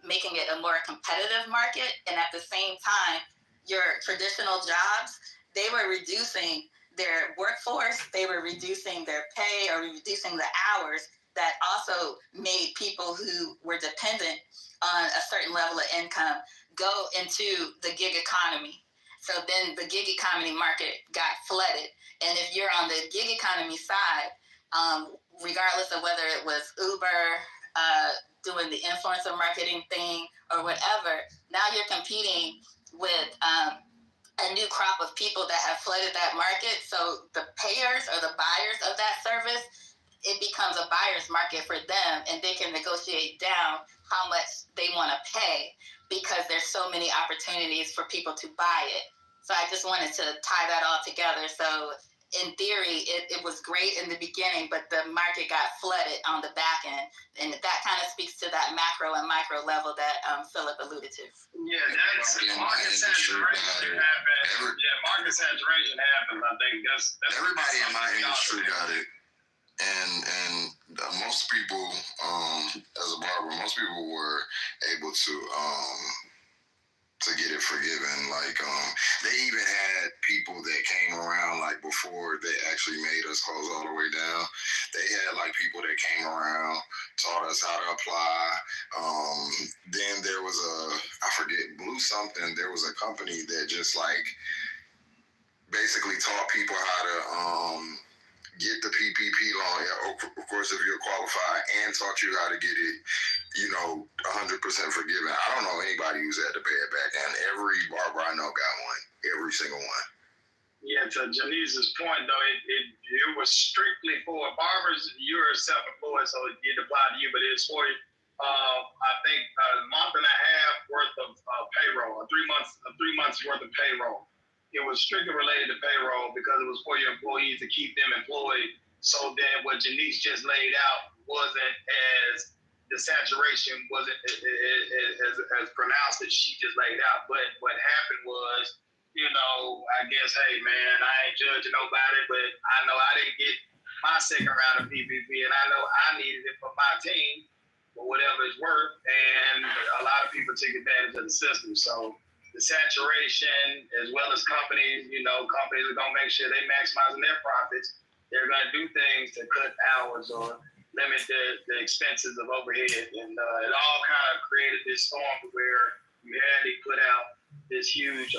making it a more competitive market. And at the same time, your traditional jobs, they were reducing their workforce, they were reducing their pay or reducing the hours, that also made people who were dependent on a certain level of income go into the gig economy. So then the gig economy market got flooded. And if you're on the gig economy side, regardless of whether it was Uber doing the influencer marketing thing or whatever, now you're competing with a new crop of people that have flooded that market. So the payers or the buyers of that service, it becomes a buyer's market for them, and they can negotiate down how much they want to pay because there's so many opportunities for people to buy it. So I just wanted to tie that all together. So in theory, it was great in the beginning, but the market got flooded on the back end. And that kind of speaks to that macro and micro level that Philip alluded to. Yeah, that's market saturation happened. Market saturation happened. I think that's everybody in my industry got it. And most people, as a barber, most people were able to get it forgiven. Like they even had people that came around like before they actually made us close all the way down. They had like people that came around, taught us how to apply. Then there was I forget, Blue something. There was a company that just like basically taught people how to get the PPP loan. Yeah, of course, if you're qualified, and taught you how to get it, 100% forgiven. I don't know anybody who's had to pay it back, and every barber I know got one. Every single one. Yeah, to Janice's point, though, it was strictly for barbers. You're self-employed, so it didn't apply to you, but it's for I think a month and a half worth of payroll, 3 months worth of payroll. It was strictly related to payroll because it was for your employees to keep them employed. So then what Janice just laid out wasn't as the saturation wasn't as pronounced as she just laid out. But what happened was, you know, I guess, hey man, I ain't judging nobody, but I know I didn't get my second round of PPP, and I know I needed it for my team, for whatever it's worth, and a lot of people take advantage of the system. So the saturation, as well as companies, you know, companies are gonna make sure they maximizing their profits. They're gonna do things to cut hours or limit the expenses of overhead, and it all kind of created this storm where you had to put out this huge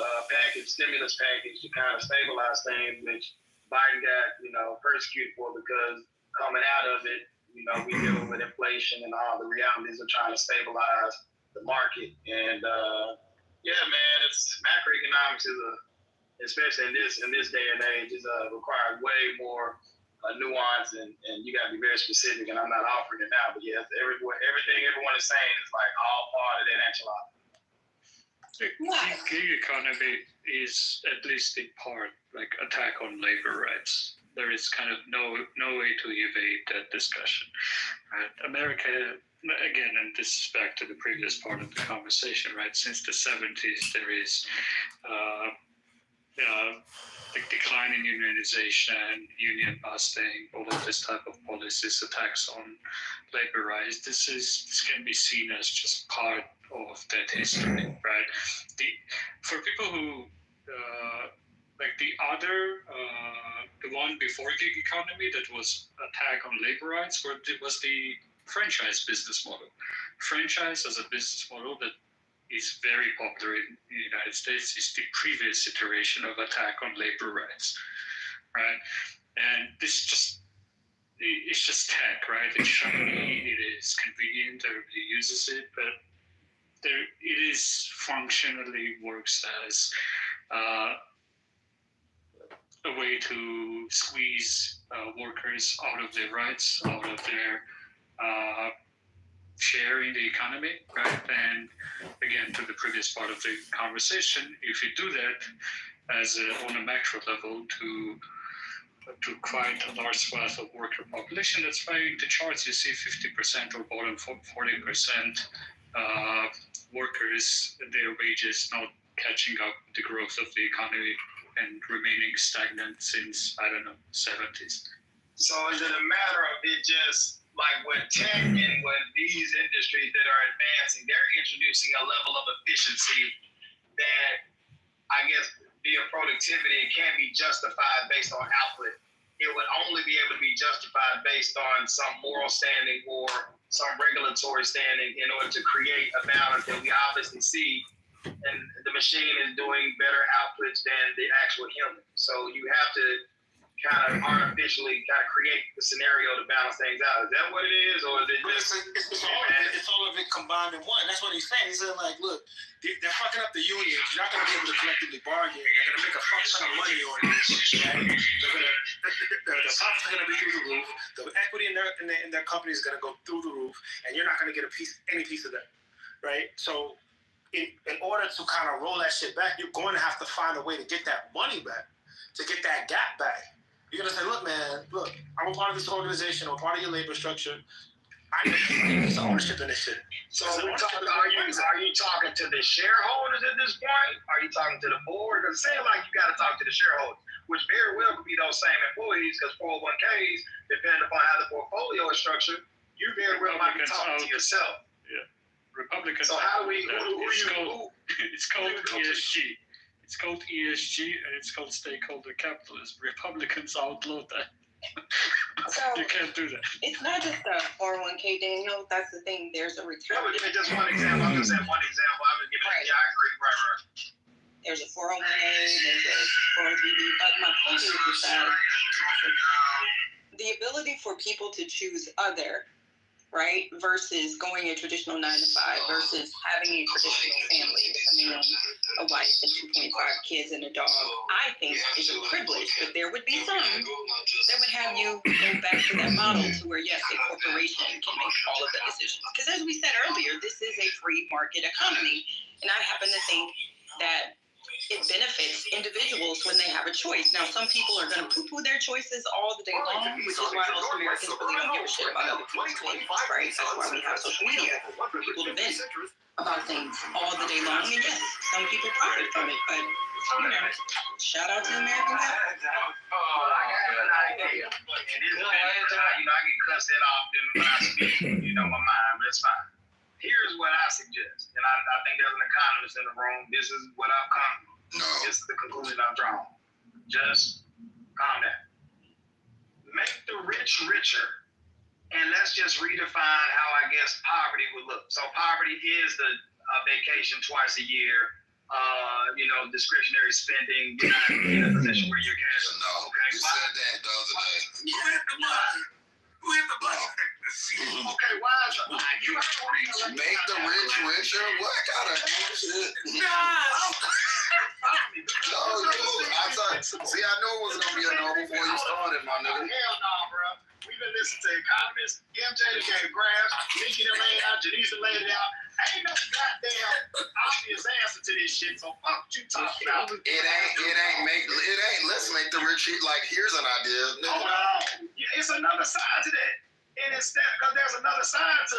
stimulus package to kind of stabilize things, which Biden got, you know, persecuted for because coming out of it, you know, we dealing with inflation and all the realities of trying to stabilize the market. And yeah, man, it's macroeconomics especially in this day and age, requires way more nuance, and you got to be very specific. And I'm not offering it now, but yeah, everything everyone is saying is like all part of that enchilada. The gig economy is at least in part like attack on labor rights. There is kind of no way to evade that discussion. Right? America, again, and this is back to the previous part of the conversation, right? Since the 70s, there is the decline in unionization, union busting, all of this type of policies, attacks on labor rights. This can be seen as just part of that history, right? For people who like the one before gig economy that was attack on labor rights was the franchise business model. Franchise as a business model that is very popular in the United States is the previous iteration of attack on labor rights, right? And it's just tech, right? It's shiny, it is convenient, everybody uses it, but it is functionally works as a way to squeeze workers out of their rights, out of their share in the economy, right? And again, to the previous part of the conversation, if you do that on a macro level to quite a large swath of worker population, that's why in the charts you see 50% or bottom 40% workers, their wages not catching up with the growth of the economy and remaining stagnant since, 70s. So is it a matter of it just like with tech and with these industries that are advancing, they're introducing a level of efficiency that I guess via productivity can't be justified based on output. It would only be able to be justified based on some moral standing or some regulatory standing in order to create a balance that we obviously see. And the machine is doing better outputs than the actual human. So you have to kind of artificially kind of create the scenario to balance things out. Is that what it is, or is it just? It's all of it combined in one. That's what he's saying. He said, like, look, they're fucking up the unions. You're not going to be able to collectively bargain. They're going to make a fuck ton of money on this. Right? The profits are going to be through the roof. The equity in their company is going to go through the roof, and you're not going to get any piece of that, right? So, in order to kind of roll that shit back, you're going to have to find a way to get that money back, to get that gap back. You're going to say, look, man, I'm a part of this organization, I'm a part of your labor structure. I need some ownership in this shit. So are you talking to the shareholders at this point? Are you talking to the board? Because it seems like you got to talk to the shareholders, which very well could be those same employees, because 401ks, depending upon how the portfolio is structured, you very well might be talking to yourself. Yeah. Republicans. So how do we? It's called ESG. It's called ESG and it's called stakeholder capitalism. Republicans outlawed that. So you can't do that. It's not just a 401k, Daniel. That's the thing. There's a retirement. No, just one example. I'm just saying one example. I'm just giving it. Yeah, I agree. Right. There's a 401a, there's a 403b. But my point is that the ability for people to choose other, right, versus going a traditional 9 to 5, versus having a traditional family with a man, a wife and 2.5 kids and a dog, I think is a privilege. But there would be some that would have you go back to that model to where, yes, a corporation can make all of the decisions. Because as we said earlier, this is a free market economy. And I happen to think that it benefits individuals when they have a choice. Now, some people are going to poo-poo their choices all the day long, which is why most Americans really don't give a shit about other people's opinions, right? That's why we have social media, for people to vent about things all the day long. And yes, some people profit from it, but, you know, shout out to American Pie. And this is I get cussed that often when I speak, my mind, but it's fine. Here's what I suggest, and I think there's an economist in the room. This is what I've come to. This is the conclusion I've drawn. Just calm down. Make the rich richer, and let's just redefine how I guess poverty would look. So poverty is the vacation twice a year, discretionary spending, you're not in a position where you're cash. Okay, you said that the other day. Who hit the button? Okay, why is you make the rich richer? What kind of shit? No, see, I knew it was gonna be a no before you started, my nigga. Hell no, bro. We've been listening to economists. MJ gave graphs. Nikki done laid it out. Janice laid it out. Ain't no goddamn obvious answer to this shit. So fuck what you talking about. Let's make the rich like here's an idea. Hold on. It's another side to that. And it's that because there's another side to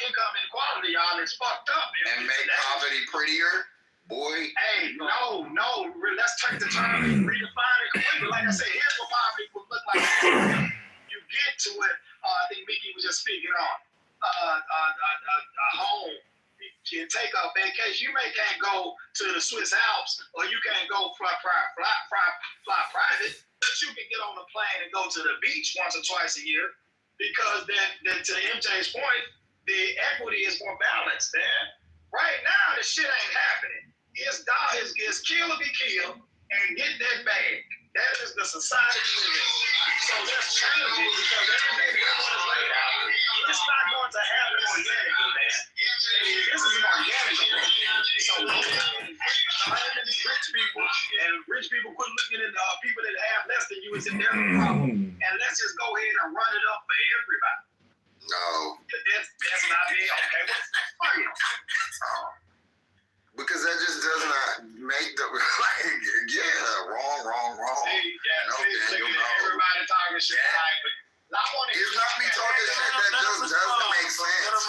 income inequality, y'all. It's fucked up. And make poverty prettier. Boy. Hey, no. Let's take the term and redefine it completely. Like I said, here's what poverty would look like. You get to it. I think Mickey was just speaking on a home. You take a vacation. You can't go to the Swiss Alps, or you can't go fly private, but you can get on a plane and go to the beach once or twice a year. Because then to MJ's point, the equity is more balanced there. Right now, the shit ain't happening. It's kill or be killed and get that bag. That is the society we live in. So let's change it because everything is laid out. It's not going to happen organically, man. This is an organic thing. So blaming rich people and rich people quit looking at people that have less than you as if they're the problem. And let's just go ahead and run it up for everybody. No. That's not me. Okay. Fuck it. Because that just does not make the wrong. Everybody talking shit, but it's not me talking shit. That doesn't make sense.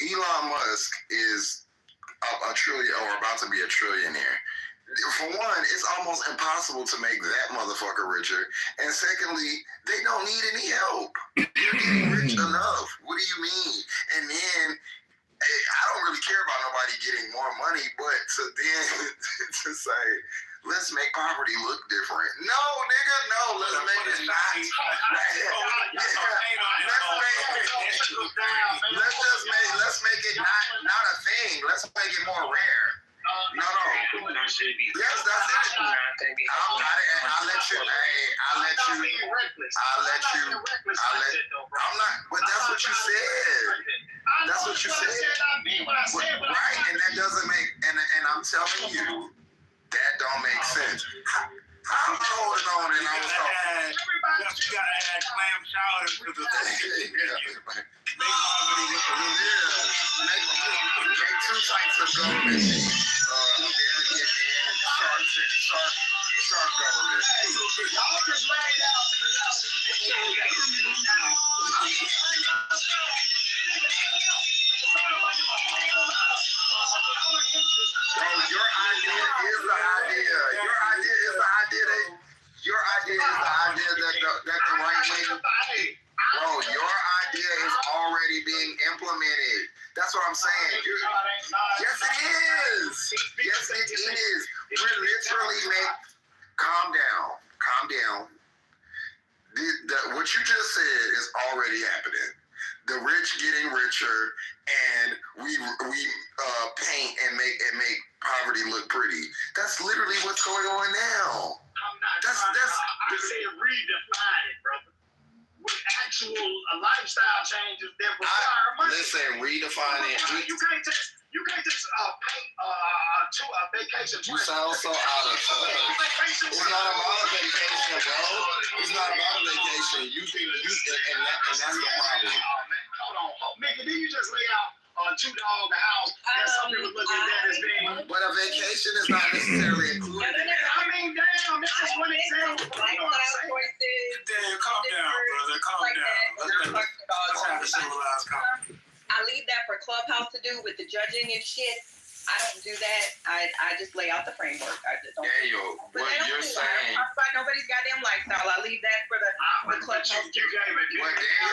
Elon Musk is a trillion or about to be a trillionaire. For one, it's almost impossible to make that motherfucker richer. And secondly, they don't need any help. You're getting rich enough. What do you mean? And then I don't really care about nobody getting more money, but to then to say, let's make poverty look different. No, nigga, no. Let's make it not. Let's make it not a thing. Let's make it more rare. No. Yes, that's it. I'll let you. I'm not. But that's what you said. That's what you said. Right, and that doesn't make. And I'm telling you, that don't make sense. I'm holding on, and I was talking. You gotta add clam chowder to the thing. Make two types of government. American and shark government. Y'all just laid out to the left. Your idea is the idea. Your idea is the idea that the right wing. Bro, your idea is already being implemented. That's what I'm saying. Yes, it is. Yes, it is. We're literally calm down. What you just said is already happening. The rich getting richer, and we paint and make poverty look pretty. That's literally what's going on now. I said redefine it, brother. With actual lifestyle changes that require money. Listen, redefine it. You can't just You can't just paint a vacation. You sound so out of touch. It's not about a vacation, bro. It's not about a vacation. You think and that's the problem. Hold on, Mickey, did you just lay out $2 a house and some people look at that as being? But a vacation is not necessarily included in that. I mean, damn, that's just one example. You know what I'm saying? Damn, calm down, brother. Calm down. Let's have a civilized conversation. I leave that for Clubhouse to do with the judging and shit. I don't do that. I just lay out the framework. I just don't. Daniel, what you're saying. I'm like nobody's goddamn lifestyle. I leave that for the Clubhouse. What Daniel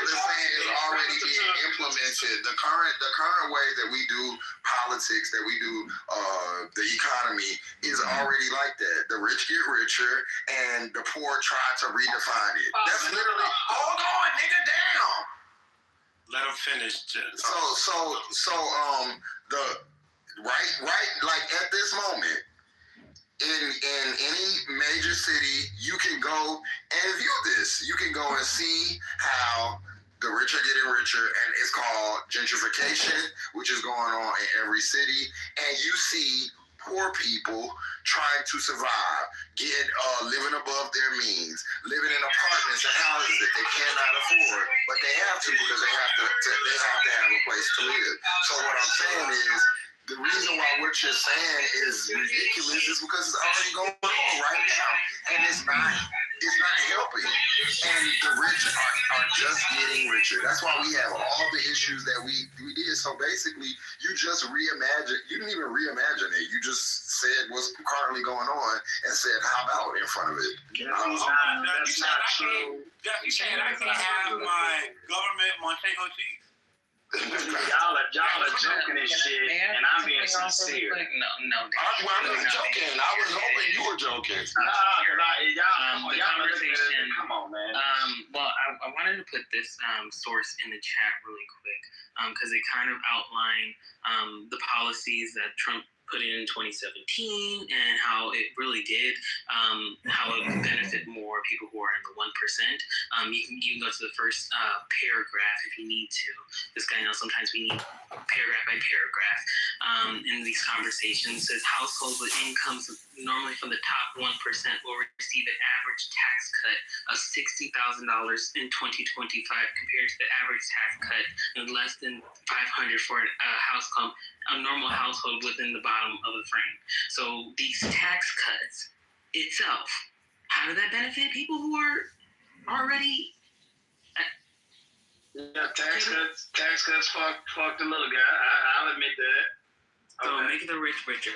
is saying is already being implemented. The current way that we do politics, that we do the economy, is already like that. The rich get richer, and the poor try to redefine it. That's literally. Hold on, nigga, down. Let him finish. So the right like at this moment in any major city, you can go and view this. You can go and see how the rich are getting richer, and it's called gentrification, which is going on in every city. And you see poor people trying to survive, living above their means, living in apartments and houses that they cannot afford, but they have to because they have to have a place to live. So what I'm saying is, the reason why what you're saying is ridiculous is because it's already going on right now, and it's not helping. And the rich are just getting richer. That's why we have all the issues that we did. So basically, you just reimagine. You didn't even reimagine it. You just said what's currently going on and said, "How about?" in front of it. That's not true. You saying I can have my government Montego cheese? Y'all are joking and shit, and I'm being sincere. No. I wasn't joking. I was hoping you were joking. The conversation. Come on, man. Well, I wanted to put this source in the chat really quick because it kind of outlined the policies that Trump put in 2017 and how it really did, how it would benefit more people who are in the 1%. You can go to the first paragraph if you need to. This guy knows sometimes we need paragraph by paragraph in these conversations. It says households with incomes normally from the top 1% will receive an average tax cut of $60,000 in 2025 compared to the average tax cut of less than $500 for a normal household within the bottom of the frame. So these tax cuts itself, how do that benefit people who are already? Yeah, tax cuts fuck the little guy. I'll admit that. So make the rich richer.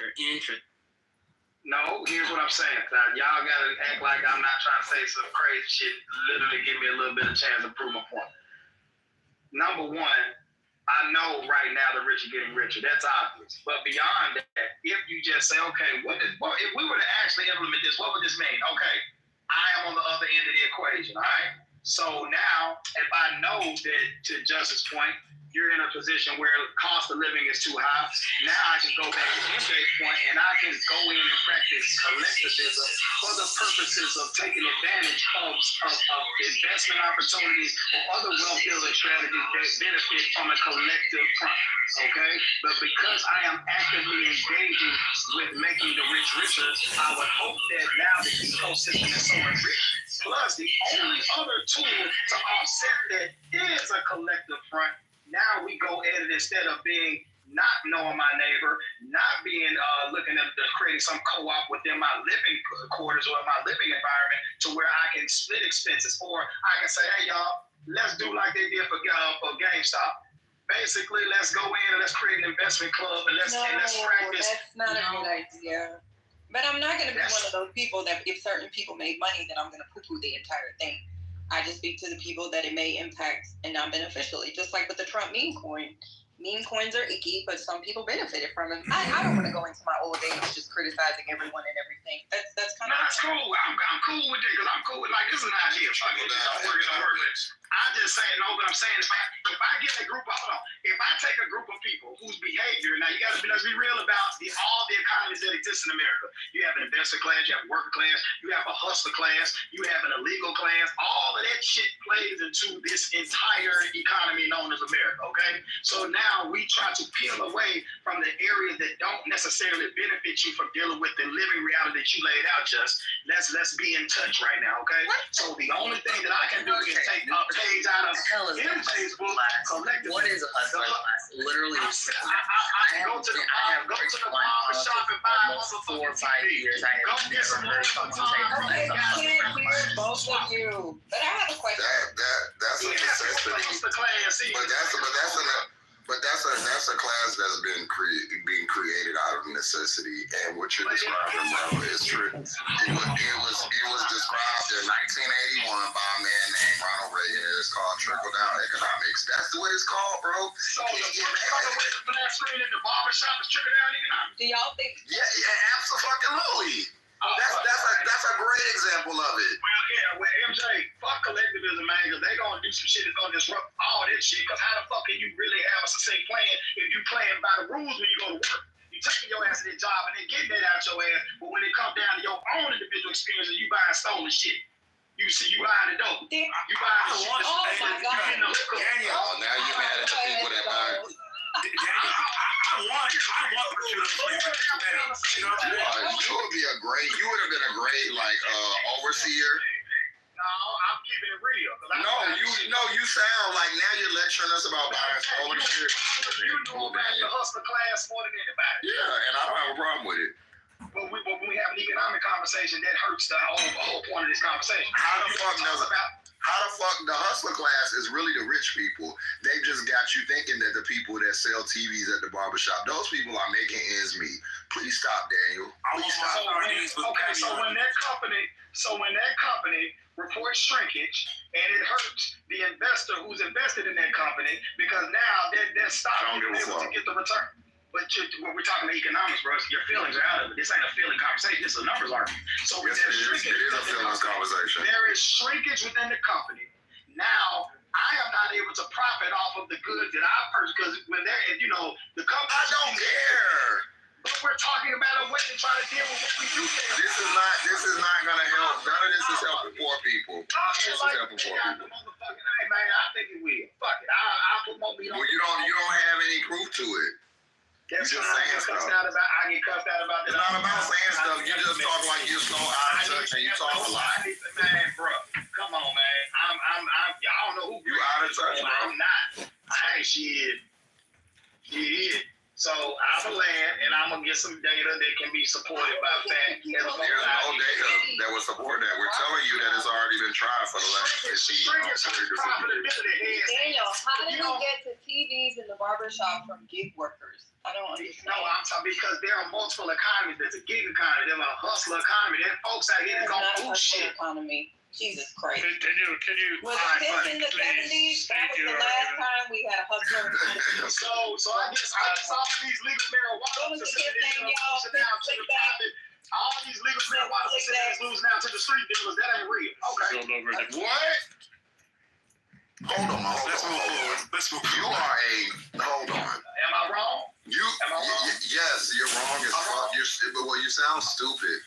No, here's what I'm saying. Y'all gotta act like I'm not trying to say some crazy shit. Literally give me a little bit of chance to prove my point. Number one, I know right now the rich are getting richer. That's obvious. But beyond that, if you just say, okay, if we were to actually implement this, what would this mean? Okay, I am on the other end of the equation, all right? So now, if I know that, to Justice's point, you're in a position where cost of living is too high, now I can go back to MJ's point and I can go in and practice collectivism for the purposes of taking advantage of investment opportunities or other wealth building strategies that benefit from a collective front. Okay? But because I am actively engaging with making the rich richer, I would hope that now the ecosystem is so enriched, plus the only other tool to offset that is a collective front. Now we go at it instead of being not knowing my neighbor, not being looking at creating some co-op within my living quarters or my living environment to where I can split expenses, or I can say, hey y'all, let's do like they did for GameStop. Basically, let's go in and let's create an investment club and let's practice. That's not a good idea. But I'm not going to be one of those people that if certain people made money, then I'm going to poo-poo the entire thing. I just speak to the people that it may impact and not beneficially. Just like with the Trump meme coin. Meme coins are icky, but some people benefited from them. I don't want to go into my old age just criticizing everyone and everything. That's kind of. That's cool. I'm cool with it because I'm cool with this is an idea. Fuck it. Don't work. I just saying no, but I'm saying if I get a group of if I take a group of people whose behavior, now let's be real about all the economies that exist in America. You You have an investor class, you have a worker class, you have a hustler class, you have an illegal class. All of that shit plays into this entire economy known as America, okay? So now we try to peel away from the areas that don't necessarily benefit you from dealing with the living reality that you laid out. Just let's be in touch right now, okay? So the only thing that I can do is take a page out of MJ's book, collectively. What is a hustler class? Literally, I go to the barber shop and buy almost 4 or 5 years. I have never heard someone say Both of you. But I have a question. That's a necessity. But that's a class that's being created out of necessity, and what you're describing, bro, is true. It was described in 1981 by a man named Ronald Reagan. It's called trickle down economics. That's what it's called, bro. So the flat screen at the barber shop is trickle down economics. Do y'all think? Yeah, absolutely. That's a great example of it. Well, MJ, fuck collectivism, man, because they gonna do some shit that's gonna disrupt all this shit. Because how the fuck can you really have a succinct plan if you playing by the rules when you go to work? You taking your ass to that job and then getting that out your ass, but when it comes down to your own individual experiences, you buying stolen shit. You buying the dope. You buying the shit. Oh my God. Oh, now you mad at the people that buy. I want what you You would have been a great overseer. No, I'm keeping it real. You sound like now you're lecturing us about buying stolen shit. You know about the hustler class more than anybody. Yeah, and I don't have a problem with it. But when we have an economic conversation, that hurts the whole point of this conversation. How the fuck the hustler class is really the rich people? They just got you thinking that the people that sell TVs at the barbershop, those people are making ends meet. Please stop, Daniel. Please stop. So when that company reports shrinkage and it hurts the investor who's invested in that company because now their stock is able to get the return. But when we're talking about economics, bro, your feelings are out of it. This ain't a feeling conversation. This is a numbers argument. So yes, it is a feelings conversation. There is shrinkage within the company. Now, I am not able to profit off of the goods that I purchased because when they're, the company. I don't care. But we're talking about a way to try to deal with what we do care. This is not gonna help. None of this is helping poor people. This is helping poor people. Hey man, I think it will. Fuck it. I'll put more meat on. Well, you don't have any proof to it. That's you just saying stuff. I get cussed out about that. It's not about saying stuff. You just talk like you're so out of touch and you talk a lot. Man, bro, come on, man. I don't know who you out of touch, bro. I'm not. I ain't shit. So I'm a land, and I'm gonna get some data that can be supported by fact. There's no data that would support that. We're telling you that it's already been tried for the last 50 years. Daniel, how did you get to TVs in the barbershop from gig workers? I don't understand. No, I'm talking because there are multiple economies. There's a gig economy. There's a hustler economy. There are folks out here that don't do shit. Economy. Jesus Christ. Can you? Was it in the 70s? That was the last time we had a hustler. So I guess all these legal marijuana facilities losing out to the private. All these legal marijuana facilities losing out to the street dealers. That ain't real. Okay. What? Hold on. Let's move forward. Hold on. Am I wrong? Yes, you're wrong as fuck. You sound stupid.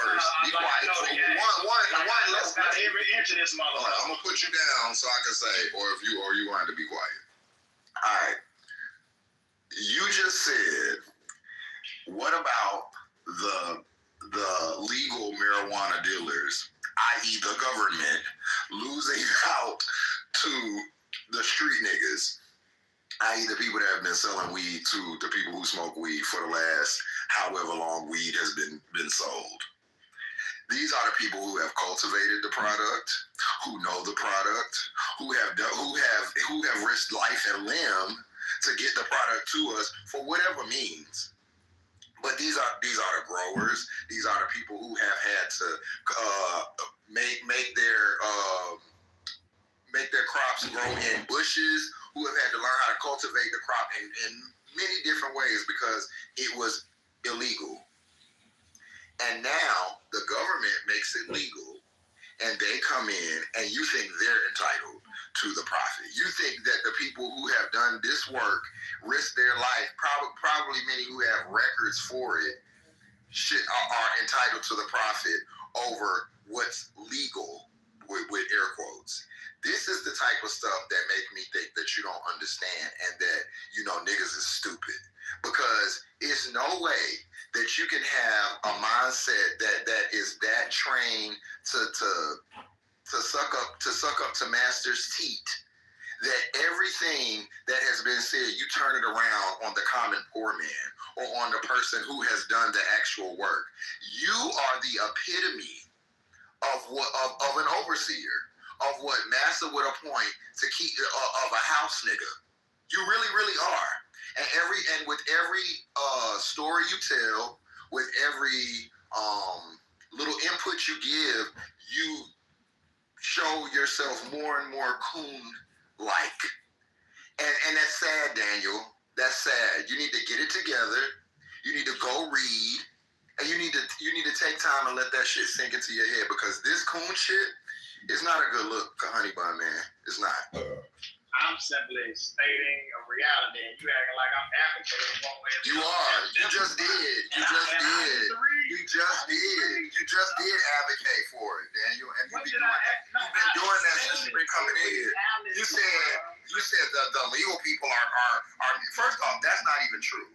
First, be quiet. Let's every inch of this motherfucker. I'm gonna put you down so I can say, or you want to be quiet. All right. You just said, what about the legal marijuana dealers, i.e., the government, losing out to the street niggas, i.e. the people that have been selling weed to the people who smoke weed for the last however long weed has been sold. These are the people who have cultivated the product, who know the product, who have risked life and limb to get the product to us for whatever means. But these are the growers. These are the people who have had to make their crops grow in bushes, who have had to learn how to cultivate the crop in many different ways because it was illegal. And now the government makes it legal, and they come in, and you think they're entitled to the profit. You think that the people who have done this work, risked their life, probably many who have records for it, are entitled to the profit over what's legal with air quotes. This is the type of stuff that make me think that you don't understand and that, niggas is stupid. Because it's no way that you can have a mindset that is that trained to suck up to master's teat, that everything that has been said, you turn it around on the common poor man or on the person who has done the actual work. You are the epitome of an overseer, of what Massa would appoint to keep of a house nigga. You really, really are. And with every story you tell, with every little input you give, you show yourself more and more coon-like. And that's sad, Daniel. That's sad. You need to get it together. You need to go read. And you need to take time and let that shit sink into your head, because this coon shit is not a good look, honey bun man. It's not. I'm simply stating a reality, and you acting like I'm advocating one way or the other. You are. You just did. You just did advocate for it, Daniel. And you've been doing that since you've been coming in here. You said the legal people are. First off, that's not even true.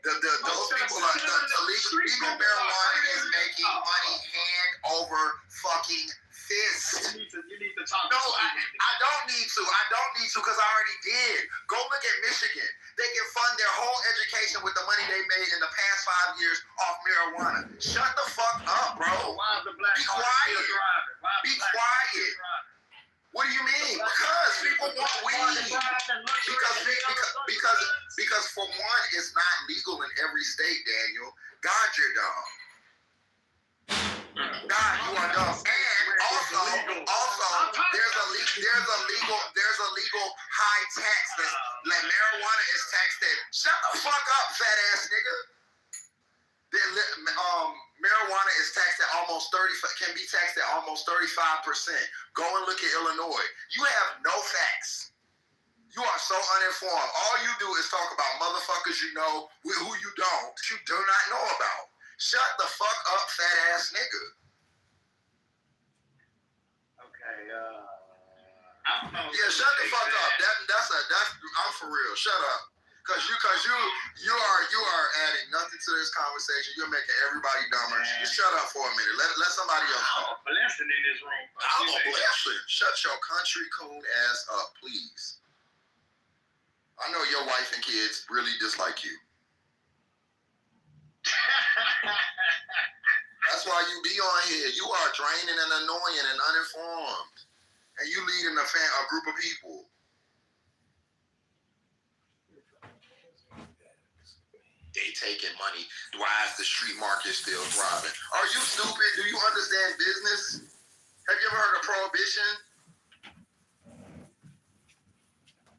Those people are the legal marijuana is making money hand over fucking fist. You need to talk. No, I don't need to. Because I already did. Go look at Michigan. They can fund their whole education with the money they made in the past 5 years off marijuana. Shut the fuck up, bro. Why is the black Be quiet. Be quiet. What do you mean? Because people want weed. Because for one, it's not legal in every state, Daniel. God, you're dumb. God, you are dumb. And also, there's a legal high tax that like marijuana is taxed at. Shut the fuck up, fat ass nigga. Marijuana is taxed at almost 35%. Go and look at Illinois. You have no facts. You are so uninformed. All you do is talk about motherfuckers you know with who you don't. You do not know about. Shut the fuck up, fat ass nigga. Okay, I don't know. Yeah, shut the fuck up. That's I'm for real. Shut up. Cause you are adding nothing to this conversation. You're making everybody dumber. Just shut up for a minute. Let somebody else talk. I'm a blessing in this room. I'm a blessing. Shut your country coon ass up, please. I know your wife and kids really dislike you. That's why you be on here. You are draining and annoying and uninformed. And you leading a group of people. They taking money. Why is the street market still thriving? Are you stupid? Do you understand business? Have you ever heard of prohibition?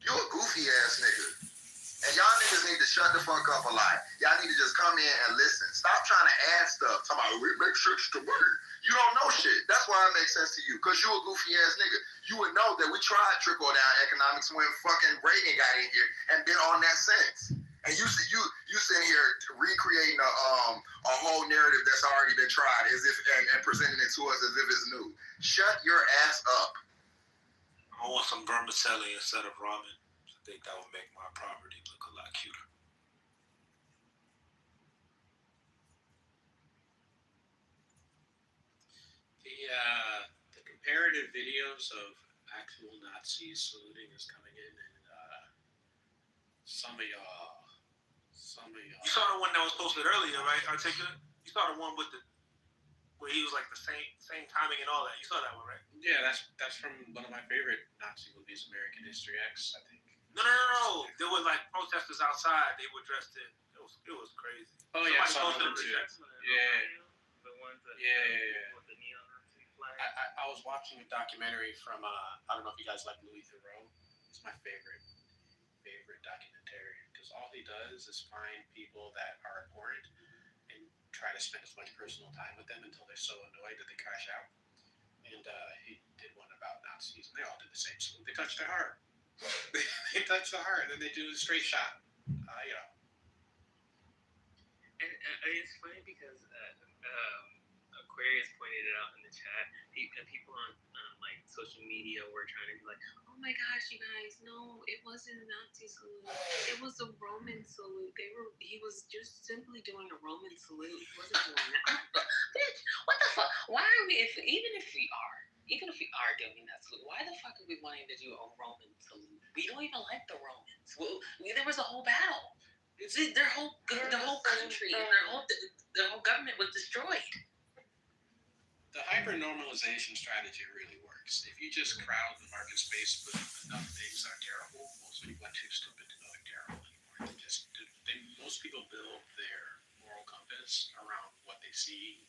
You a goofy ass nigga. And y'all niggas need to shut the fuck up a lot. Y'all need to just come in and listen. Stop trying to add stuff. Talking about, we make sense to money. You don't know shit. That's why it makes sense to you. Because you a goofy ass nigga. You would know that we tried trickle down economics when fucking Reagan got in here and been on that sense. And you sitting here recreating a whole narrative that's already been tried as if and presenting it to us as if it's new. Shut your ass up. I want some vermicelli instead of ramen. I think that would make my property look a lot cuter. The comparative videos of actual Nazis saluting is coming in, and some of y'all. You saw the one that was posted earlier, right? Articulate. You saw the one with where he was like the same timing and all that. You saw that one, right? Yeah, that's from one of my favorite Nazi movies, American History X, I think. No. There were like protesters outside. They were dressed in. It was crazy. Oh yeah, I saw Somebody that posted too. them. Yeah. The ones that with the neon Nazi flag. I was watching a documentary from I don't know if you guys like Louis Theroux. It's my favorite documentarian, because all he does is find people that are abhorrent and try to spend as much personal time with them until they're so annoyed that they crash out. And he did one about Nazis, and they all did the same salute. They touched their heart. They touch the heart, and then they do a straight shot. And it's funny because Aquarius pointed it out in the chat. People on like social media were trying to be like, "Oh my gosh, you guys, no, it wasn't a Nazi salute. It was a Roman salute. He was just simply doing a Roman salute. He wasn't doing that." Bitch, what the fuck? Why are we? Even if we are doing that salute, why the fuck are we wanting to do a Roman salute? We don't even like the Romans. There was a whole battle. Their whole country, their whole government was destroyed. The hyper-normalization strategy really works. If you just crowd the market space with enough things that are terrible, most people are too stupid to know they're terrible anymore. Most people build their moral compass around what they see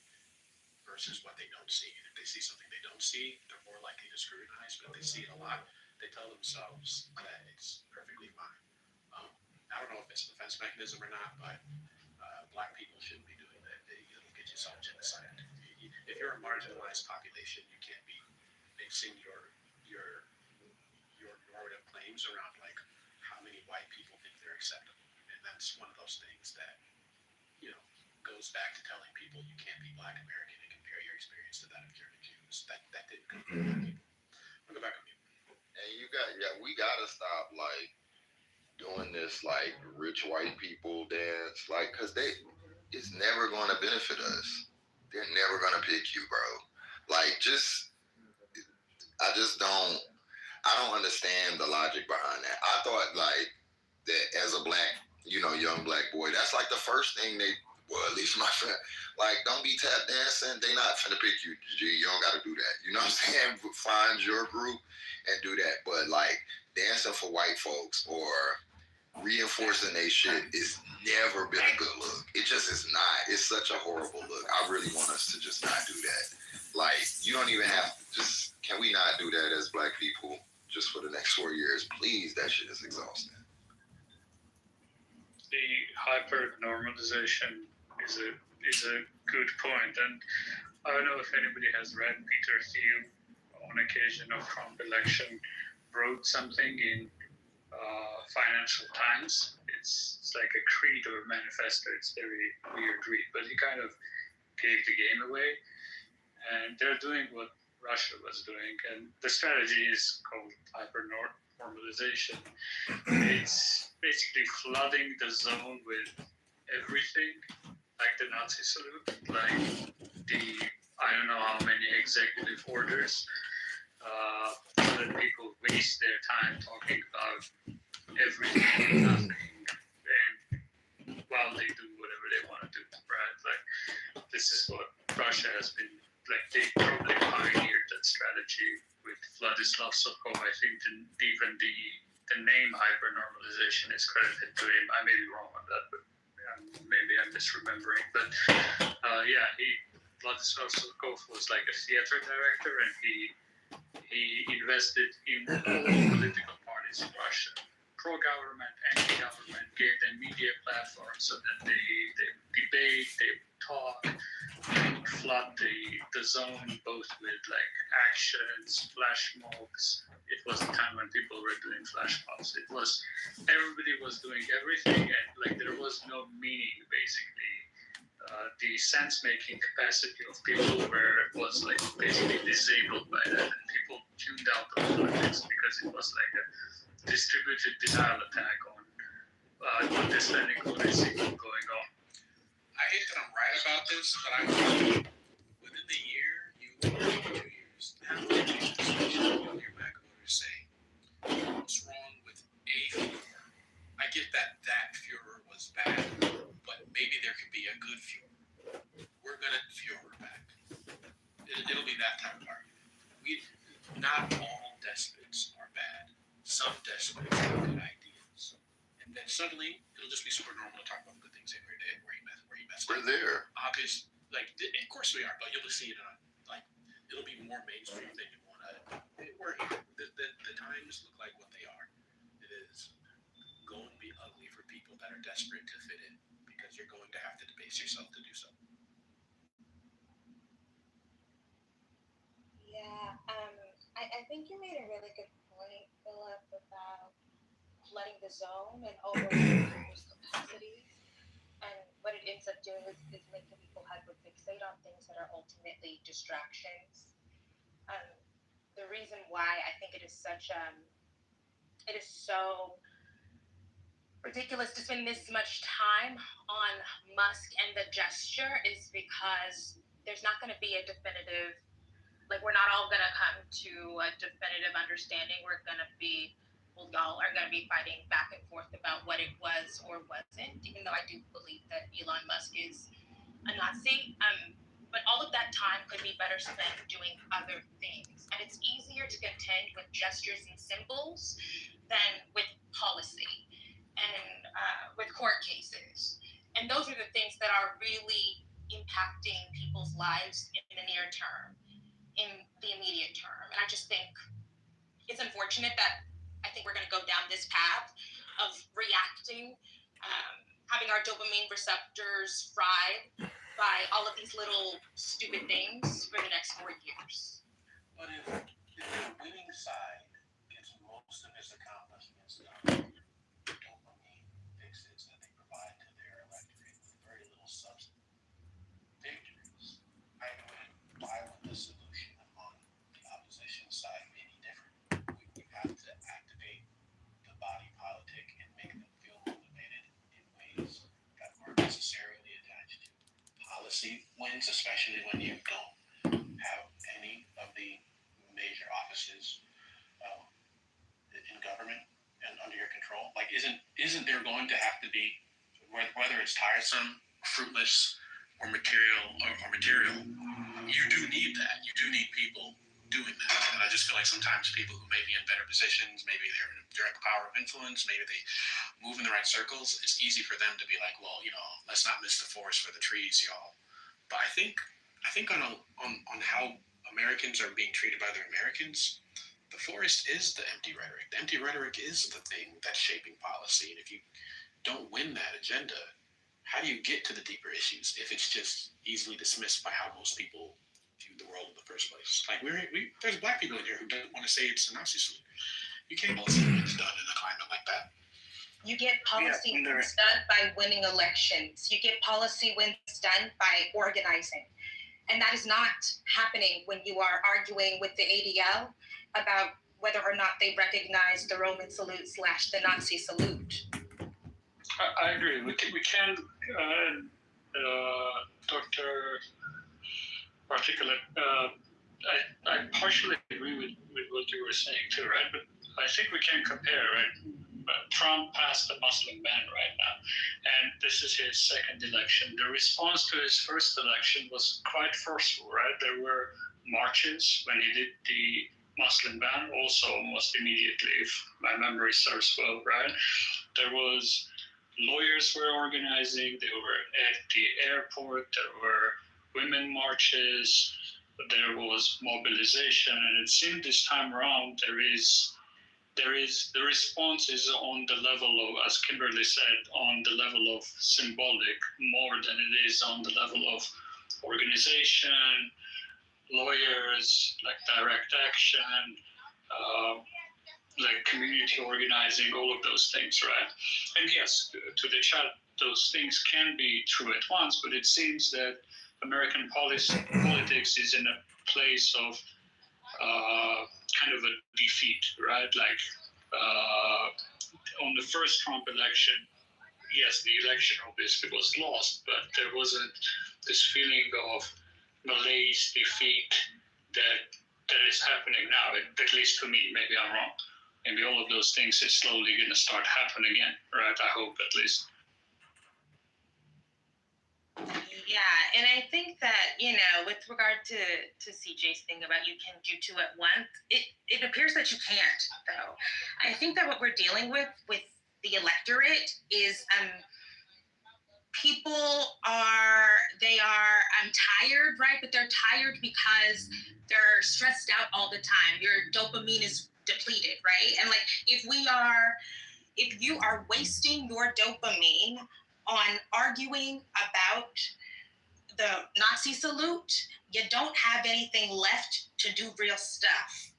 versus what they don't see. And if they see something they don't see, they're more likely to scrutinize. But if they see it a lot, they tell themselves that it's perfectly fine. I don't know if it's a defense mechanism or not, but black people shouldn't be doing that. It'll get you some genocide. If you're a marginalized population, you can't be basing your normative claims around like how many white people think they're acceptable. And that's one of those things that, goes back to telling people you can't be Black American and compare your experience to that of German Jews. That didn't come from Black people. I'll go back on mute. And we gotta stop like doing this like rich white people dance, like, cause it's never gonna benefit us. They're never gonna pick you, bro. Like, I don't understand the logic behind that. I thought like that as a black, young black boy, that's like the first thing at least my friend, like, don't be tap dancing. They not finna pick you, G. You don't gotta do that. You know what I'm saying? Find your group and do that. But like dancing for white folks or reinforcing they shit is never been a good look. It just is not. It's such a horrible look. I really want us to just not do that. Like, you don't even have to can we not do that as black people just for the next 4 years? Please, that shit is exhausting. The hyper-normalization is a good point, and I don't know if anybody has read Peter Thiel on occasion of Trump election wrote something in Financial Times. It's like a creed or manifesto. It's very weird read, but he kind of gave the game away. And they're doing what Russia was doing, and the strategy is called hyper-normalization. It's basically flooding the zone with everything, like the Nazi salute, like I don't know how many executive orders, so that people waste their time talking about everything and nothing, and while they do whatever they want to do, right? Like, this is what Russia has been, like, they probably pioneered that strategy with Vladislav Sokov. I think even the name hyper-normalization is credited to him. I may be wrong on that, but maybe I'm misremembering. But Vladislav Sokov was like a theater director, and he invested in all political parties in Russia, pro-government, anti-government, gave them media platforms so that they debate, they talk, they flood the zone both with like actions, flash mobs. It was a time when people were doing flash mobs. Everybody was doing everything, and like there was no meaning basically. The sense-making capacity of people was like basically disabled by that, and people tuned out of politics because it was like a distributed denial attack on understanding what is going on. I hate that I'm right about this, but within the year, 2 years, how many people you'll hear MAGA voters say, what's wrong with a Führer? I get that Führer was bad, but maybe there could be a good Führer. We're going to Führer back. It'll be that type of argument. Not all despots are bad. Some despots have good ideas. And then suddenly, it'll just be super normal to talk about good things every day where he messed up. We're there. Obvious, of course we are, but you'll see it on, it'll be more mainstream than you want to. We're here. The times look like what they are. It is going to be ugly for people that are desperate to fit in, because you're going to have to debase yourself to do so. Yeah, I think you made a really good point, Philip, about flooding the zone and overwhelming people's capacity. And what it ends up doing is distractions. The reason why I think it is so ridiculous to spend this much time on Musk and the gesture is because there's not going to be a definitive, like, we're not all going to come to a definitive understanding. Y'all are going to be fighting back and forth about what it was or wasn't, even though I do believe that Elon Musk is a Nazi. But all of that time could be better spent doing other things. And it's easier to contend with gestures and symbols than with policy and with court cases. And those are the things that are really impacting people's lives in the near term, in the immediate term. And I just think it's unfortunate that I think we're going to go down this path of reacting, having our dopamine receptors fried by all of these little stupid things for the next 4 years. But if the winning side gets most of its accomplishments done, the dopamine fixes that they provide to their electorate with very little substance victories, why would the solution on the opposition side be any different? We have to activate the body politic and make them feel motivated in ways that aren't necessarily attached to policy wins, especially when you don't have any of the major offices in government and under your control. Like, isn't there going to have to be, whether it's tiresome, fruitless, or material, you do need that. You do need people doing that. And I just feel like sometimes people who may be in better positions, maybe they're in direct power of influence, maybe they move in the right circles, it's easy for them to be like, well, let's not miss the forest for the trees, y'all. But I think on how Americans are being treated by other Americans, the forest is the empty rhetoric. The empty rhetoric is the thing that's shaping policy. And if you don't win that agenda, how do you get to the deeper issues if it's just easily dismissed by how most people view the world in the first place? Like, there's black people in here who don't want to say it's a Nazi salute. You can't see what's done in a climate like that. You get policy wins done by winning elections. You get policy wins done by organizing. And that is not happening when you are arguing with the ADL about whether or not they recognize the Roman salute / the Nazi salute. I agree. We can, Dr. Articulate, I partially agree with what you were saying too, right? But I think we can compare, right? Trump passed the Muslim ban right now, and this is his second election. The response to his first election was quite forceful, right? There were marches when he did the Muslim ban, also almost immediately, if my memory serves well, right? There was lawyers were organizing, they were at the airport, there were women marches, there was mobilization, and it seemed this time around the response is on the level of, as Kimberly said, on the level of symbolic more than it is on the level of organization, lawyers, like direct action, like community organizing, all of those things, right? And yes, to the chat, those things can be true at once, but it seems that American politics is in a place of kind of a defeat, right? Like on the first Trump election, yes, the election obviously was lost, but there wasn't this feeling of malaise, defeat that is happening now, at least to me. Maybe I'm wrong. Maybe all of those things is slowly going to start happening again, right? I hope, at least. Yeah, and I think that, with regard to CJ's thing about you can do two at once, it appears that you can't, though. I think that what we're dealing with the electorate is people are tired, right? But they're tired because they're stressed out all the time. Your dopamine is depleted, right? And like if you are wasting your dopamine on arguing about the Nazi salute, you don't have anything left to do real stuff.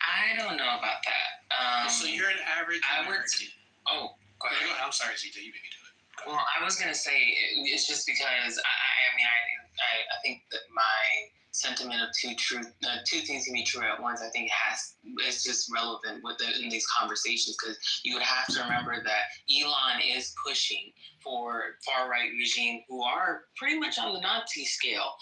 I don't know about that. So you're an average American. Go ahead. I'm sorry, CJ, you beat me to it. Well, I was going to say, it's just because I have mean, I think that my sentiment of two things can be true at once. I think it's just relevant in these conversations, because you would have to remember that Elon is pushing for far-right regime who are pretty much on the Nazi scale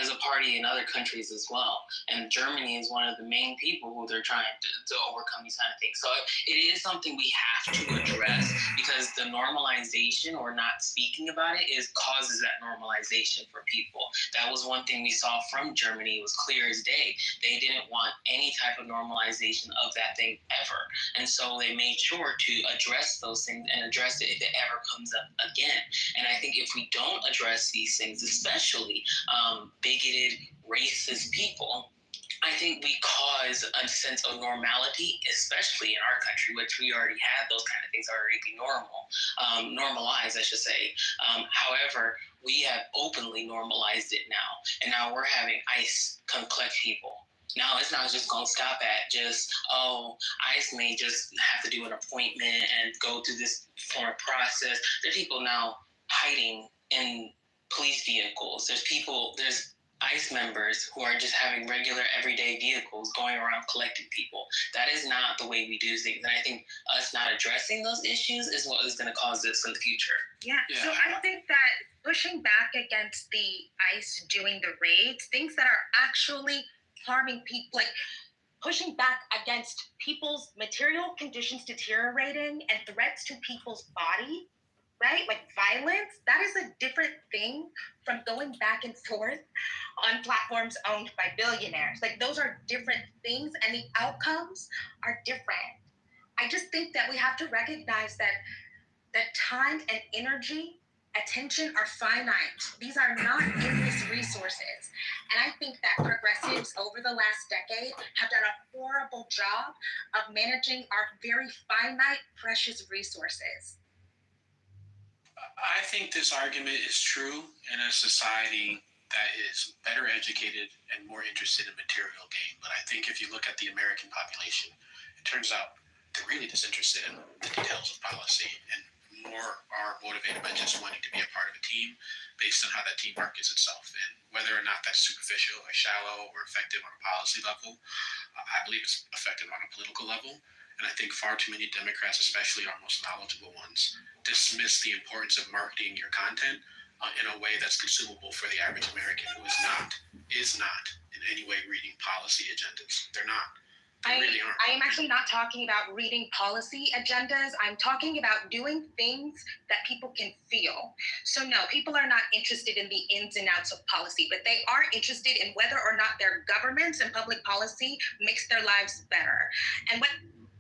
as a party in other countries as well. And Germany is one of the main people who they're trying to overcome these kind of things. So it is something we have to address, because the normalization or not speaking about it causes that normalization for people. That was one thing we saw from Germany. It was clear as day. They didn't want any type of normalization of that thing ever. And so they made sure to address those things and address it if it ever comes up again. And I think if we don't address these things, especially bigoted, racist people, I think we cause a sense of normality, especially in our country, which we already have those kind of things already be normalized, I should say. However, we have openly normalized it now. And now we're having ICE come collect people. Now it's not just going to stop at just, ICE may just have to do an appointment and go through this form of process. There are people now hiding in police vehicles. There's ICE members who are just having regular everyday vehicles going around collecting people. That is not the way we do things. And I think us not addressing those issues is what is going to cause this in the future. Yeah, so I think that pushing back against the ICE doing the raids, things that are actually harming people, like pushing back against people's material conditions deteriorating and threats to people's body, right? Like violence, that is a different thing from going back and forth on platforms owned by billionaires. Like those are different things and the outcomes are different. I just think that we have to recognize that time and energy, attention are finite. These are not endless resources. And I think that progressives over the last decade have done a horrible job of managing our very finite, precious resources. I think this argument is true in a society that is better educated and more interested in material gain. But I think if you look at the American population, it turns out they're really disinterested in the details of policy, and more are motivated by just wanting to be a part of a team based on how that team markets itself. And whether or not that's superficial or shallow or effective on a policy level, I believe it's effective on a political level. And I think far too many Democrats, especially our most knowledgeable ones, dismiss the importance of marketing your content in a way that's consumable for the average American who is not in any way reading policy agendas. They're not. They really aren't. I am actually not talking about reading policy agendas. I'm talking about doing things that people can feel. So no, people are not interested in the ins and outs of policy, but they are interested in whether or not their governments and public policy makes their lives better. And what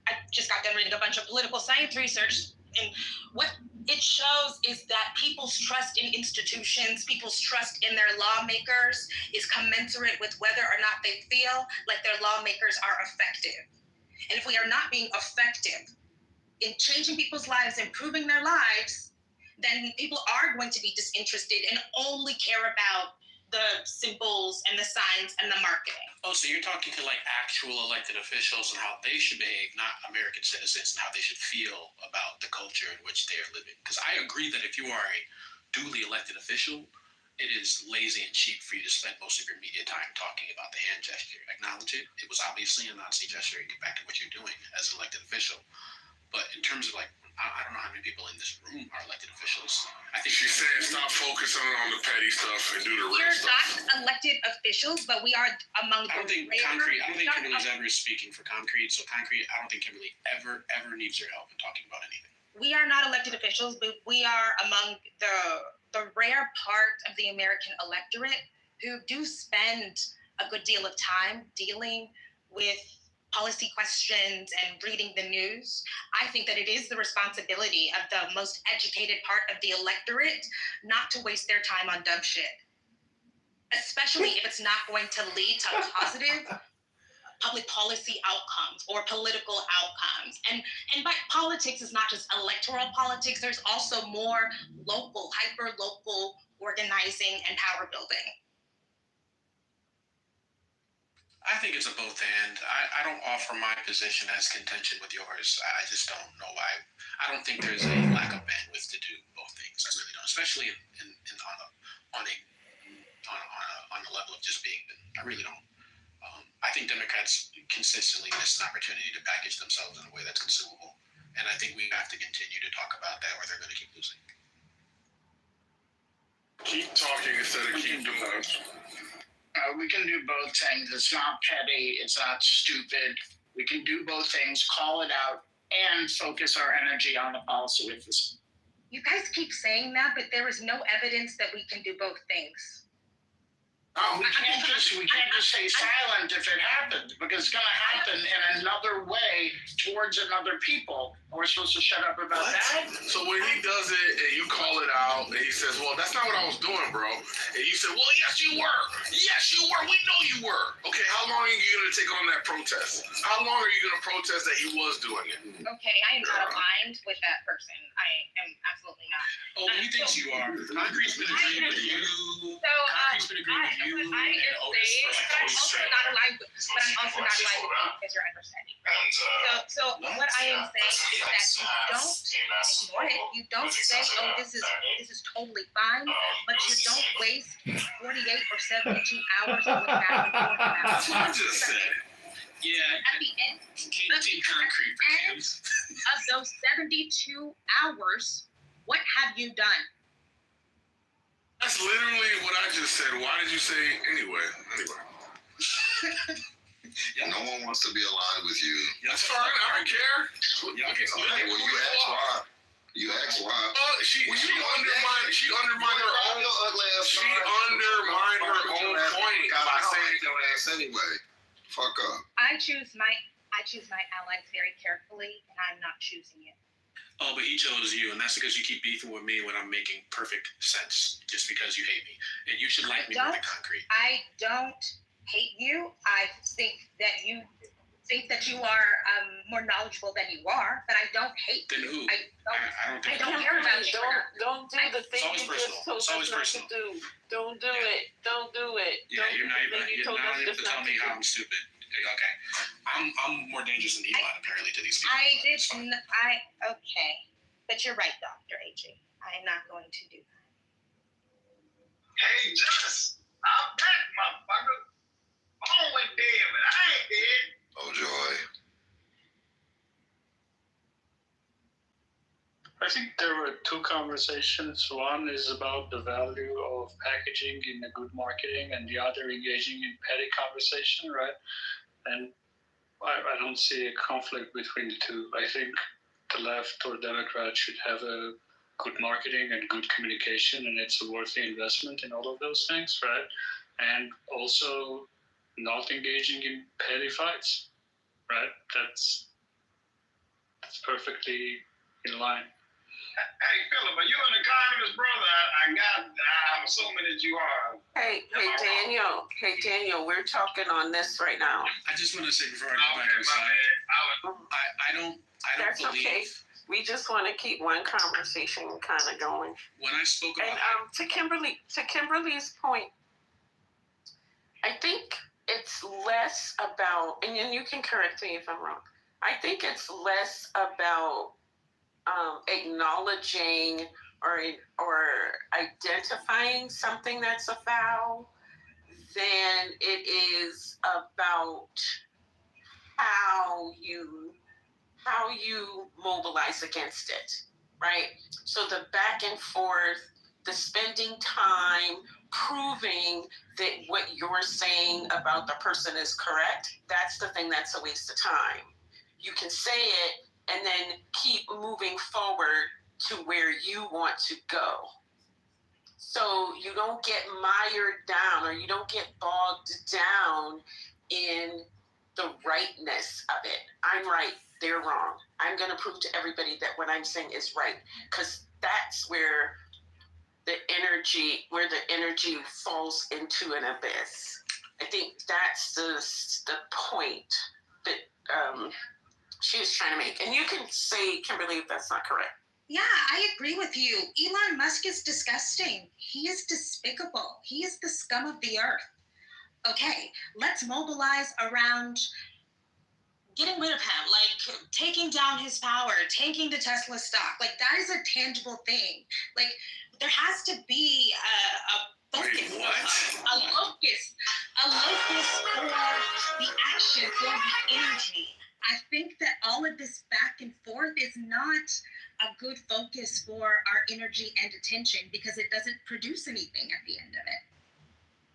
I just got done reading a bunch of political science research, and what it shows is that people's trust in institutions, people's trust in their lawmakers is commensurate with whether or not they feel like their lawmakers are effective. And if we are not being effective in changing people's lives, improving their lives, then people are going to be disinterested and only care about the symbols and the signs and the marketing. Oh, so you're talking to like actual elected officials and how they should behave, not American citizens, and how they should feel about the culture in which they are living. Because I agree that if you are a duly elected official, it is lazy and cheap for you to spend most of your media time talking about the hand gesture. Acknowledge it. It was obviously a Nazi gesture. And get back to what you're doing as an elected official. But in terms of like, I don't know how many people in this room are elected officials. I think she's saying stop focusing on the petty stuff and do the real We're stuff. not elected officials, but we are among I don't think Kimberly's ever speaking for Concrete. So Concrete, I don't think Kimberly ever needs your help in talking about anything. We are not elected officials, but we are among the rare part of the American electorate who do spend a good deal of time dealing with policy questions and reading the news. I think that it is the responsibility of the most educated part of the electorate not to waste their time on dumb shit, especially if it's not going to lead to positive public policy outcomes or political outcomes. And by politics is not just electoral politics, there's also more local, hyper-local organizing and power building. I think it's a both and. I don't offer my position as contention with yours. I just don't know why. I don't think there's a lack of bandwidth to do both things. I really don't, especially on a I really don't. I think Democrats consistently miss an opportunity to package themselves in a way that's consumable. And I think we have to continue to talk about that or they're going to keep losing. Keep talking instead of keep doing. We can do both things. It's not petty. It's not stupid. We can do both things, call it out, and focus our energy on the policy with this. You guys keep saying that, but there is no evidence that we can do both things. We can't just stay silent if it happens, because it's going to happen in another way towards another people. We're supposed to shut up about that? So when he does it and you call it out and he says, well, that's not what I was doing, bro. And you said, well, yes, you were. Yes, you were. We know you were. Okay, how long are you going to take on that protest? How long are you going to protest that he was doing it? Okay, I am not aligned with that person. I am absolutely not. Oh, he thinks you are. Concrete's been agreeing with you. Concrete's been agreeing with you. I am saying, I'm also not aligned with, but I'm also not aligned with you because you're understanding. So what I am saying is that you don't ignore it. You don't say, oh, this is totally fine, but you don't waste 48 or 72 hours going back and forth about it. That's what I just said. Yeah. At the end of those 72 hours, what have you done? That's literally what I just said. Why did you say anyway? No one wants to be aligned with you. That's fine. I don't care. Okay, well, you asked why. You asked why. She undermined her own. She undermined her own point by saying your ass anyway. Fuck up. I choose my allies very carefully, and I'm not choosing you. Oh, but he chose you, and that's because you keep beefing with me when I'm making perfect sense just because you hate me. And you should like me more than Concrete. I don't hate you. I think that you are more knowledgeable than you are, but I don't hate Then you. who? I don't care about you. Don't do the thing you just told us not to do. Don't do it. Don't do it. Yeah, you're not even told us to tell me how I'm stupid. Okay. I'm more dangerous than Elon, apparently, to these people. Okay. But you're right, Dr. AJ. I'm not going to do that. Hey, Justice, I'm back, motherfucker. Phone went dead, but I ain't dead. Oh, joy. I think there were two conversations. One is about the value of packaging in a good marketing, and the other engaging in petty conversation, right? And I don't see a conflict between the two. I think the left or Democrats should have a good marketing and good communication, and it's a worthy investment in all of those things, right? And also not engaging in petty fights, right? That's perfectly in line. Hey, Philip, are you an economist, brother? I'm assuming that you are. Hey, Daniel, we're talking on this right now. I just want to say before I go back inside, I don't That's believe. okay. We just want to keep one conversation kind of going. When I spoke about to Kimberly's point, I think it's less about, and then you can correct me if I'm wrong. I think it's less about acknowledging or identifying something that's a foul than it is about how you mobilize against it, right? So the back and forth, the spending time proving that what you're saying about the person is correct, that's the thing that's a waste of time. You can say it and then keep moving forward to where you want to go. So you don't get mired down or you don't get bogged down in the rightness of it. I'm right, they're wrong. I'm going to prove to everybody that what I'm saying is right, because that's where the energy falls into an abyss. I think that's the point that she was trying to make. And you can say, Kimberly, if that's not correct. Yeah, I agree with you. Elon Musk is disgusting. He is despicable. He is the scum of the earth. Okay, let's mobilize around getting rid of him, like taking down his power, taking the Tesla stock. Like, that is a tangible thing. Like, there has to be focus. Wait, what? A locus for the action, for the energy. I think that all of this back and forth is not a good focus for our energy and attention because it doesn't produce anything at the end of it.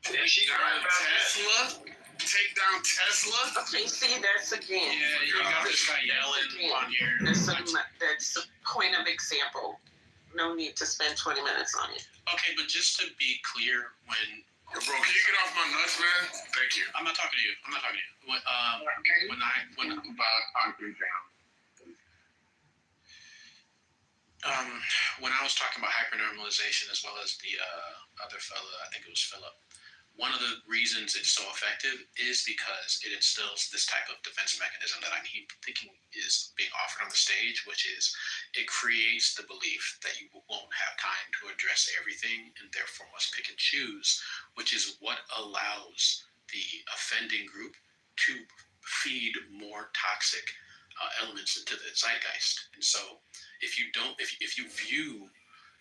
Take down Tesla? Take down Tesla? Okay, see, that's again. Yeah, you gotta start yelling on here. That's a point of example. No need to spend 20 minutes on it. Okay, but just to be clear, when Bro, can you get off my nuts, man? Thank you. I'm not talking to you. When when I was talking about hypernormalization as well as the other fella, I think it was Philip. One of the reasons it's so effective is because it instills this type of defense mechanism that I'm thinking is being offered on the stage, which is it creates the belief that you won't have time to address everything and therefore must pick and choose, which is what allows the offending group to feed more toxic elements into the zeitgeist. And so if you view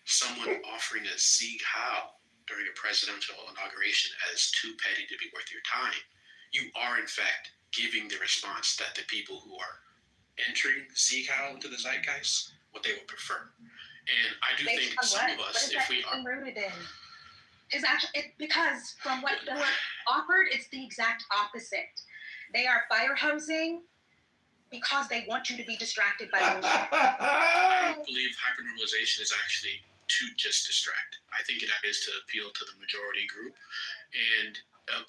someone offering a Sieg Heil during a presidential inauguration as too petty to be worth your time, you are in fact giving the response that the people who are entering Sieg Heil into the zeitgeist, what they would prefer. And I do think some of us, if we are rooted in, is actually because from what Philip offered, it's the exact opposite. They are fire hosing because they want you to be distracted by the I don't believe hypernormalization is actually to just distract. I think it is to appeal to the majority group and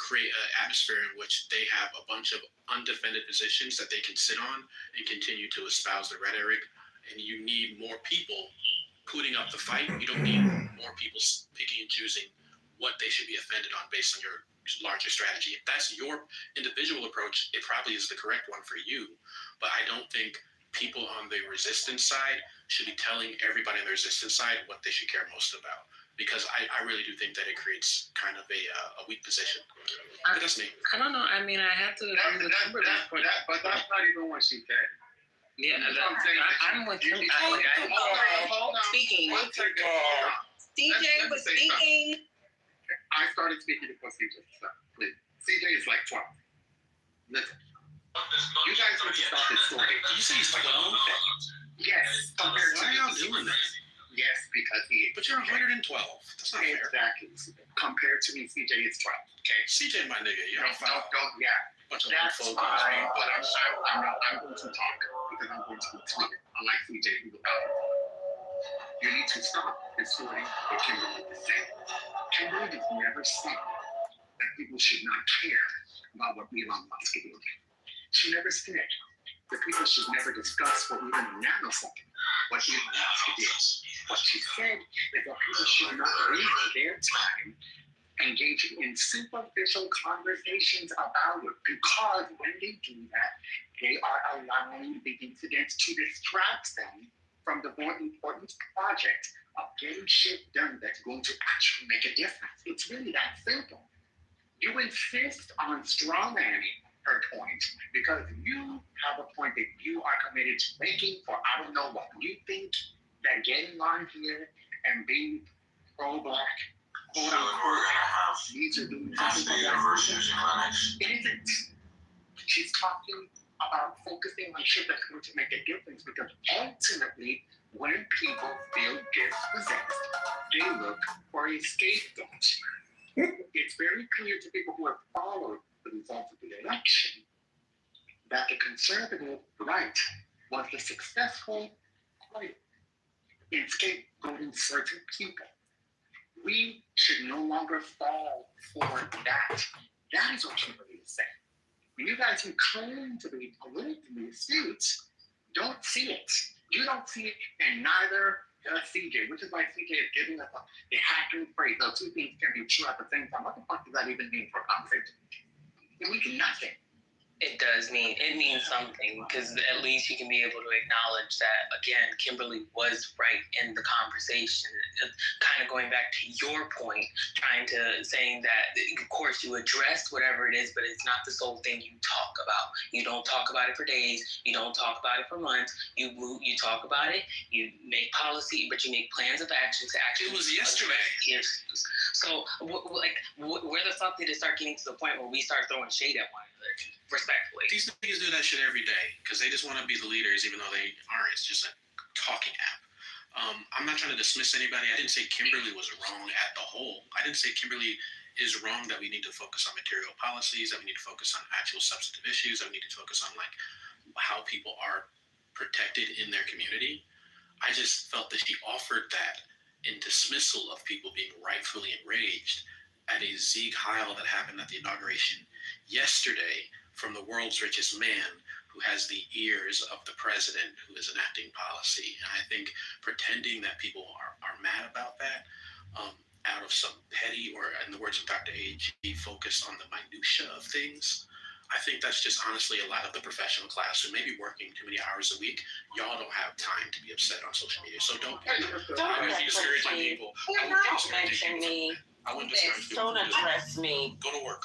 create an atmosphere in which they have a bunch of undefended positions that they can sit on and continue to espouse the rhetoric. And you need more people putting up the fight. You don't need more people picking and choosing what they should be offended on based on your larger strategy. If that's your individual approach, it probably is the correct one for you. But I don't think people on the resistance side should be telling everybody on the resistance side what they should care most about, because I really do think that it creates kind of a weak position. But that's me. I don't know. I mean, I have to agree with Kimberly. But that's not even what she said. Yeah, I'm with him. Hold on. Speaking. CJ was speaking. I started speaking before CJ. Please. CJ is like 12. Listen. You guys need to stop this story. Did you say he's 12? Yes. Compared to Why are y'all doing that? Yes, because he. But you're 112. That's not fair. Exactly. Compared to me, CJ is 12. Okay. CJ, my nigga, you're Don't. Yeah. bunch of That's old fine. folks. But I'm going to talk because I'm going to be tweeted. Unlike CJ, who you need to stop this story with Kimberly to say. Kimberly has never said that people should not care about what Elon Musk is doing. She never said that people should never discuss for even a nanosecond what Elon Musk did. What she said is that people should not waste their time engaging in superficial conversations about it, because when they do that, they are allowing the incidents to distract them from the more important project of getting shit done that's going to actually make a difference. It's really that simple. You insist on strawmanning her point because you have a point that you are committed to making for I don't know what. You think that getting on here and being pro-black, quote unquote, these are doing something like it isn't. She's talking about focusing on shit that's going to make a difference, because ultimately, when people feel dispossessed, they look for a scapegoat. It's very clear to people who have followed the results of the election that the conservative right was the successful right in scapegoating certain people. We should no longer fall for that. That is what Kimberly is saying. You guys who claim to be politically astute don't see it. You don't see it, and neither does CJ, which is why CJ is giving us a hacking phrase. Those two things can be true at the same time. What the fuck does that even mean for a conversation? It means nothing. It does means something, because at least you can be able to acknowledge that, again, Kimberly was right in the conversation. Kind of going back to your point, saying that, of course, you address whatever it is, but it's not the sole thing you talk about. You don't talk about it for days. You don't talk about it for months. You talk about it. You make policy, but you make plans of action to actually. It was yesterday. Issues. So, where the fuck did it start getting to the point where we start throwing shade at one another? Respectfully. These niggas do that shit every day because they just want to be the leaders, even though they aren't. It's just a talking app. I'm not trying to dismiss anybody. I didn't say Kimberly was wrong at the whole. I didn't say Kimberly is wrong that we need to focus on material policies, that we need to focus on actual substantive issues, that we need to focus on like how people are protected in their community. I just felt that she offered that in dismissal of people being rightfully enraged at a Sieg Heil that happened at the inauguration yesterday from the world's richest man who has the ears of the president who is enacting policy. And I think pretending that people are mad about that out of some petty, or in the words of Dr. A.G., focus on the minutia of things, I think that's just honestly a lot of the professional class who may be working too many hours a week. Y'all don't have time to be upset on social media. So don't discourage people. You're not mentioning me. I wouldn't discourage people. Don't address me. Go to work.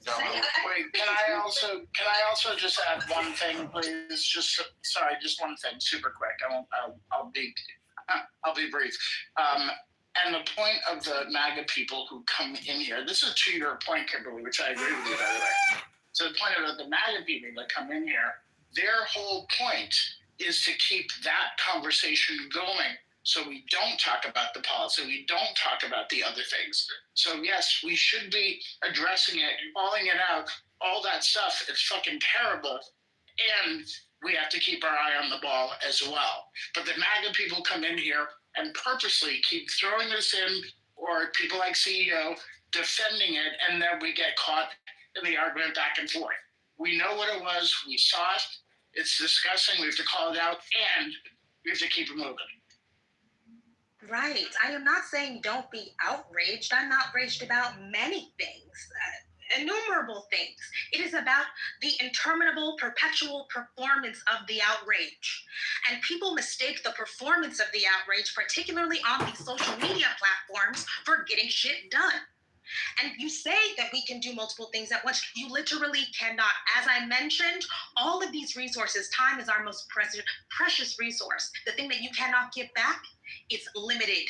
Wait, can I also just add one thing, please? Just one thing, super quick. I'll be brief. And the point of the MAGA people who come in here, this is to your point, Kimberly, which I agree with you, by the way. So the point of the MAGA people that come in here, their whole point is to keep that conversation going. So we don't talk about the policy, we don't talk about the other things. So yes, we should be addressing it, calling it out, all that stuff. It's fucking terrible. And we have to keep our eye on the ball as well. But the MAGA people come in here and purposely keep throwing this in, or people like CEO defending it, and then we get caught in the argument back and forth. We know what it was, we saw it, it's disgusting, we have to call it out, and we have to keep it moving. Right. I am not saying don't be outraged. I'm outraged about many things, innumerable things. It is about the interminable, perpetual performance of the outrage. And people mistake the performance of the outrage, particularly on these social media platforms, for getting shit done. And you say that we can do multiple things at once. You literally cannot. As I mentioned, all of these resources, time is our most precious resource. The thing that you cannot get back, it's limited.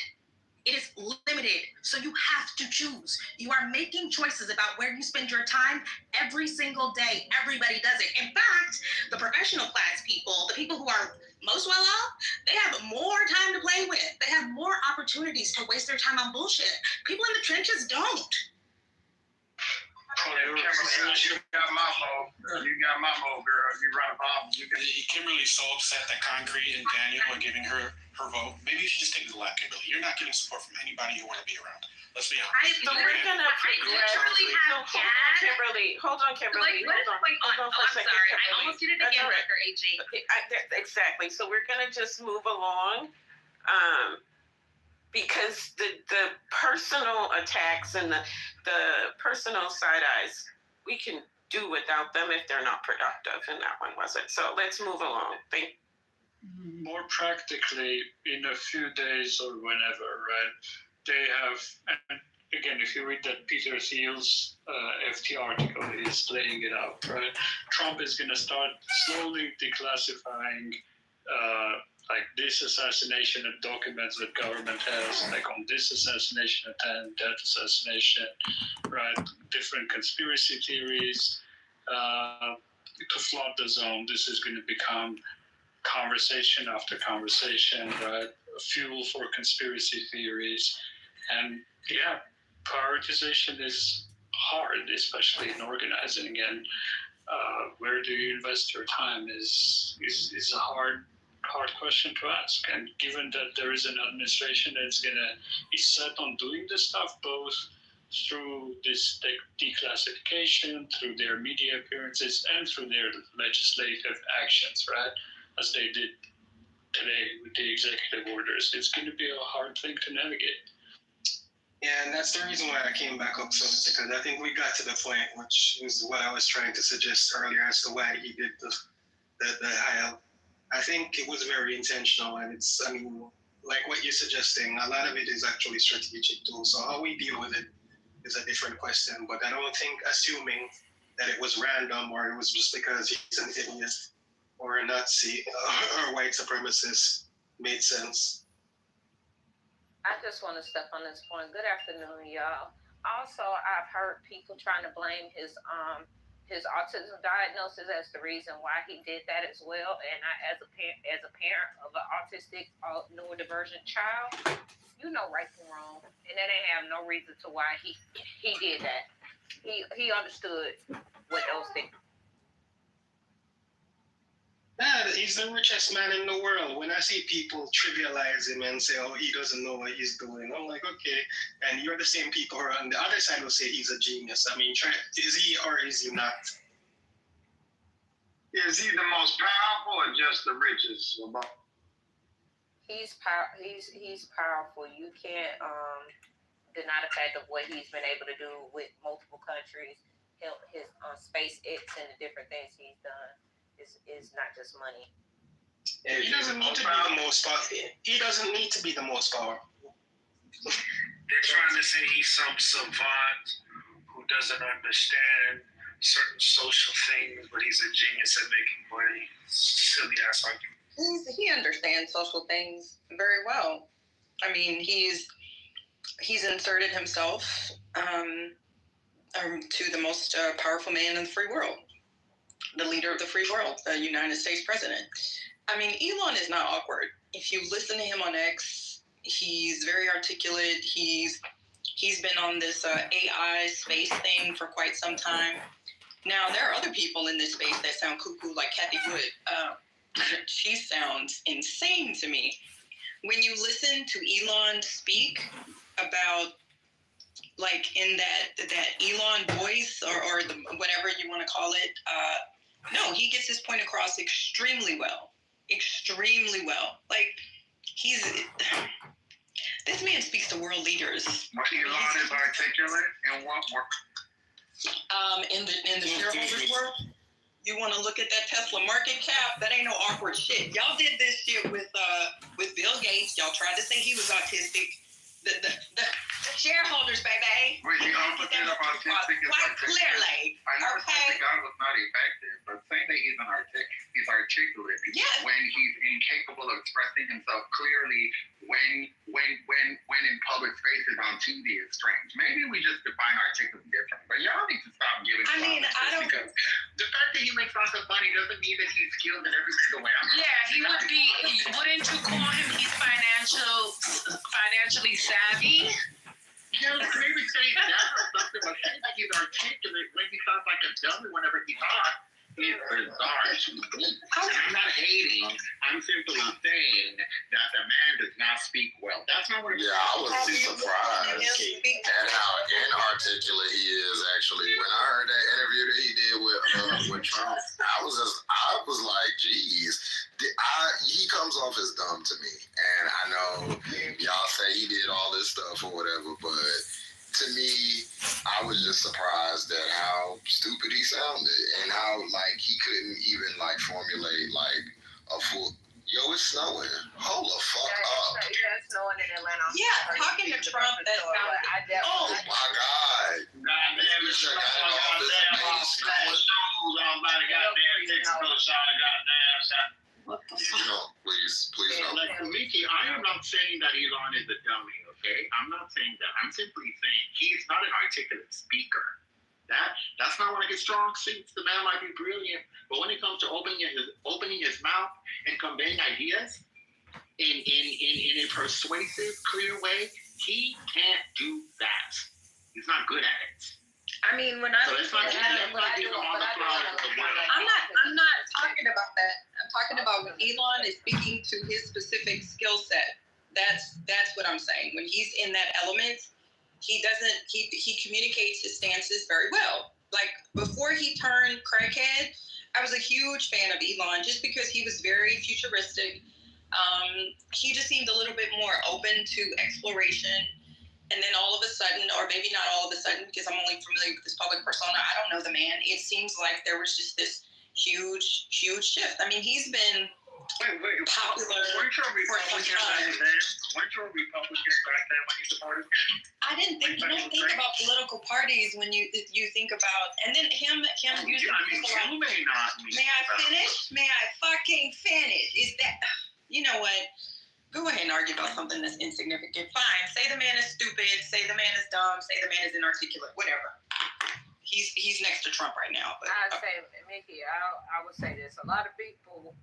It is limited. So you have to choose. You are making choices about where you spend your time every single day. Everybody does it. In fact, the professional class people, the people who are most well off, they have more time to play with. They have more opportunities to waste their time on bullshit. People in the trenches don't. You got my vote. You got my vote, girl. You run a bomb. Kimberly's so upset that Concrete and Daniel are giving her vote. Maybe you should just take it to the left, Kimberly. You're not getting support from anybody you want to be around. Let's be honest. So we're gonna Kimberly. Hold on, Kimberly. Hold on for a second. Sorry, Kimberly. I almost did it again, Right. Dr. AG. Exactly. So we're gonna just move along. Because the personal attacks and the personal side eyes, we can do without them if they're not productive, and that one wasn't. So let's move along. More practically, in a few days or whenever, right, they have, and again, if you read that Peter Thiel's FT article, he's laying it out, right? Trump is going to start slowly declassifying like this assassination of documents that government has, like on this assassination attempt, that assassination, right? Different conspiracy theories to flood the zone. This is going to become conversation after conversation, right? Fuel for conspiracy theories. And yeah, prioritization is hard, especially in organizing. And where do you invest your time is a hard question to ask. And given that there is an administration that's going to be set on doing this stuff, both through this declassification, through their media appearances, and through their legislative actions, right, as they did today with the executive orders, it's going to be a hard thing to navigate. Yeah, and that's the reason why I came back up, so because I think we got to the point, which is what I was trying to suggest earlier as to why he did the high. I think it was very intentional, and it's, I mean, like what you're suggesting, a lot of it is actually strategic too. So how we deal with it is a different question, but I don't think assuming that it was random or it was just because he's an idiot or a Nazi or white supremacist made sense. I just want to step on this point. Good afternoon, y'all. Also, I've heard people trying to blame his autism diagnosis as the reason why he did that as well. And I, as a parent of an autistic neurodivergent child, you know right from wrong, and that ain't have no reason to why he did that. He understood what those things. Yeah, he's the richest man in the world. When I see people trivialize him and say, oh, he doesn't know what he's doing, I'm like, okay. And you're the same people who are on the other side will say he's a genius. I mean, is he or is he not? Is he the most powerful or just the richest? He's powerful. You can't deny the fact of what he's been able to do with multiple countries. His SpaceX and the different things he's done is not just money. Yeah, he doesn't need to be the most powerful. He doesn't need to be the most powerful. They're trying to say he's some savant who doesn't understand certain social things, but he's a genius at making money. Silly ass argument. He understands social things very well. I mean, he's inserted himself to the most powerful man in the free world, the leader of the free world, the United States president. I mean, Elon is not awkward. If you listen to him on X, he's very articulate. He's been on this AI space thing for quite some time. Now, there are other people in this space that sound cuckoo, like Kathy Wood. She sounds insane to me. When you listen to Elon speak about, like, in that Elon voice or the, whatever you want to call it, no, he gets his point across extremely well. Extremely well. Like, this man speaks to world leaders. Elon is articulate and what more? In the shareholders world, you want to look at that Tesla market cap? That ain't no awkward shit. Y'all did this shit with Bill Gates. Y'all tried to say he was autistic. The shareholders, baby. Wait, the opposite of autistic is quite clearly. I never said the guy was not effective, but saying that he's articulate yes. when he's incapable of expressing himself clearly when in public spaces on TV is strange. Maybe we just define articulate differently, but y'all need to stop giving. Because the fact that he makes lots of money doesn't mean that he's skilled in every single way. Wouldn't you call him he's financially savvy? Yeah, maybe say that or something, but saying that he's articulate when he sounds like a dummy whenever he talks is bizarre to me. I'm not hating. I'm simply saying that the man does not speak well. That's not what. Yeah, I was surprised at how inarticulate he is. Actually, when I heard that interview that he did with Trump, I was like, geez. He comes off as dumb to me, and I know y'all say he did all this stuff or whatever, but to me, I was just surprised at how stupid he sounded and how like he couldn't even like formulate like a full. Yo, it's snowing. Hold the fuck up. Yeah, it's snowing in Atlanta. Yeah, talking to Trump, that sounded. Oh my God. Goddamn, it's Please no. Like, Mickey, I am not saying that Elon is a dummy, okay? I'm not saying that. I'm simply saying he's not an articulate speaker. That's not one of his strong suits. The man might be brilliant, but when it comes to opening his mouth and conveying ideas in a persuasive, clear way, he can't do that. He's not good at it. I mean, when I'm not talking about that. I'm talking about when Elon is speaking to his specific skill set. That's what I'm saying. When he's in that element, he communicates his stances very well. Like before he turned crackhead, I was a huge fan of Elon just because he was very futuristic. He just seemed a little bit more open to exploration. And then all of a sudden, or maybe not all of a sudden, because I'm only familiar with this public persona, I don't know the man. It seems like there was just this huge shift. I mean, he's been popular. Weren't you a Republican back then? Weren't you a Republican back then when you supported him? I didn't think. You don't think about political parties when you think about. And then him using. You may not. May I finish? May I fucking finish? Is that? You know what? Go ahead and argue about something that's insignificant. Fine. Say the man is stupid. Say the man is dumb. Say the man is inarticulate. Whatever. He's next to Trump right now. But I say, Mickey, I would say this. A lot of people,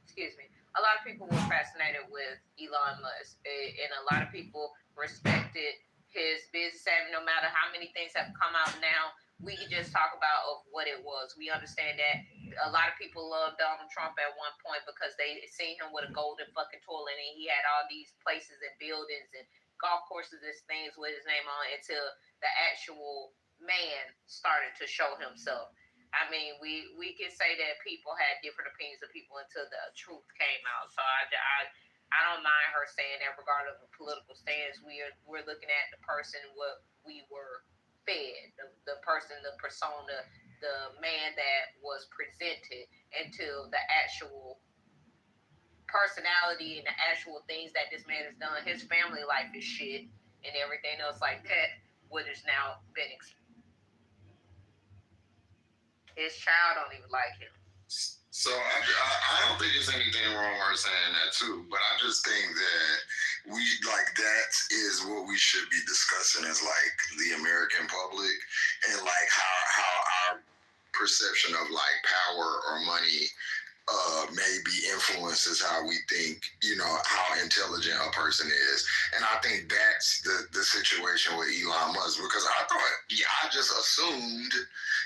excuse me, a lot of people were fascinated with Elon Musk, and a lot of people respected his business savvy. No matter how many things have come out now, we can just talk about of what it was. We understand that a lot of people loved Donald Trump at one point because they seen him with a golden fucking toilet, and he had all these places and buildings and golf courses and things with his name on until the actual man started to show himself. I mean, we can say that people had different opinions of people until the truth came out. So I don't mind her saying that regardless of political stance, we're looking at the person what we were fed, the person, the persona, the man that was presented, until the actual personality and the actual things that this man has done. His family life is shit and everything else like that, what has now been exposed. His child don't even like him. So I don't think there's anything wrong with her saying that too, but I just think that that is what we should be discussing as like the American public, and like how our perception of like power or money maybe influences how we think, how intelligent a person is. And I think that's the situation with Elon Musk, because I just assumed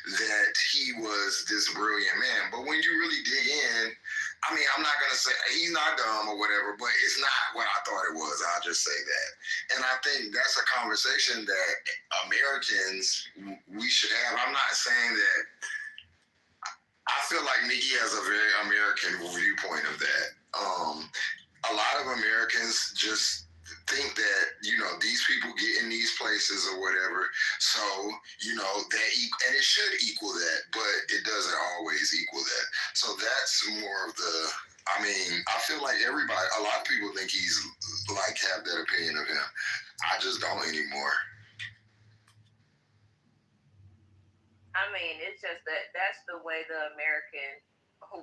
that he was this brilliant man. But when you really dig in, I mean, I'm not going to say he's not dumb or whatever, but it's not what I thought it was. I'll just say that. And I think that's a conversation that Americans, we should have. I'm not saying that. I feel like Nikki has a very American viewpoint of that. A lot of Americans just think that, these people get in these places or whatever. So, and it should equal that, but it doesn't always equal that. So that's more of I feel like a lot of people think he's like have that opinion of him. I just don't anymore. I mean, it's just that's the way the American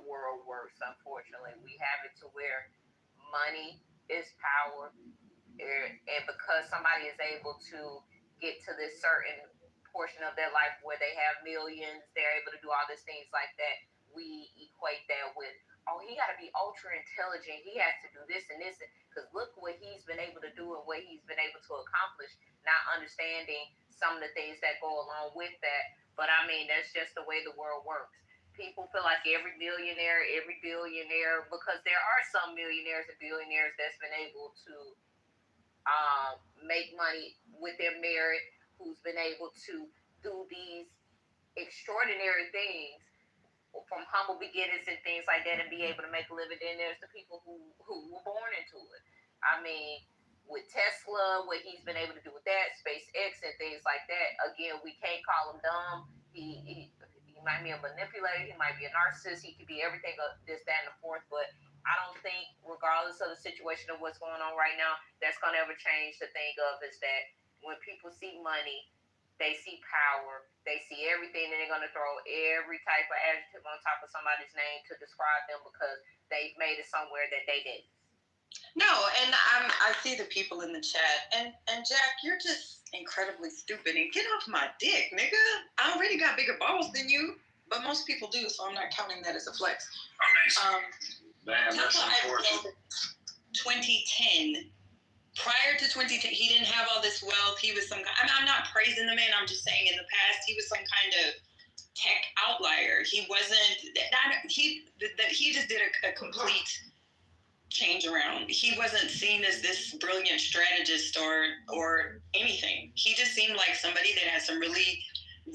world works, unfortunately. We have it to where money is power. And because somebody is able to get to this certain portion of their life where they have millions, they're able to do all these things like that, we equate that with, oh, he got to be ultra intelligent. He has to do this and this. Because look what he's been able to do and what he's been able to accomplish, not understanding some of the things that go along with that. But I mean, that's just the way the world works. People feel like every millionaire, every billionaire, because there are some millionaires and billionaires that's been able to make money with their merit, who's been able to do these extraordinary things from humble beginnings and things like that and be able to make a living. Then there's the people who were born into it. I mean, with Tesla, what he's been able to do with that, SpaceX and things like that. Again, we can't call him dumb. He might be a manipulator. He might be a narcissist. He could be everything of this, that, and the fourth. But I don't think, regardless of the situation of what's going on right now, that's going to ever change the thing of is that when people see money, they see power, they see everything, and they're going to throw every type of adjective on top of somebody's name to describe them because they've made it somewhere that they didn't. No, and I see the people in the chat, and Jack, you're just incredibly stupid, and get off my dick, nigga. I already got bigger balls than you, but most people do, so I'm not counting that as a flex. Damn, that's unfortunate. 2010. Prior to 2010, he didn't have all this wealth. He was I'm not praising the man. I'm just saying in the past, he was some kind of tech outlier. He wasn't, he just did a complete change around. He wasn't seen as this brilliant strategist or anything. He just seemed like somebody that had some really,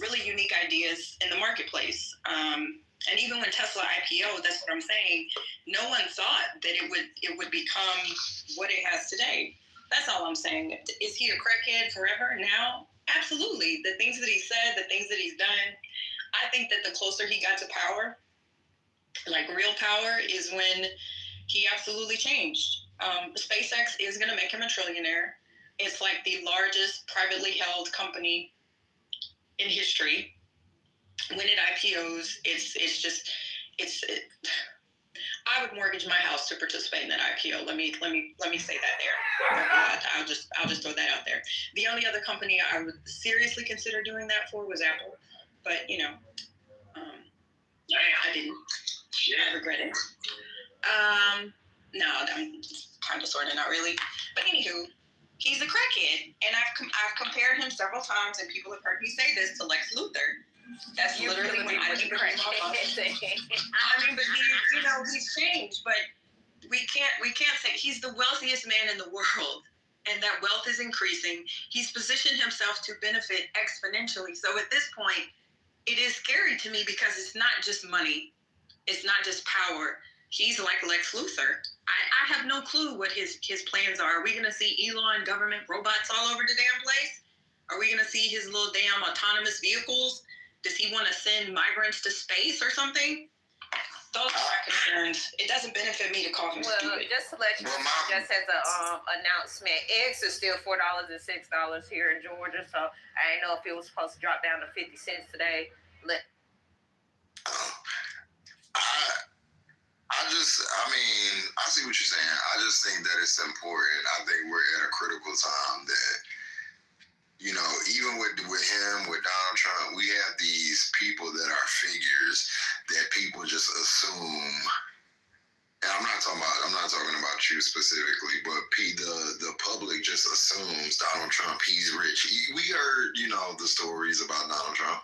really unique ideas in the marketplace. And even when Tesla IPO, that's what I'm saying, no one thought that it would become what it has today. That's That's all I'm saying. Is he a crackhead forever now? Absolutely. The things that he said, the things that he's done, I think that the closer he got to power, like real power, is when he absolutely changed. SpaceX is going to make him a trillionaire. It's like the largest privately held company in history. When it IPOs, I would mortgage my house to participate in that IPO. Let me say that there. I'll just throw that out there. The only other company I would seriously consider doing that for was Apple, but I didn't. I regret it. No, I'm kind of sort of not really. But anywho, he's a crackhead, and I've compared him several times, and people have heard me say this to Lex Luthor. That's literally when I keep crackhead. I mean, but he's changed, but we can't say he's the wealthiest man in the world, and that wealth is increasing. He's positioned himself to benefit exponentially. So at this point, it is scary to me because it's not just money, it's not just power. He's like Lex Luthor. I have no clue what his plans are. Are we going to see Elon government robots all over the damn place? Are we going to see his little damn autonomous vehicles? Does he want to send migrants to space or something? Those are my concerns. It doesn't benefit me to call him stupid. Just to let you know, just as an announcement, eggs are still $4 and $6 here in Georgia. So I didn't know if it was supposed to drop down to 50 cents today. I see what you're saying. I just think that it's important. I think we're at a critical time that, even with him, with Donald Trump, we have these people that are figures that people just assume. And I'm not talking about you specifically, but the public just assumes Donald Trump, he's rich. We heard, the stories about Donald Trump.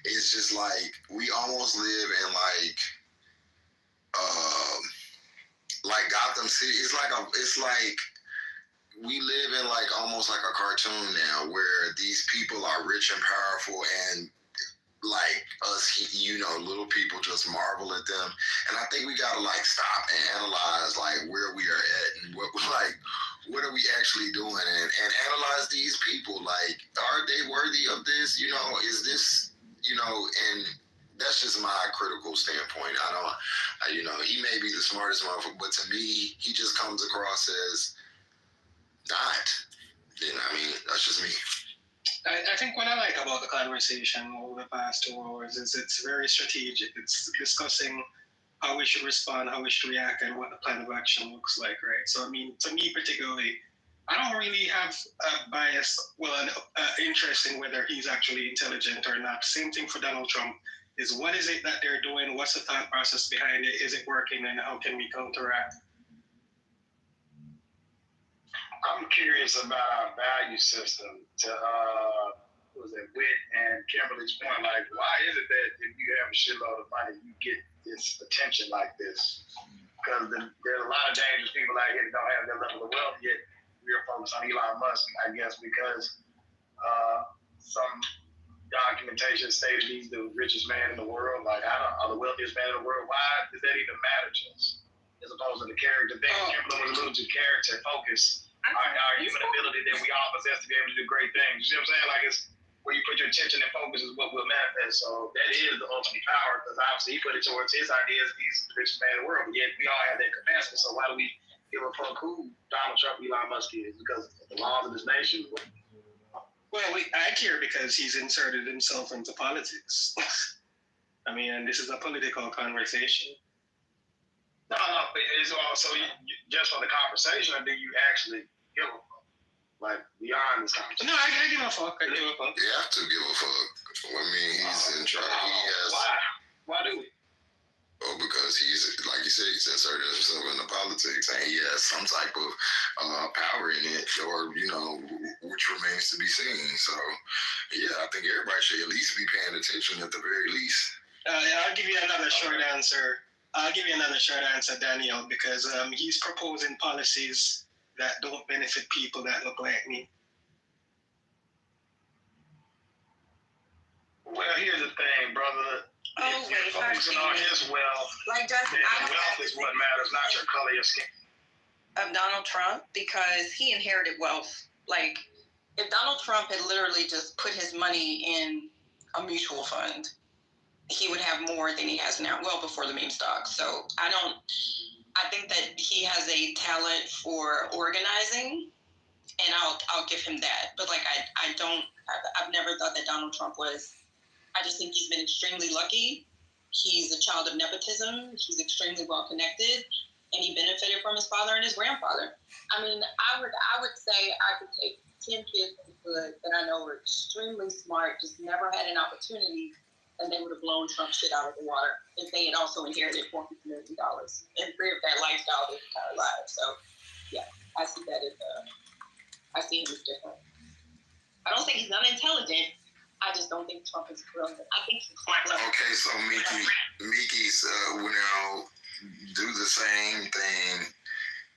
It's just like we almost live in like Gotham City. It's like we live in almost like a cartoon now, where these people are rich and powerful, and like us, little people just marvel at them. And I think we gotta stop and analyze where we are at and what are we actually doing, and analyze these people. Are they worthy of this? Is this, and that's just my critical standpoint. He may be the smartest motherfucker, but to me, he just comes across as not. That's just me. I think what I like about the conversation over the past 2 hours is it's very strategic. It's discussing how we should respond, how we should react, and what the plan of action looks like, right? So, to me particularly, I don't really have a bias, an interest in whether he's actually intelligent or not. Same thing for Donald Trump. Is what is it that they're doing? What's the thought process behind it? Is it working, and how can we counteract? I'm curious about our value system. To Whit and Kimberly's point, why is it that if you have a shitload of money, you get this attention like this? Because there's a lot of dangerous people out here that don't have that level of wealth yet. We're focused on Elon Musk, I guess, because some documentation states he's the richest man in the world, or the wealthiest man in the world. Why does that even matter to us? As opposed to the character thing. Kimberly was alluding to character, focus, our human ability that we all possess to be able to do great things. You see what I'm saying? It's where you put your attention and focus is what will manifest. So that is the ultimate power, because obviously he put it towards his ideas. He's the richest man in the world, but yet we all have that capacity. So why do we give a fuck who Donald Trump, Elon Musk is? Because of the laws of this nation? Well, I care because he's inserted himself into politics. And this is a political conversation. No, but it's also just for the conversation, or do you actually give a fuck? Beyond this conversation? No, I give a fuck. I give a fuck. You have to give a fuck. He's in charge. Why do we? Oh, because he's, like you said, he's inserted himself into politics, and he has some type of power in it, or, which remains to be seen. So, yeah, I think everybody should at least be paying attention at the very least. I'll give you another short answer. Daniel, because he's proposing policies that don't benefit people that look like me. Well, here's the thing, brother. If you're focusing on his wealth, then wealth is what matters, not your color, your skin. of Donald Trump because he inherited wealth. Like, if Donald Trump had literally just put his money in a mutual fund, he would have more than he has now, well before the meme stock. So I think that he has a talent for organizing, and I'll give him that. But like, I've never thought that Donald Trump was. I just think he's been extremely lucky. He's a child of nepotism. He's extremely well connected, and he benefited from his father and his grandfather. I mean, I would say I could take 10 kids in the hood that I know are extremely smart, just never had an opportunity, and they would have blown Trump shit out of the water if they had also inherited $400 million and lived that lifestyle their entire lives. So, yeah, I see that as I see him as different. I don't think he's unintelligent. I just don't think Trump is brilliant. I think he's clever. Okay, so Mickey's will now do the same thing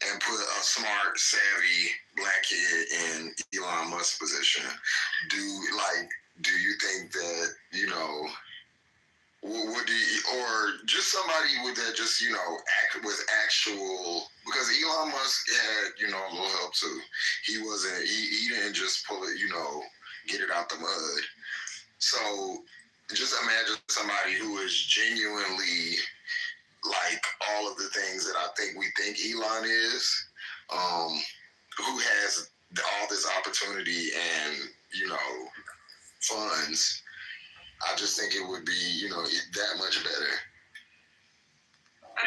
and put a smart, savvy black kid in Elon Musk's position. Do you think that, you know, what do you, or just somebody with that, just, you know, act with actual, because Elon Musk had, you know, a little help too. He didn't just pull it, you know, get it out the mud. So just imagine somebody who is genuinely like all of the things that I think we think Elon is, who has all this opportunity and, you know, funds. I just think it would be, you know, that much better.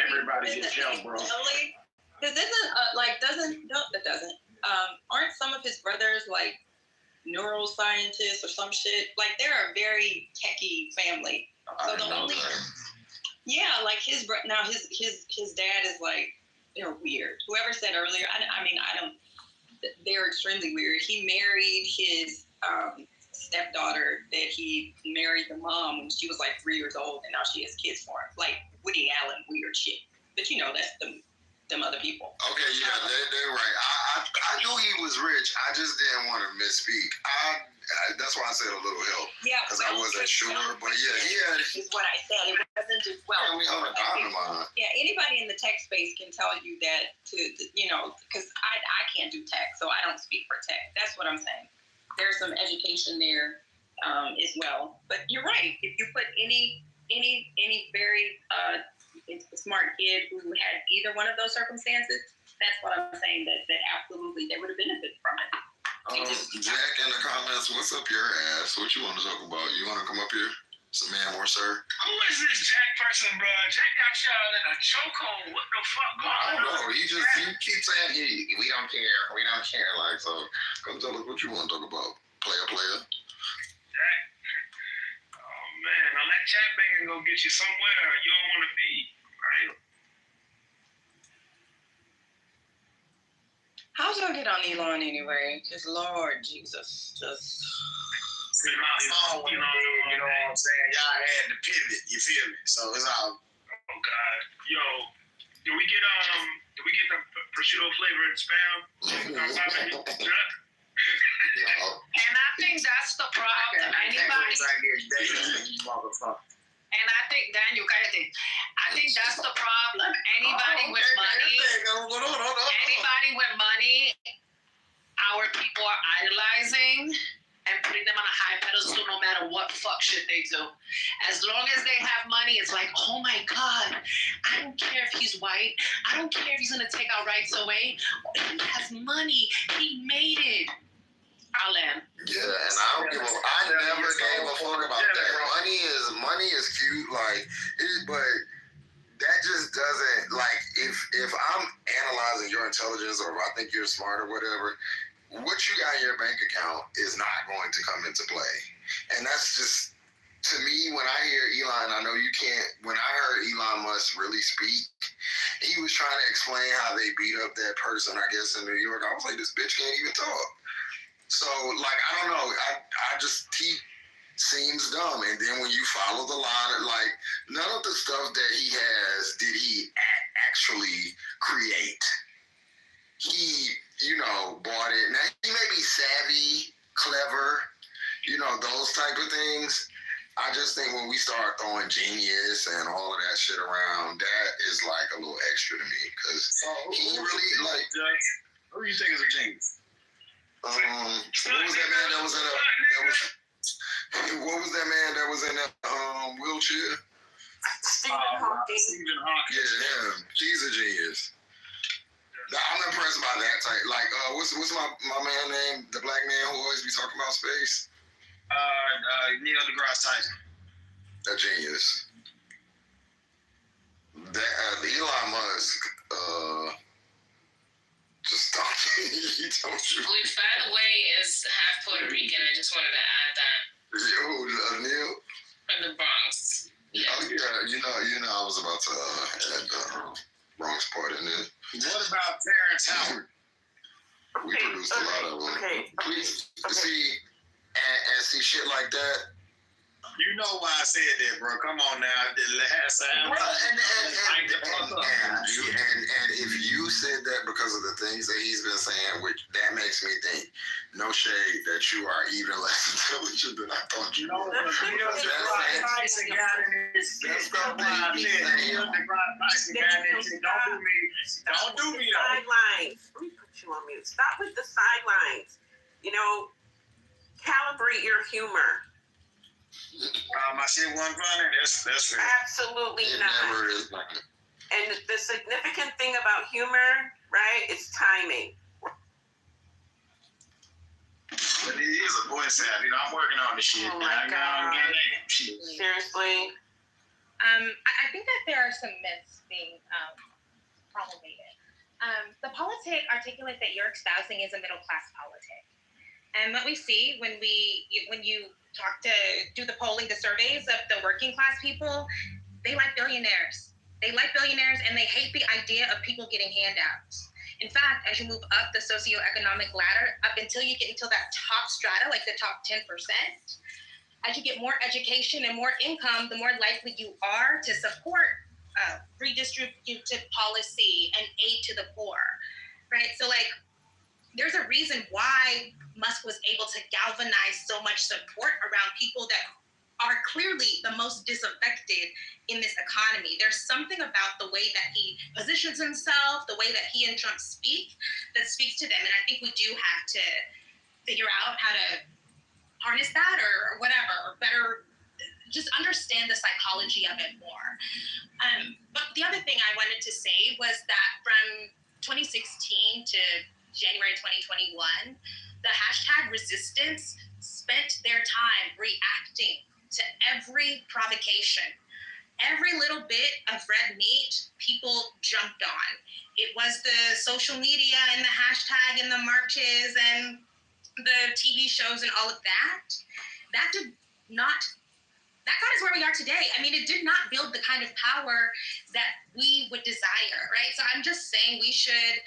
Everybody gets young, bro. Aren't some of his brothers like neuroscientists or some shit? Like, they're a very techie family. So the only, yeah, like his dad is like, they're weird. Whoever said earlier, they're extremely weird. He married his stepdaughter that he married the mom when she was like 3 years old, and now she has kids for him. Like Woody Allen weird shit. But you know, that's them other people. Okay, yeah, they're right. I knew he was rich. I just didn't want to misspeak. That's why I said a little help. Yeah, because I wasn't sure. But yeah, he had. Is what I said. It wasn't just well. Yeah, anybody in the tech space can tell you that because I can't do tech, so I don't speak for tech. That's what I'm saying. There's some education there as well. But you're right. If you put any very smart kid who had either one of those circumstances, that's what I'm saying. That absolutely they would have benefited from it. Jack in the comments, what's up your ass? What you want to talk about? You want to come up here? Some man more, sir? Who is this Jack person, bro? Jack got y'all in a chokehold. What the fuck going on? He keeps saying we don't care. We don't care. Like, so come tell us what you want to talk about. Player. Jack. Oh man, now that chat banging go get you somewhere you don't want to be, right? How'd y'all get on Elon anyway? Because Lord Jesus, just. You know what I'm saying? Y'all had to pivot, you feel me? So it's all. Oh God, yo, did we get the prosciutto flavored spam? And I think that's the problem. Anybody. And I think, Daniel, I think that's the problem. Anybody with money, our people are idolizing and putting them on a high pedestal no matter what fuck shit they do. As long as they have money, it's like, oh my God, I don't care if he's white. I don't care if he's going to take our rights away. He has money. He made it. I'll end. Yeah, and I never gave a fuck about that. Money is cute, but that just doesn't, like, if I'm analyzing your intelligence or if I think you're smart or whatever, what you got in your bank account is not going to come into play. And that's just, to me, when I hear Elon, I know you can't, when I heard Elon Musk really speak, he was trying to explain how they beat up that person, I guess, in New York. I was like, this bitch can't even talk. So, like, I don't know. He seems dumb. And then when you follow the line, like, none of the stuff that he has did he actually create. He, bought it. Now, he may be savvy, clever, those type of things. I just think when we start throwing genius and all of that shit around, that is like a little extra to me because he really like. Who do you think is a genius? What was that man that was in what was that man that was in that wheelchair? Stephen Hawking. Stephen Hawking. Yeah, he's a genius. I'm impressed by that type. Like, what's my man name? The black man who always be talking about space. Neil deGrasse Tyson. A genius. That Elon Musk. Just don't. He don't you. Which, by the way, is half Puerto Rican. I just wanted to add that. Neil? From the Bronx. Yeah. Oh yeah, you know, I was about to add the Bronx part in there. What about Terrence Howard? We produced a lot of them. Please see and see shit like that. You know why I said that, bro. Come on now. And if you said that because of the things that he's been saying, which that makes me think, no shade, that you are even less intelligent than I thought you were. Tyson got in his shit. Don't do me though. Sidelines. Let me put you on mute. Stop with the sidelines. You know, calibrate your humor. My shit wasn't funny. That's it. Absolutely not. And the significant thing about humor, right, is timing. But it is a voice app. You know, I'm working on this shit. Oh my God. Seriously. I think that there are some myths being promulgated. The politic articulate that you're espousing is a middle class politic. And what we see when you do the polling, the surveys of the working class people, they like billionaires. They like billionaires and they hate the idea of people getting handouts. In fact, as you move up the socioeconomic ladder, up until you get into that top strata, like the top 10%, as you get more education and more income, the more likely you are to support redistributive policy and aid to the poor, right? So like, there's a reason why Musk was able to galvanize so much support around people that are clearly the most disaffected in this economy. There's something about the way that he positions himself, the way that he and Trump speak, that speaks to them. And I think we do have to figure out how to harness that or whatever, or better just understand the psychology of it more. But the other thing I wanted to say was that from 2016 to January 2021, the hashtag resistance spent their time reacting to every provocation. Every little bit of red meat, people jumped on. It was the social media and the hashtag and the marches and the TV shows and all of that. That got us where we are today. I mean, it did not build the kind of power that we would desire, right? So I'm just saying we should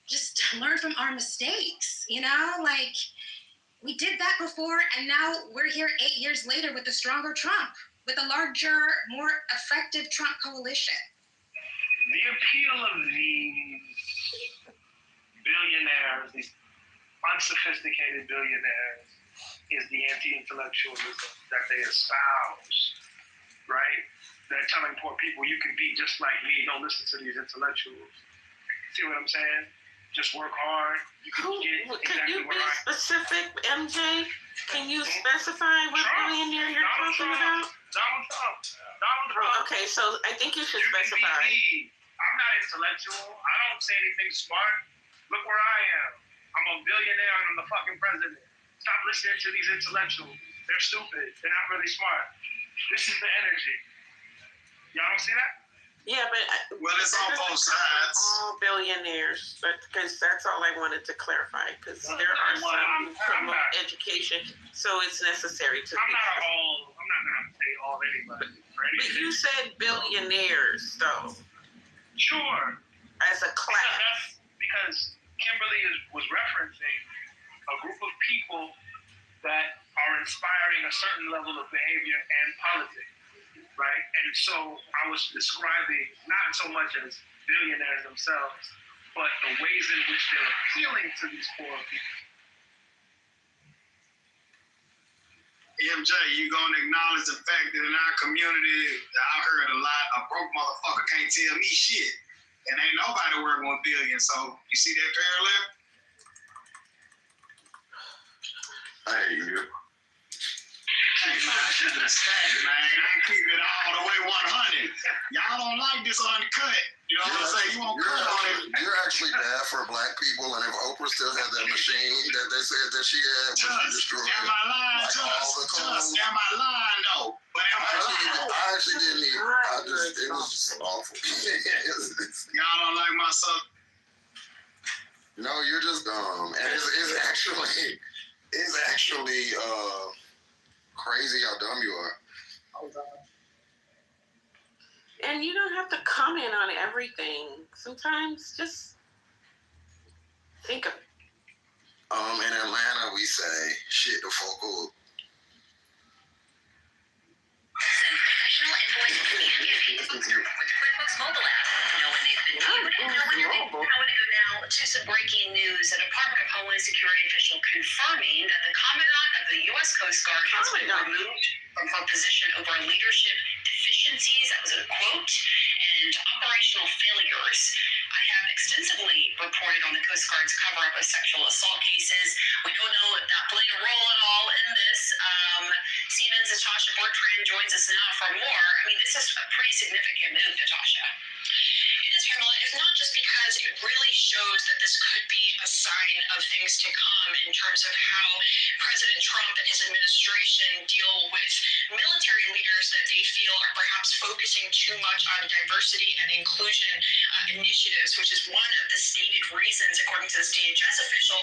just learn from our mistakes, you know? Like, we did that before, and now we're here 8 years later with a stronger Trump, with a larger, more effective Trump coalition. The appeal of these billionaires, these unsophisticated billionaires, is the anti-intellectualism that they espouse, right? They're telling poor people, you can be just like me, don't listen to these intellectuals. See what I'm saying? Just work hard. You can get exactly Can you be specific, MJ? Can you specify what billionaire you're talking about? Donald Trump. Okay, so I think you should specify. I'm not intellectual. I don't say anything smart. Look where I am. I'm a billionaire and I'm the fucking president. Stop listening to these intellectuals. They're stupid. They're not really smart. This is the energy. Y'all don't see that? Yeah, but well, it's on both sides. All billionaires, but because that's all I wanted to clarify. Because there are some who promote education, so it's necessary to. I'm not gonna say all anybody. But you said billionaires, though. Sure. As a class. Because Kimberly was referencing a group of people that are inspiring a certain level of behavior and politics. Right, and so I was describing not so much as billionaires themselves, but the ways in which they're appealing to these poor people. MJ, you gonna acknowledge the fact that in our community, I heard a lot, a broke motherfucker can't tell me shit. And ain't nobody working with billions. So you see that parallel? Hey, you. Hey, man, I should have stacked, man. I keep it all the way 100. Y'all don't like this uncut. You know what I'm saying? You won't cut on it. You're actually bad for black people, and if Oprah still had that machine that they said that she had, when she destroyed am I lying, like all the Just, clothes. am I lying, though? But am I lying? I actually didn't even. It was just awful. Y'all don't like my stuff? No, you're just dumb, and it's actually crazy how dumb you are. And you don't have to comment on everything. Sometimes just think of it. In Atlanta, we say, shit the fuck up. Send professional invoice communications with QuickBooks mobile app. Know when they've been viewed and know when they've been. I want to go now to some breaking news. A Department of Homeland Security official confirming that the Commandant of the U.S. Coast Guard has been removed from her position over leadership deficiencies. That was a quote. And operational failures. I have extensively reported on the Coast Guard's cover-up of sexual assault cases. We don't know if that played a role at all in this. CNN's Natasha Bertrand joins us now for more. I mean, this is a pretty significant move, Natasha. It is, Pamela. It's not just because it really shows that this could be a sign of things to come in terms of how President Trump and his administration deal with military leaders that they feel are perhaps focusing too much on diversity and inclusion initiatives, which is one of the stated reasons, according to this DHS official,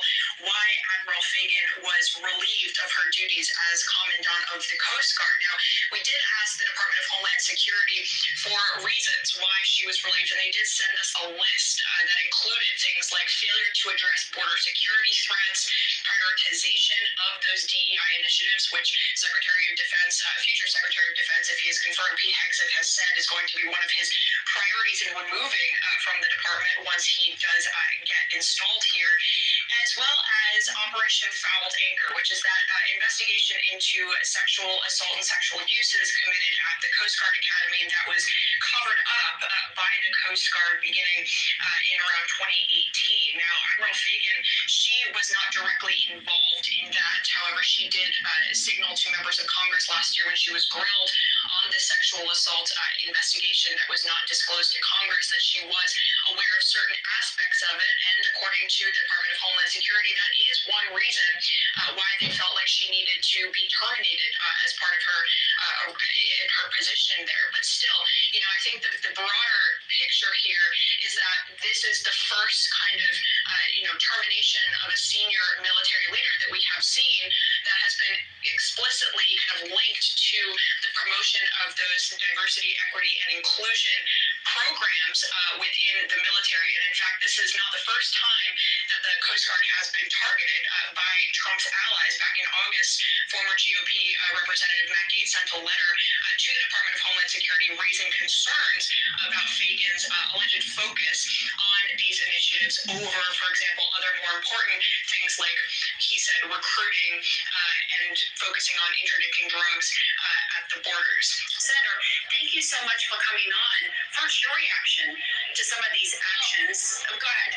why Admiral Fagan was relieved of her duties as Commandant of the Coast Guard. Now, we did ask the Department of Homeland Security for reasons why she was relieved, and they did send us a list that included things like failure to address border security threats, prioritization of those DEI initiatives, which Secretary of Defense, future Secretary of Defense, if he is confirmed, Pete Hegseth has said is going to be one of his priorities in removing from the department once he does get installed here, as well as Operation Fouled Anchor, which is that investigation into sexual assault and sexual abuses committed at the Coast Guard Academy that was covered up by the Coast Guard beginning in around 2018. Now, Admiral Fagan, she was not directly involved in that. However, she did signal to members of Congress last year when she was grilled on the sexual assault investigation that was not disclosed to Congress that she was aware of certain aspects of it. And according to the Department of Homeland Security, that is one reason why they felt like she needed to be terminated as part of her in her position there. But still, you know, I think the broader picture here is that this is the first kind of termination of a senior military leader that we have seen that has been explicitly kind of linked to the promotion of those diversity, equity, and inclusion programs within the military. And in fact, this is not the first time that the Coast Guard has been targeted by Trump's allies. Back in August, former GOP Representative Matt Gaetz sent a letter to the Department of Homeland Security raising concerns about Fagan's alleged focus on these initiatives over, for example, other more important things like, he said, recruiting and focusing on interdicting drugs at the borders. Senator, thank you so much for coming on. First, your reaction to some of these actions. Go ahead.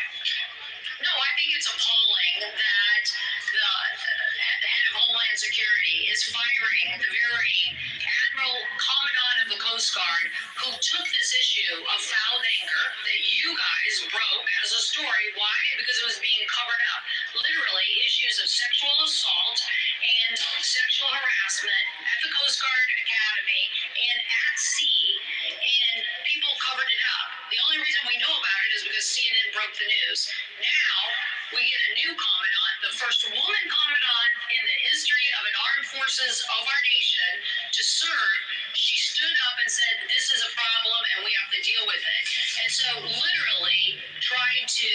No, I think it's appalling that the head of Homeland Security is firing the very Admiral Commandant of the Coast Guard who took this issue of fouled anchor that you guys broke as a story. Why? Because it was being covered up. Literally, issues of sexual assault and sexual harassment at the Coast Guard Academy and at sea, and people covered it up. The only reason we know about it is because CNN broke the news. Now, we get a new commandant, the first woman commandant in the history of an armed forces of our nation to serve. She stood up and said, this is a problem and we have to deal with it. And so literally tried to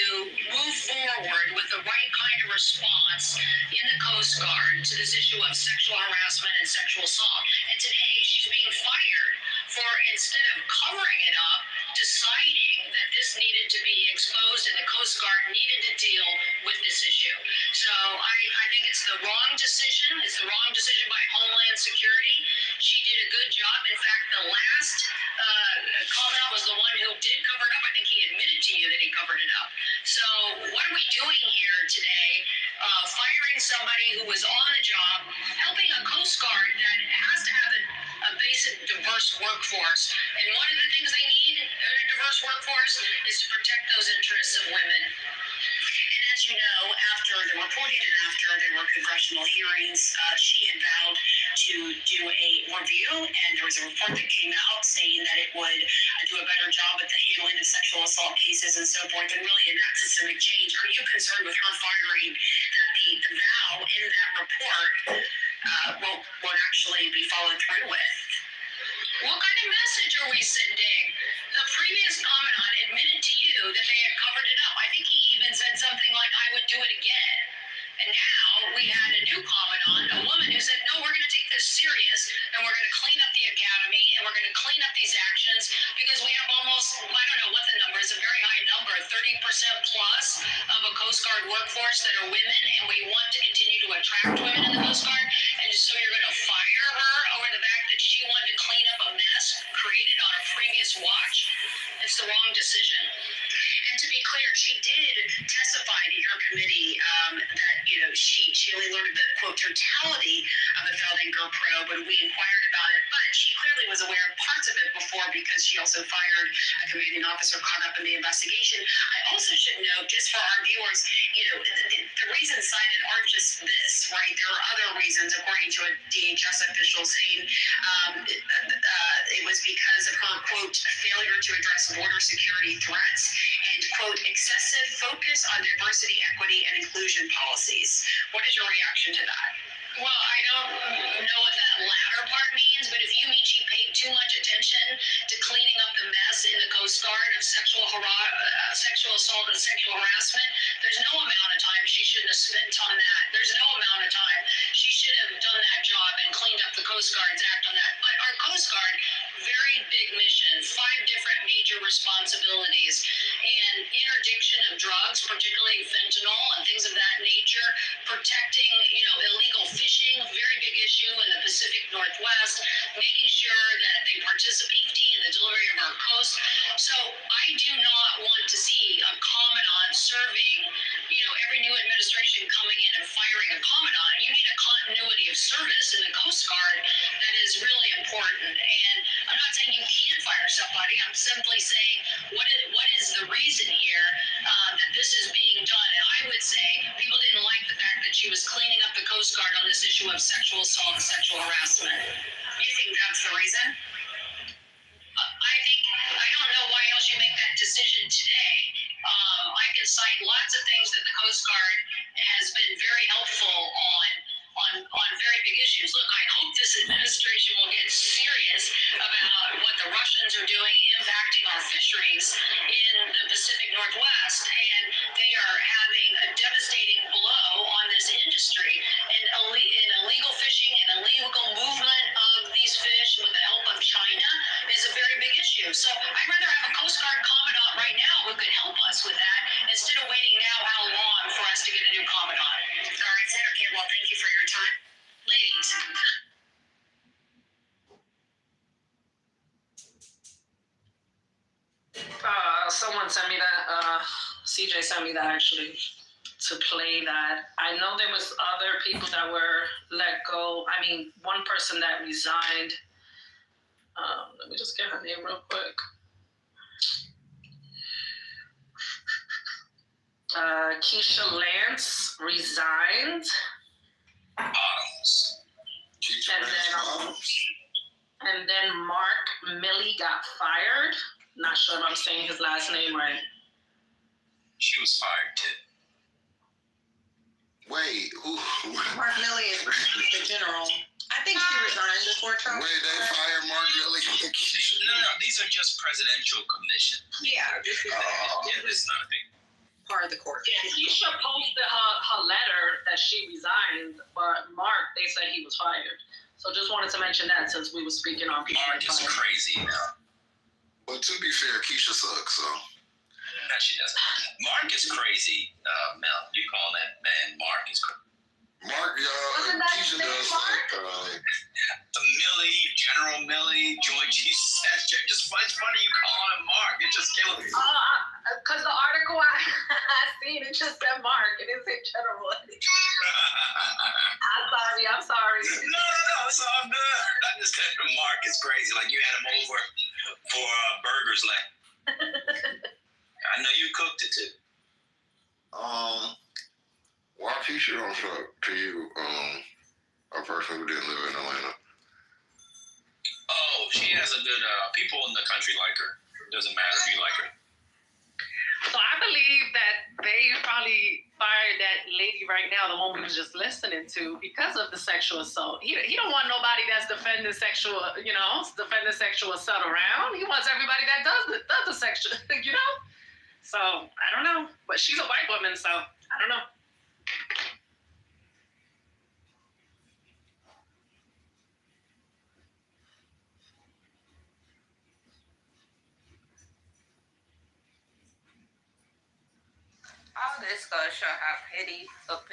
move forward with the right kind of response in the Coast Guard to this issue of sexual harassment and sexual assault. And today she's being fired for, instead of covering it up, deciding that this needed to be exposed and the Coast Guard needed to deal with this issue. So I think it's the wrong decision. It's the wrong decision by Homeland Security. She did a good job. In fact, the last commandant was the one who did cover it up. I think he admitted to you that he covered it up. So what are we doing here today? Firing somebody who was on the job, helping a Coast Guard that has to have a basic diverse workforce. And one of the things they need in a diverse workforce is to protect those interests of women. And as you know, after the reporting and after there were congressional hearings, she had vowed to do a review, and there was a report that came out saying that it would do a better job at the handling of sexual assault cases and so forth, and really enact systemic change. Are you concerned with her firing that the vow in that report won't actually be followed through with? What kind of message are we sending? The previous commandant admitted to you that they had covered it up. I think he even said something like, I would do it again. And now we had a new commandant, a woman who said, no, we're going to take this serious and we're going to clean up the academy and we're going to clean up these actions because we have almost, I don't know what the number is, a very high number, 30% plus of a Coast Guard workforce that are women, and we want to continue to attract women in the Coast Guard. And so you're going to fire her over the fact that she wanted to clean up a mess created on a previous watch? It's the wrong decision. And to be clear, she did testify to your committee that, you know, she only learned of the, quote, totality of the Feldinger probe when we inquired about it, but she clearly was aware of parts of it before because she also fired a commanding officer caught up in the investigation. I also should note, just for our viewers, you know, the reasons cited aren't just this, right? There are other reasons, according to a DHS official, saying it was because of her, quote, failure to address border security threats and, quote, excessive focus on diversity, equity, and inclusion policies. What is your reaction to that? Well, I don't know what that latter part means, but if you mean she paid too much attention to cleaning up the mess in the Coast Guard of sexual assault and sexual harassment, there's no amount of time she shouldn't have spent on that. There's no amount of time. She should have done that job and cleaned up the Coast Guard's act on that. But our Coast Guard, very big mission, 5 different major responsibilities, and interdiction of drugs, particularly fentanyl and things of that nature, protecting, you know, illegal fishing, very big issue in the Pacific Northwest, making sure that they participate in the delivery of our coast. So I do not want to see a commandant serving, you know, every new administration coming in and firing a commandant. You need a continuity of service in the Coast Guard that is really important. And I'm not saying you can't fire somebody. I'm simply saying what is the reason here that this is being done. And I would say people didn't like the fact that she was cleaning up the Coast Guard on this issue of sexual assault and sexual harassment. You think that's the reason? I don't know why else you make that decision today. I can cite lots of things that the Coast Guard has been very helpful on very big issues. Look, I hope this administration will get serious about what the Russians are doing impacting our fisheries in the Pacific Northwest. And they are having a devastating blow on this industry. And illegal fishing and illegal movement of these fish with the help of China is a very big issue. So I'd rather have a Coast Guard commandant right now who could help us with that instead of waiting now how long for us to get a new commandant. All right, Senator Cantwell, thank you for your time. Ladies. Someone sent me that, CJ sent me that actually, to play that. I know there was other people that were let go. I mean, one person that resigned. Let me just get her name real quick. Keisha Lance resigned. And then Mark Milley got fired. Not sure if I'm saying his last name right. She was fired too. Wait, who? Mark Milley is the general. I think she resigned before Trump. Wait, they fired Mark Milley? No, these are just presidential commissions. Yeah. This is not a big part of the court. Yeah, Keisha posted her letter that she resigned, but Mark, they said he was fired. So just wanted to mention that since we were speaking on people. Mark is crazy now. But to be fair, Keisha sucks, so. No, she doesn't. Mark is crazy, Mel. You call that man Mark is crazy. Mark, Keisha does suck. Millie, General Millie, Joy Jesus, just it's funny you calling him Mark. It just kills me. Because the article I seen, it just said Mark, and it said General. I'm sorry. No, it's all good. I just said Mark is crazy. Like you had him over for burgers, like. I know you cooked it too. Why Keisha don't suck to you, a person who didn't live in Atlanta? Oh, she has a good, people in the country like her. Doesn't matter if you like her. So I believe that they probably fired that lady right now, the one we was just listening to, because of the sexual assault. He don't want nobody that's defending sexual assault around. He wants everybody that does the sexual, So I don't know, but she's a white woman, so I don't know. All this goes to show how petty little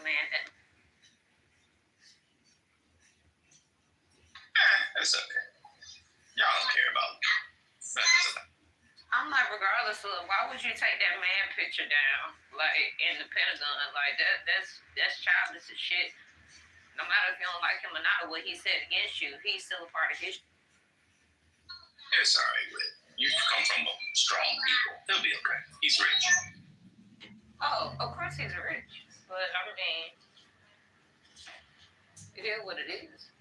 man that. It's okay. Y'all don't care about it. I'm like, regardless of why would you take that man picture down, like in the Pentagon, like that's childish as shit. No matter if you don't like him or not, or what he said against you, he's still a part of history. It's alright, Whit. You come from a strong people. He'll be okay. He's rich. Oh, of course he's rich, but I mean, it is what it is.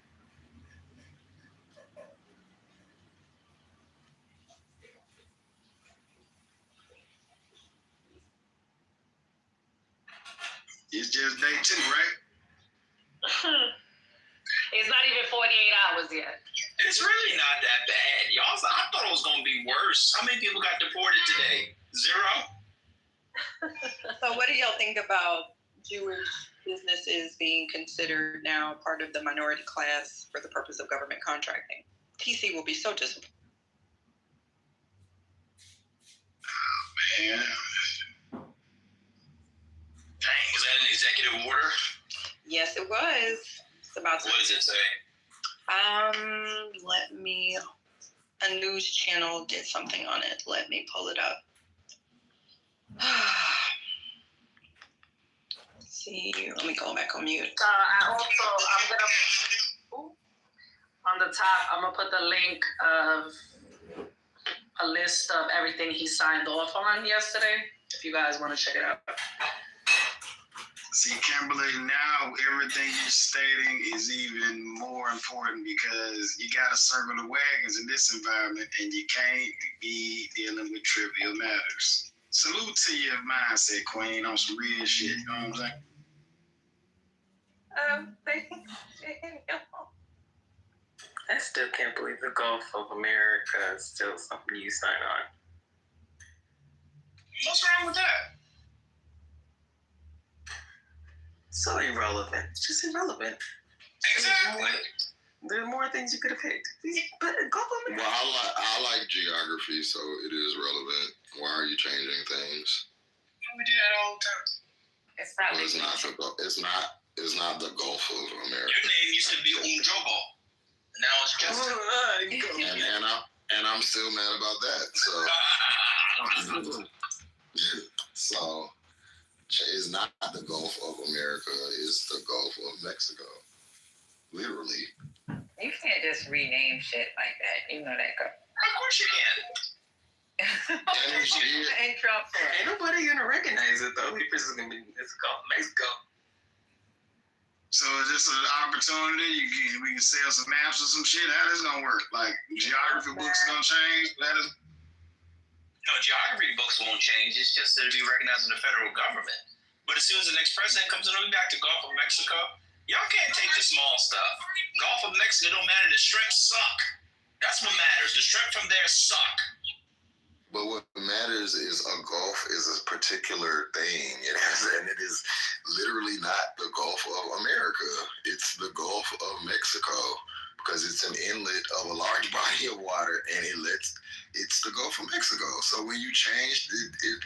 It's just day 2, right? It's not even 48 hours yet. It's really not that bad. Y'all, I thought it was going to be worse. How many people got deported today? 0? So what do y'all think about Jewish businesses being considered now part of the minority class for the purpose of government contracting? TC will be so disappointed. Man. Dang, is that an executive order? Yes, it was. It's about. What does it say? A news channel did something on it. Let me pull it up. See, let me go back on mute. On the top, I'm gonna put the link of a list of everything he signed off on yesterday, if you guys want to check it out. See, Kimberly, now everything you're stating is even more important because you got to circle the wagons in this environment and you can't be dealing with trivial matters. Salute to your mindset, Queen, on some real shit. You know what I'm saying? Thank you. I still can't believe the Gulf of America is still something you sign on. What's wrong with that? So irrelevant. It's just irrelevant. Exactly. There are more things you could have picked. But Gulf of America. Well, I like geography, so it is relevant. Why are you changing things? We do that all the time. It's not. Well, it's not the Gulf of America. Your name used to be Umjobo. Now it's just. And I'm still mad about that. So it's not the Gulf of America, it's the Gulf of Mexico. Literally. You can't just rename shit like that. You know that, girl. Of course you can. Ain't Trump for it. Ain't nobody gonna recognize it though. It's gonna be it's Gulf of Mexico. So is this an opportunity? We can sell some maps or some shit? How this gonna work? Like geography books are gonna change? No, geography books won't change. It's just it'll be recognized in the federal government. But as soon as the next president comes in, we'll be back to Gulf of Mexico. Y'all can't take the small stuff. Gulf of Mexico don't matter. The shrimp suck. That's what matters. The shrimp from there suck. But what matters is a Gulf is a particular thing. And it is literally not the Gulf of America. It's the Gulf of Mexico. because it's an inlet of a large body of water, and it's the Gulf of Mexico. So when you change,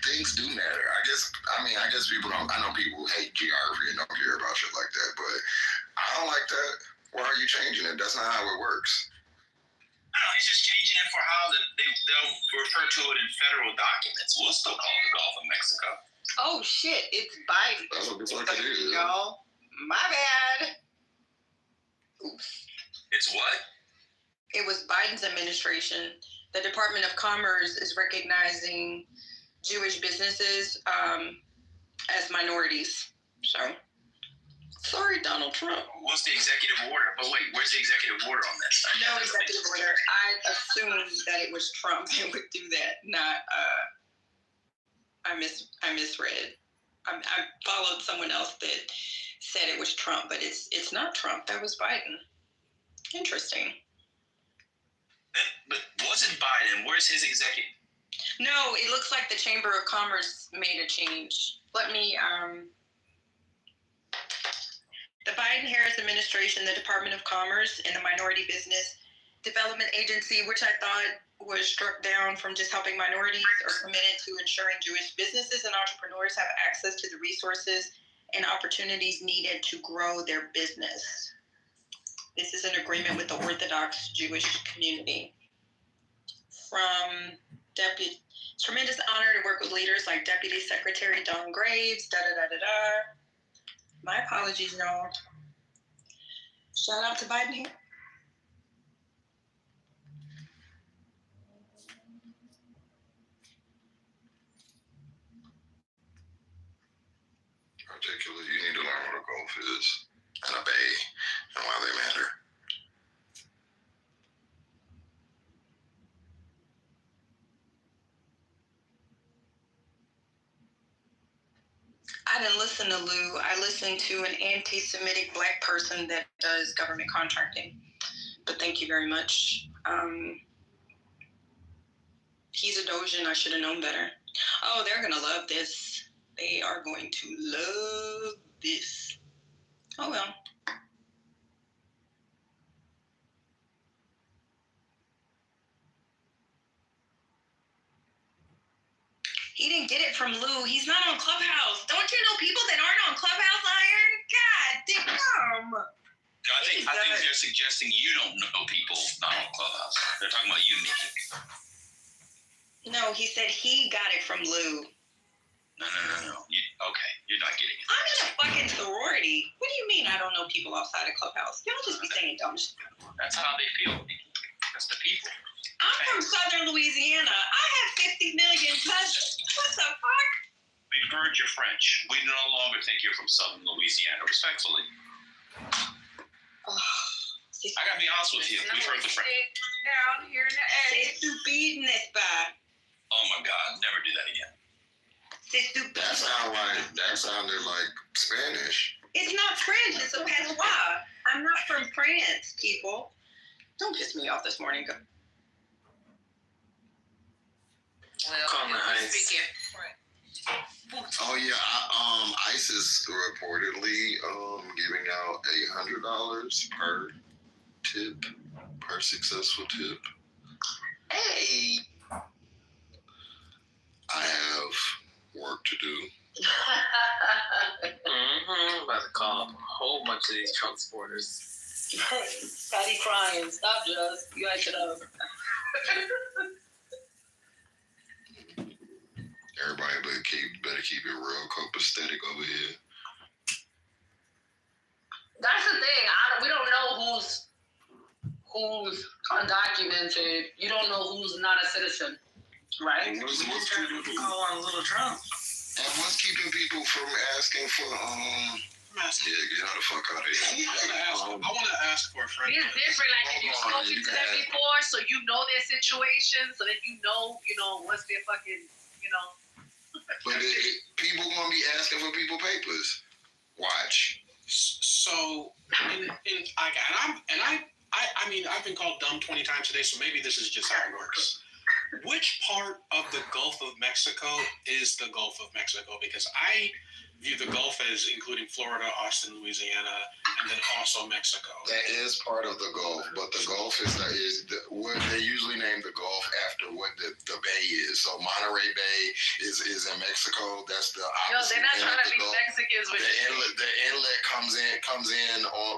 things do matter. I guess people don't. I know people hate geography and don't care about shit like that, but I don't like that. Why are you changing it? That's not how it works. No, he's just changing it for how they'll refer to it in federal documents. We'll still call it the Gulf of Mexico. Oh shit, it's Biden. That's what the fuck it is. Y'all, my bad. Oops. It's what? It was Biden's administration. The Department of Commerce is recognizing Jewish businesses as minorities. So, sorry, Donald Trump. What's the executive order? But wait, where's the executive order on this? No executive order. I assumed that it was Trump that would do that. Not. I misread. I followed someone else that said it was Trump, but it's not Trump. That was Biden. Interesting. But wasn't Biden? Where's his executive? No, it looks like the Chamber of Commerce made a change. Let me. The Biden-Harris administration, the Department of Commerce, and the Minority Business Development Agency, which I thought was struck down from just helping minorities, are committed to ensuring Jewish businesses and entrepreneurs have access to the resources and opportunities needed to grow their business. This is an agreement with the Orthodox Jewish community. It's a tremendous honor to work with leaders like Deputy Secretary Don Graves, My apologies, y'all. Shout out to Biden here. Articulate, you need to learn what a Gulf is, and a bay, and why they matter. I didn't listen to Lou. I listened to an anti-Semitic Black person that does government contracting. But thank you very much. He's a Dojan. I should have known better. Oh, they're going to love this. They are going to love this. Oh, well. He didn't get it from Lou. He's not on Clubhouse. Don't you know people that aren't on Clubhouse, Iron? God damn. I think they're suggesting you don't know people not on Clubhouse. They're talking about you, Mickey. No, he said he got it from Lou. No. Okay, you're not getting it. I'm in a fucking sorority. What do you mean I don't know people outside of Clubhouse? Y'all just be saying dumb shit. That's how they feel, Mickey. That's the people. I'm from Southern Louisiana. I have 50 million cousins. What the fuck? We've heard your French. We no longer think you're from Southern Louisiana, respectfully. I gotta be honest with you. We've heard the French. Down here in the attic. C'est stupide, n'est-ce pas? Oh my God, never do that again. C'est stupide. That sounded like Spanish. It's not French, it's a patois. I'm not from France, people. Don't piss me off this morning. Oh yeah, ISIS reportedly giving out $100 per tip, per successful tip. Hey, I have work to do. I'm about to call up a whole bunch of these Trump supporters. Scotty crying. Stop, Just. You guys should have. Everybody better keep it real copacetic over here. That's the thing. We don't know who's undocumented. You don't know who's not a citizen, right? And what's keeping people on Little Trump? And what's keeping people from asking for yeah, get out the fuck out of here. I want to ask for a friend. It's different. Like if you've spoken to them before, so you know their situation, so that you know what's their fucking, But people gonna be asking for people papers. Watch. So, I mean, I've been called dumb 20 times today, so maybe this is just how it works. Which part of the Gulf of Mexico is the Gulf of Mexico? Because I view the Gulf as including Florida, Austin, Louisiana, and then also Mexico. That is part of the Gulf, but the Gulf what they usually name the Gulf after what the bay is. So Monterey Bay is in Mexico. That's the Yo, opposite they're not end trying of to the be Gulf. Mexicans with The inlet comes in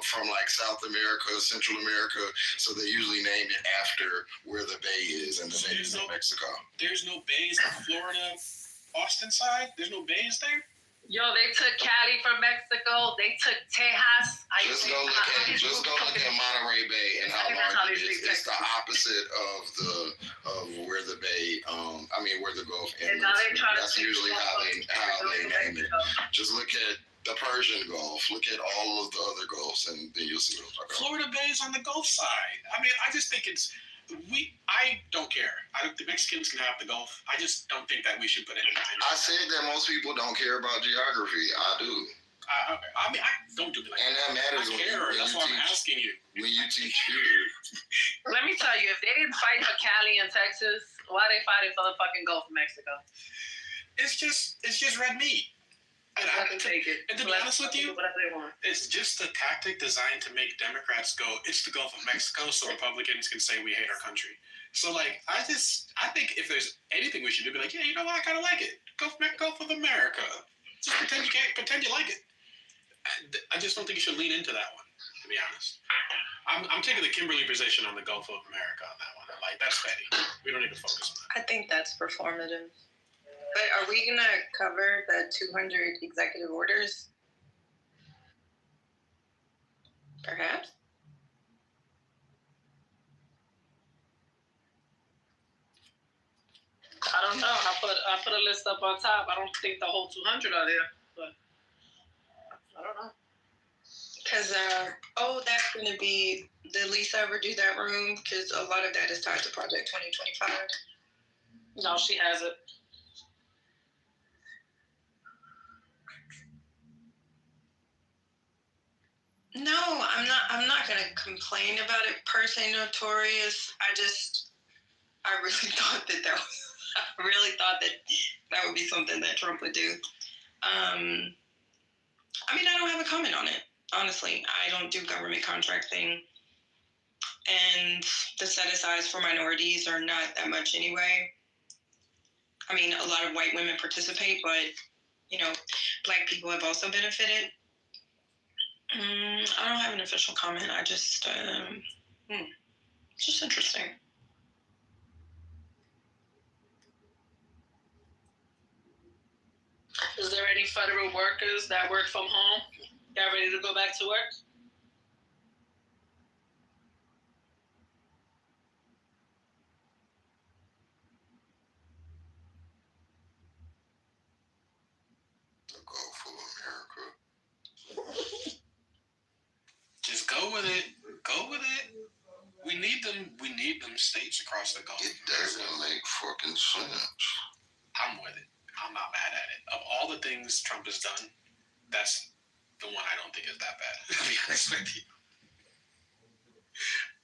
from like South America, Central America. So they usually name it after where the bay is, and the bay is in Mexico. There's no bays in Florida, Austin side. There's no bays there. Yo, they took Cali from Mexico. They took Tejas. Just go look at Monterey Bay and how large it is. It's the opposite of where the bay, where the Gulf ends. That's usually how they name it. Just look at the Persian Gulf. Look at all of the other Gulfs, and then you'll see what I'm talking about. Florida Bay is on the Gulf side. I mean, I just think I don't care. The Mexicans can have the Gulf. I just don't think that we should put it in. I said that most people don't care about geography. I do. I mean, I don't do it like and that matters I care. That's why I'm asking you. When you teach history. Let me tell you, if they didn't fight for Cali and Texas, why are they fighting for the fucking Gulf of Mexico? It's just red meat. And to be honest with you, it's just a tactic designed to make Democrats go, it's the Gulf of Mexico, so Republicans can say we hate our country. So, like, I think if there's anything we should do, be like, yeah, you know what, I kind of like it. Gulf of America. Just pretend you like it. I just don't think you should lean into that one, to be honest. I'm taking the Kimberly position on the Gulf of America on that one. I'm like, that's petty. We don't need to focus on that. I think that's performative. But are we going to cover the 200 executive orders? Perhaps. I don't know. I put a list up on top. I don't think the whole 200 are there, but I don't know. Because, that's going to be, did Lisa ever do that room? Because a lot of that is tied to Project 2025. No, she hasn't. No, I'm not gonna complain about it per se. Notorious. I really thought that would be something that Trump would do. I mean, I don't have a comment on it. Honestly, I don't do government contracting, and the set-asides for minorities are not that much anyway. I mean, a lot of white women participate, but Black people have also benefited. I don't have an official comment. I just, it's just interesting. Is there any federal workers that work from home that ready to go back to work? The Gulf of America. Just go with it. Go with it. We need them. We need them states across the Gulf. It doesn't make fucking sense. I'm with it. I'm not mad at it. Of all the things Trump has done, that's the one I don't think is that bad, to be honest with you.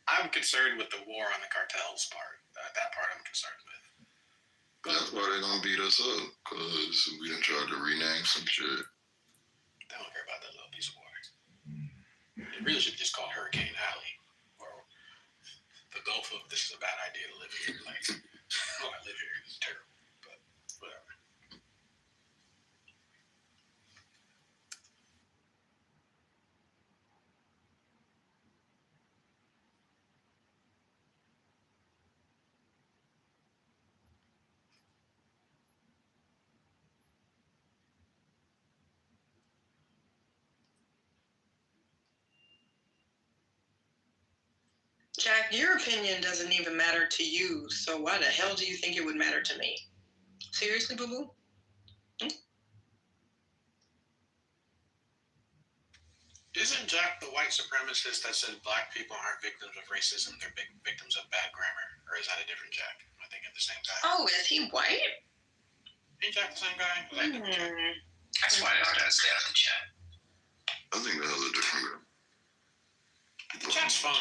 I'm concerned with the war on the cartels part. That part I'm concerned with. That's why they're gonna beat us up, because we done tried to rename some shit. They don't care about that little piece of water. It really should be just called Hurricane Alley, or the Gulf of this is a bad idea to live here. Like, I live here. It's terrible, but whatever. Jack, your opinion doesn't even matter to you, so why the hell do you think it would matter to me? Seriously, boo-boo? Isn't Jack the white supremacist that said black people aren't victims of racism, they're big victims of bad grammar? Or is that a different Jack? Am I thinking of the same guy? Oh, is he white? Ain't Jack the same guy? Is that a different Jack? That's why I gotta stay out of the chat. I think that was a different guy. The chat's fun.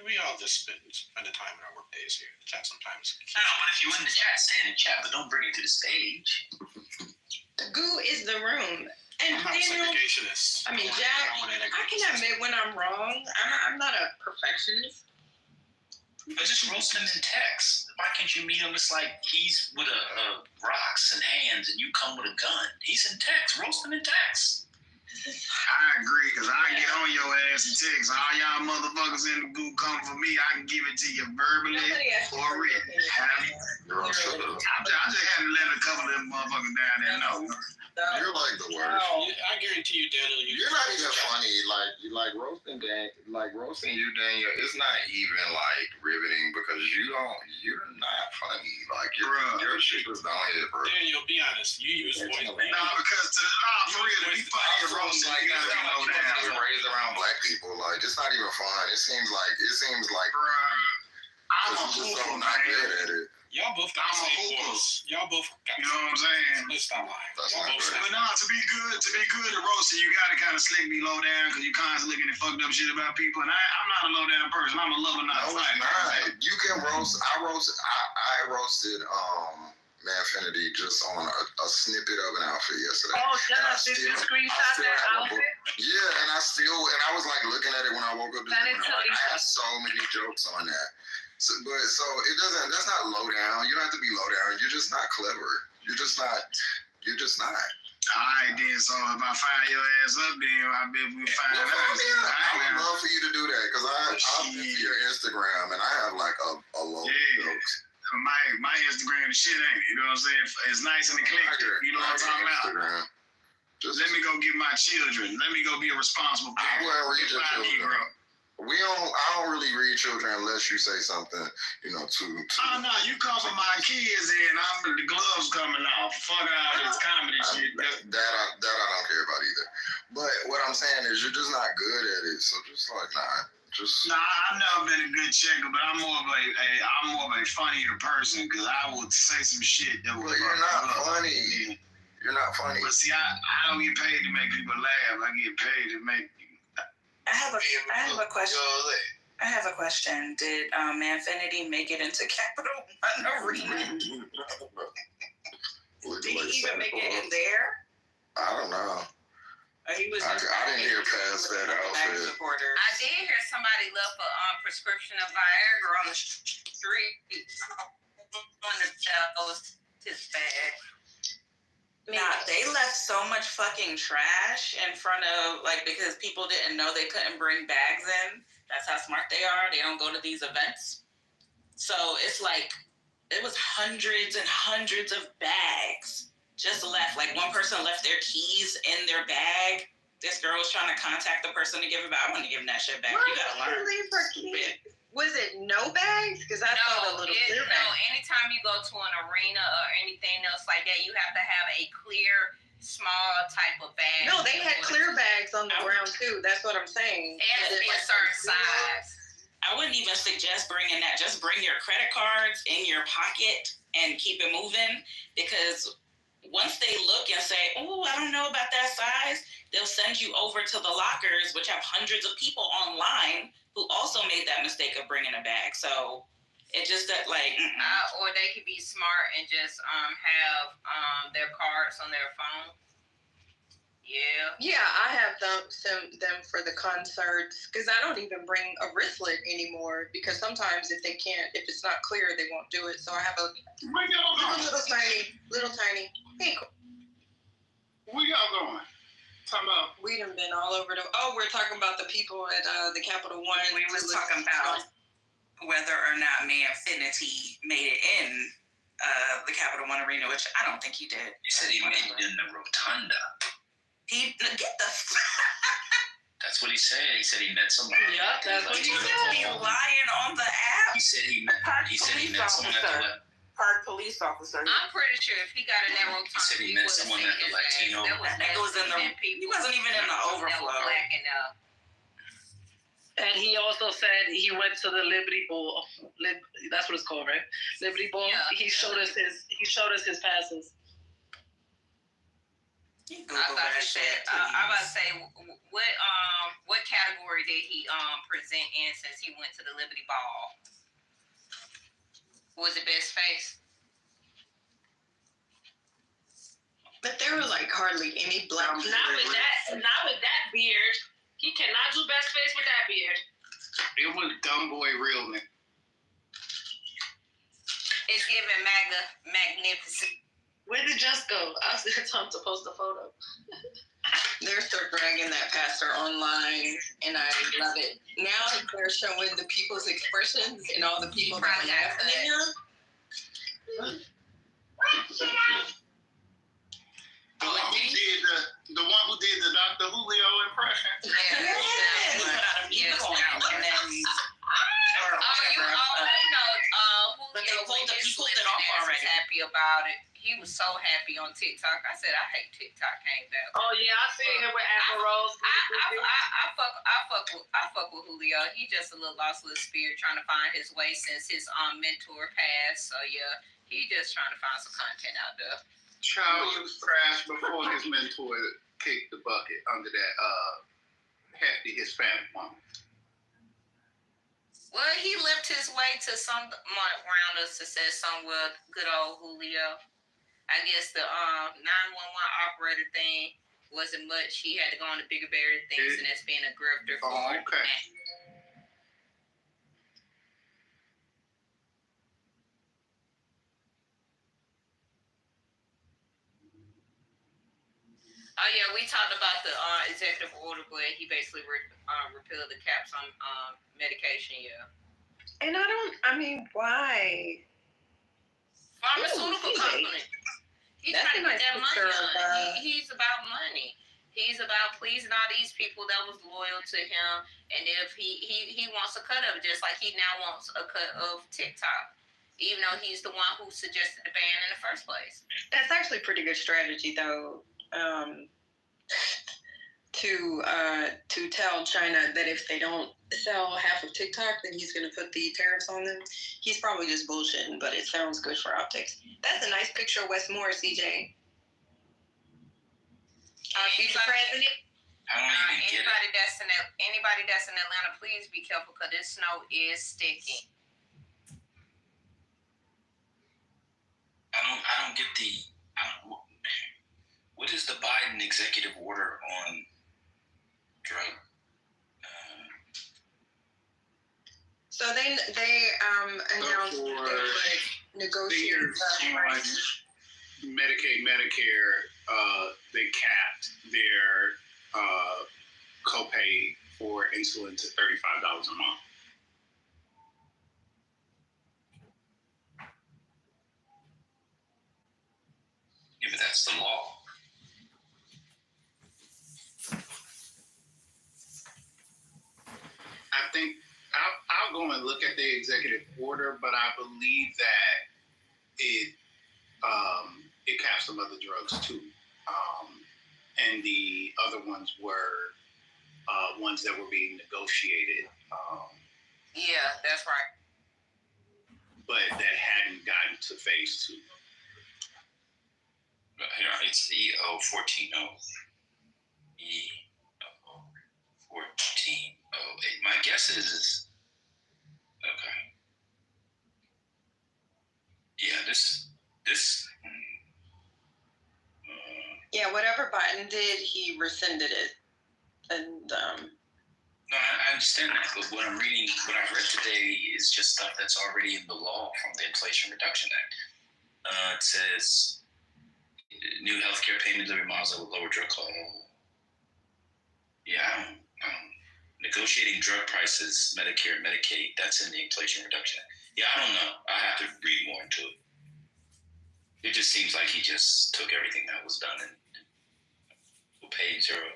We all just spend the time in our work days here. The chat sometimes. No, but if you in the chat, stay in the chat, but don't bring it to the stage. The goo is the room. I'm not a Daniel, segregationist. I mean, don't Jack, want that I can admit when I'm wrong. I'm not a perfectionist. But just roast him in text. Why can't you meet him? It's like he's with a rocks and hands, and you come with a gun. He's in text. Roast him in text. I agree, because I get on your ass in text. All y'all motherfuckers in the group come for me, I can give it to you verbally or written. Have you? I just had to let a couple of them motherfuckers down there know. You're like the worst. I guarantee you, Daniel. You're not even funny. Like roasting you, Daniel. It's not even like riveting because you're not funny. Like your shit was down here, bro. Daniel, be honest. You use voice. Nah, because for real, to be funny as roasting, you gotta be low down. Raised around black people, like it's not even fun. It seems like I'm a just hooper, so not good at it. Y'all both got the same voice. Y'all both got. You know what I'm saying? Let's stop lying. That's Y'all not both But no, to be good to roasting, you gotta kind of slick me low down because you constantly looking at fucked up shit about people, and I'm not a low down person. I'm a lover, not a No, it's fighter. not. You can roast. I roasted Manfinity just on a snippet of an outfit yesterday. Oh, And I did you still- screenshot I still that have a outfit? Yeah, and I was like looking at it when I woke up this Send it morning. to Like, I Lisa. have so many jokes on that. So it doesn't. That's not low down. You don't have to be low down. You're just not clever. You're just not. All right, then. So if I fire your ass up, then I bet we'll find out. I would love for you to do that because I'll be to your Instagram and I have like a load of jokes. My Instagram shit ain't it? You know what I'm saying? It's nice and eclectic. You know what I'm talking about? Let me go get my children. Let me go be a responsible I parent. wouldn't read your If I need children. growth. I don't really read children unless you say something, to Oh no, you come for my kids and the gloves coming off. Fuck all this comedy shit. that I don't care about either. But what I'm saying is you're just not good at it. So just like Nah, I've never been a good checker, but I'm more of a funnier person because I would say some shit that would. But you're not funny. You're not funny. But see, I don't get paid to make people laugh. I get paid to make. I have a question. I have a question. Did Manfinity make it into Capital One Arena? Did he even make it in there? I don't know. Or he was. I didn't hear past that outfit. I did hear somebody left a prescription of Viagra on the street. On the shelves, his bag. Nah, they left so much fucking trash in front of, because people didn't know they couldn't bring bags in. That's how smart they are. They don't go to these events. So it's it was hundreds and hundreds of bags just left. Like one person left their keys in their bag. This girl was trying to contact the person to give it back. I want to give them that shit back. You gotta learn. Leave her keys. Was it no bags? Because I thought a little clear bag. No, anytime you go to an arena or anything else like that, you have to have a clear, small type of bag. No, they had clear bags on the ground too. That's what I'm saying. It has to be a certain size. I wouldn't even suggest bringing that. Just bring your credit cards in your pocket and keep it moving, because once they look and say, "Oh, I don't know about that size," they'll send you over to the lockers, which have hundreds of people online who also made that mistake of bringing a bag. So it just that or they could be smart and just have their cards on their phone. Yeah, I have them for the concerts because I don't even bring a wristlet anymore because sometimes if it's not clear, they won't do it. So I have a little tiny. Hey, where y'all going? Talking about we done been all over we're talking about the people at the Capital One. We was talking about whether or not Manfinity made it in the Capital One Arena, which I don't think he did. You said he made it in the rotunda. He get the. That's what he said. He said he met somebody. Yeah, that's what he said. He lying on the app. He said he met someone at the Park police officer. I'm pretty sure if he got in that rotunda, he said he met someone at the Latino. That nigga was in the. He wasn't even in the overflow. And he also said he went to the Liberty Bowl. That's what it's called, right? Liberty Bowl. Yeah. He showed us his passes. I about to say, what category did he present in since he went to the Liberty Ball? Was it best face? But there were like hardly any black people. Not with that beard. He cannot do best face with that beard. It was dumb boy realness. It's giving magnificent. Where did Just go? I was there time to post a photo. They're still dragging that pastor online, and I love it. Now they're showing the people's expressions and all the people that are laughing at him. The one who did the Dr. Julio impression. Happy about it. He was so happy on TikTok. I said, I hate TikTok. Came back. Oh yeah, I seen him with Afro Rose. I fuck with Julio. He just a little lost little spirit trying to find his way since his mentor passed. So yeah, he just trying to find some content out there. Child was trash before his mentor kicked the bucket under that hefty Hispanic woman. Well, he limped his way to some round of success somewhere. Good old Julio. I guess the 911 operator thing wasn't much. He had to go on to bigger, better things, and that's being a grifter for okay. Oh yeah, we talked about the executive order, but he basically repealed the caps on medication. Yeah. And why? Pharmaceutical company. He's trying to get that money on. He's about money. He's about pleasing all these people that was loyal to him. And if he wants a cut of it, just like he now wants a cut of TikTok, even though he's the one who suggested the ban in the first place. That's actually pretty good strategy, though. To tell China that if they don't sell half of TikTok, then he's going to put the tariffs on them. He's probably just bullshitting, but it sounds good for optics. That's a nice picture of Wes Moore, CJ. Future president. Anybody that's in Atlanta, please be careful because this snow is sticky. I don't get what is the Biden executive order on drug? So they announced they would negotiate prices. Medicaid, Medicare, they capped their copay for insulin to $35 a month. Yeah, but that's the law. I think I'll go and look at the executive order, but I believe that it caps some other drugs too, and the other ones were ones that were being negotiated. Yeah, that's right. But that hadn't gotten to phase 2. It's EO 1408. EO 1408. My guess is okay. Yeah, this. Yeah, whatever Biden did, he rescinded it, and. No, I understand that, but what I've read today is just stuff that's already in the law from the Inflation Reduction Act. It says new healthcare payment delivery models that will lower drug costs. Yeah, I don't. Negotiating drug prices, Medicare, Medicaid, that's in the Inflation Reduction Act. Yeah, I don't know. I have to read more into it. It just seems like he just took everything that was done and will pay zero.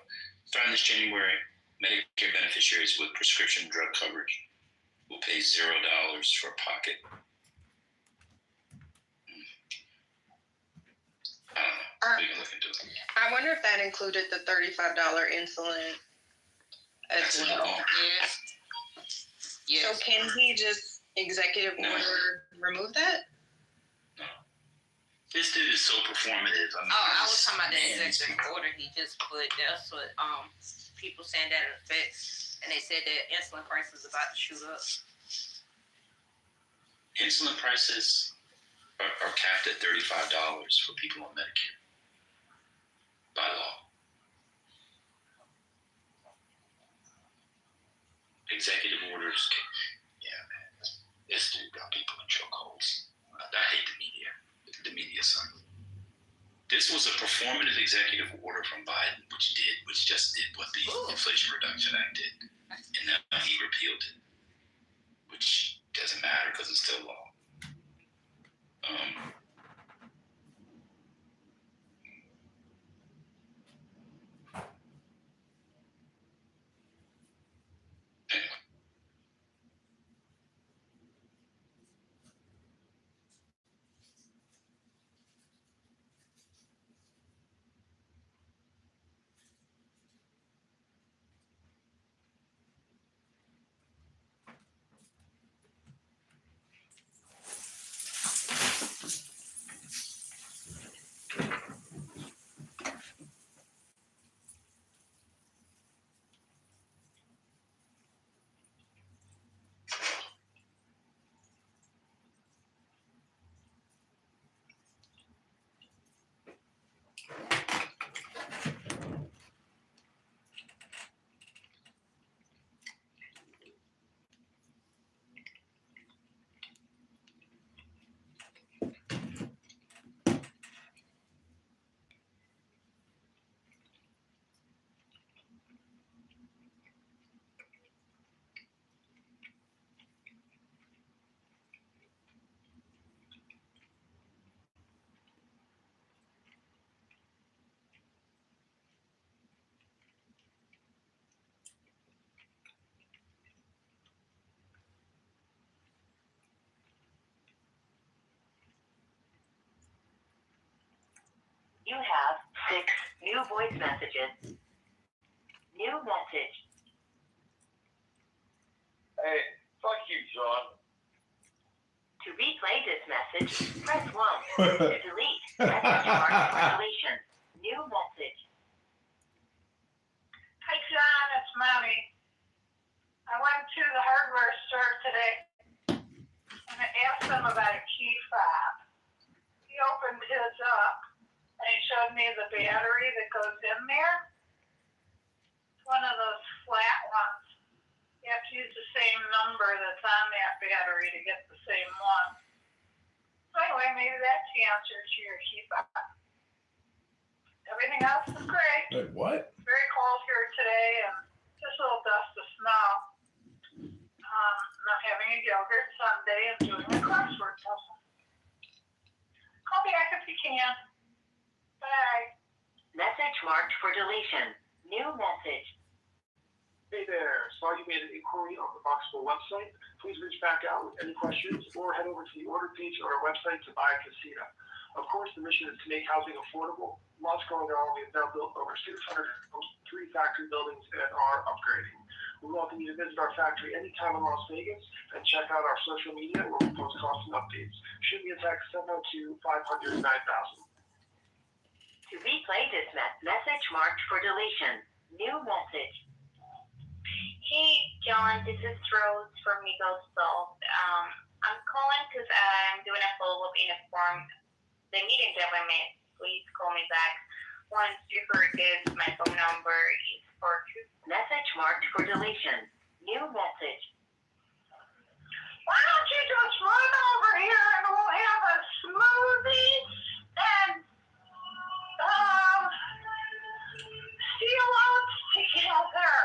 Starting this January, Medicare beneficiaries with prescription drug coverage will pay $0 for pocket. I don't know. We can look into it. I wonder if that included the $35 insulin as well. Yes. So can he just executive order remove that? This dude is so performative. I was talking about the executive order he just put. That's what people saying that in effect, and they said that insulin prices about to shoot up. Insulin prices are capped at $35 for people on Medicare. by law. Executive orders, yeah, man, this dude got people in chokeholds. I hate the media side. This was a performative executive order from Biden, which just did what the Inflation Reduction Act did, and now he repealed it, which doesn't matter because it's still law. You have 6 new voice messages. New message. Hey, fuck you, John. To replay this message, press 1. To delete, message mark for deletion. New message. Hi, John, it's Mommy. I went to the hardware store today and I asked him about a key fob. He opened his up and he showed me the battery that goes in there. It's one of those flat ones. You have to use the same number that's on that battery to get the same one. So anyway, maybe that's the answer to your key fob. Everything else is great. Wait, what? It's very cold here today and just a little dust of snow. I'm having a yogurt sundae and doing a crossword puzzle. Call back if you can. Bye. Message marked for deletion. New message. Hey there, saw you made an inquiry on the Boxable website. Please reach back out with any questions or head over to the order page on our website to buy a casita. Of course, the mission is to make housing affordable. Lots going on. We have now built over 603 factory buildings and are upgrading. We welcome you to visit our factory anytime in Las Vegas and check out our social media where we post costs and updates. Shoot me a text 702-500-9000. To replay this message marked for deletion. New message. Hey, John, this is Rose from Migos Salt. I'm calling because I'm doing a follow-up in a form. The meeting that we made, please call me back once you heard this. My phone number is 42. Message marked for deletion. New message. Why don't you just run over here and we'll have a smoothie and seal oats together.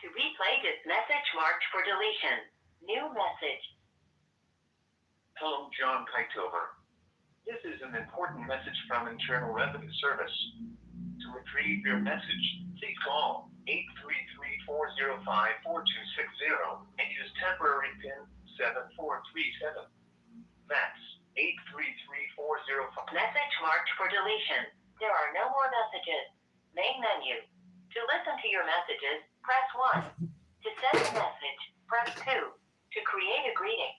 To replay this message marked for deletion. New message. Hello, John Kitover. This is an important message from Internal Revenue Service. To retrieve your message, please call 833-405-4260 and use temporary PIN 7437. That's 833-405. Message marked for deletion. There are no more messages. Main menu. To listen to your messages, press 1. To send a message, press 2. To create a greeting.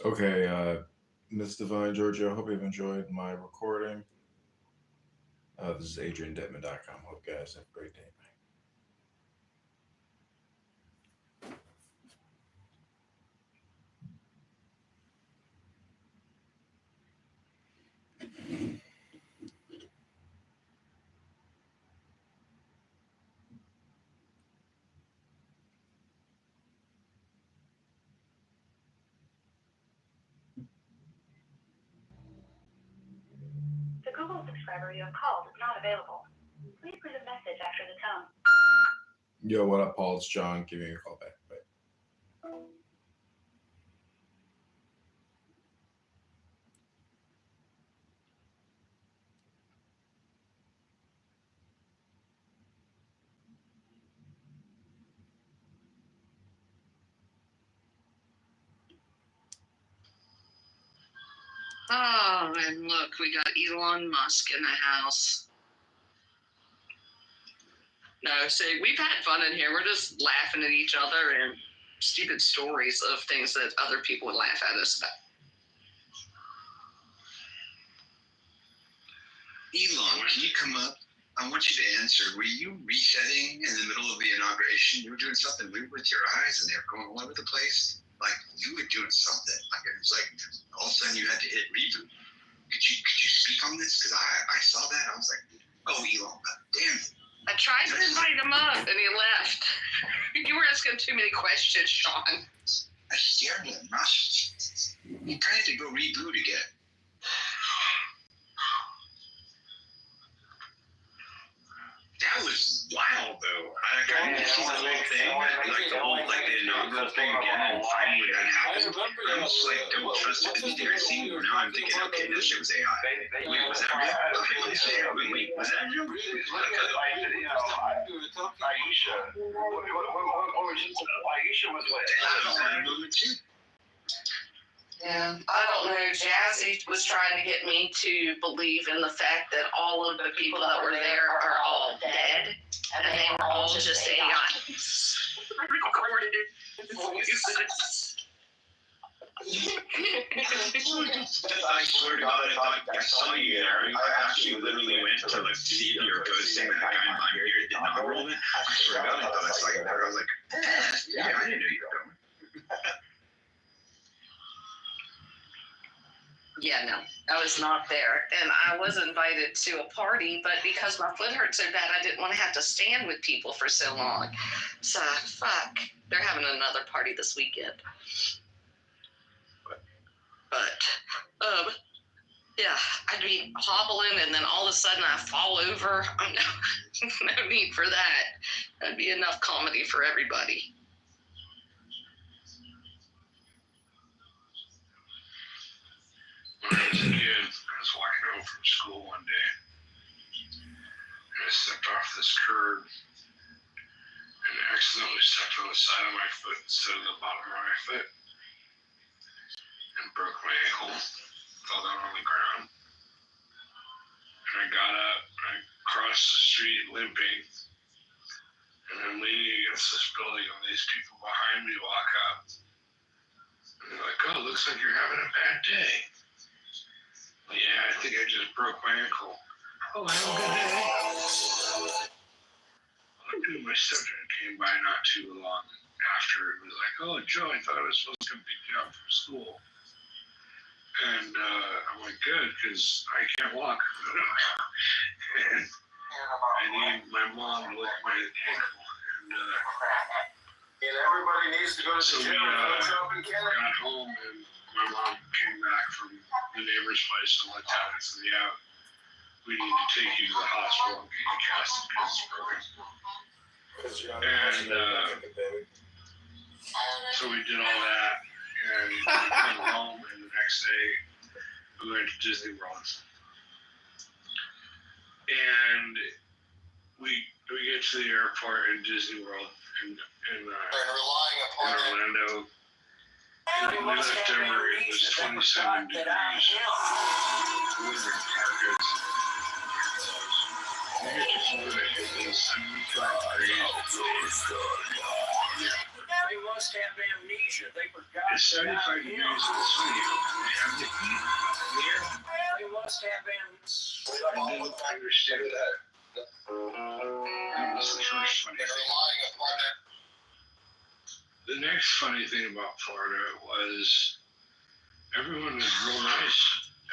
Okay, Ms. Divine Georgia, I hope you've enjoyed my recording. This is AdrianDetman.com. Hope you guys have a great day. The Google subscriber you have called is not available. Please leave a message after the tone. Yo, what up, Paul? It's John. Give me a call back. Bye. Oh, and look, we got Elon Musk in the house. No, see, we've had fun in here. We're just laughing at each other and stupid stories of things that other people would laugh at us about. Elon, can you come up? I want you to answer. Were you resetting in the middle of the inauguration? You were doing something weird with your eyes and they were going all over the place. Like you were doing something. Like it was like all of a sudden you had to hit reboot. Could you speak on this? Because I saw that. I was like, oh, Elon, damn it. I tried to invite him up and he left. You were asking too many questions, Sean. I scared him. You kind of had to go reboot again. That was wild, though. I didn't see the whole thing, like the inaugural thing again, and finally that happened. I was like, don't trust it because you never seen it. Now I'm thinking, okay, this shit was AI. Wait, was that real? Okay, let's see. Wait, was that real? Aisha. What was Aisha was what? That was that movement too. Yeah, I don't know. Jazzy was trying to get me to believe in the fact that all of the people that were there are all dead, and they were all just AIs. Recorded it. I swear to God, I thought I saw you there. I actually literally went to like see if you were posting that guy in my beard did not roll it. I swear to God, I thought I saw you there. I was like, yeah, I didn't know you were going. Yeah, no, I was not there. And I was invited to a party, but because my foot hurt so bad, I didn't want to have to stand with people for so long. So, fuck. They're having another party this weekend. But, yeah, I'd be hobbling and then all of a sudden I fall over. No need for that. That'd be enough comedy for everybody. When I was a kid, I was walking home from school one day, and I stepped off this curb, and I accidentally stepped on the side of my foot instead of the bottom of my foot, and broke my ankle, fell down on the ground, and I got up, and I crossed the street limping, and I'm leaning against this building, and these people behind me walk up, and they're like, oh, looks like you're having a bad day. Yeah, I think I just broke my ankle. Oh, have a good day. Dude, my stepdad came by not too long after. It was like, oh, Joe, I thought I was supposed to come pick you up from school. And I'm like, good, because I can't walk. And I need my mom to look at my ankle. And everybody needs to go to the so gym. we got home, and my mom came back from the neighbor's place and let down and said, yeah, we need to take you to the hospital and get you casted because it's broken. And so we did all that, and we came home, and the next day we went to Disney World. And we get to the airport in Disney World in Orlando. We left Emory, it was 27 degrees. Woodward Park is. We get to Florida, it was 75 degrees. They must have amnesia. They forgot. It's 75 degrees in the city. They have the heat. They must have amnesia. I didn't understand that. That was the first funny thing. The next funny thing about Florida was everyone was real nice.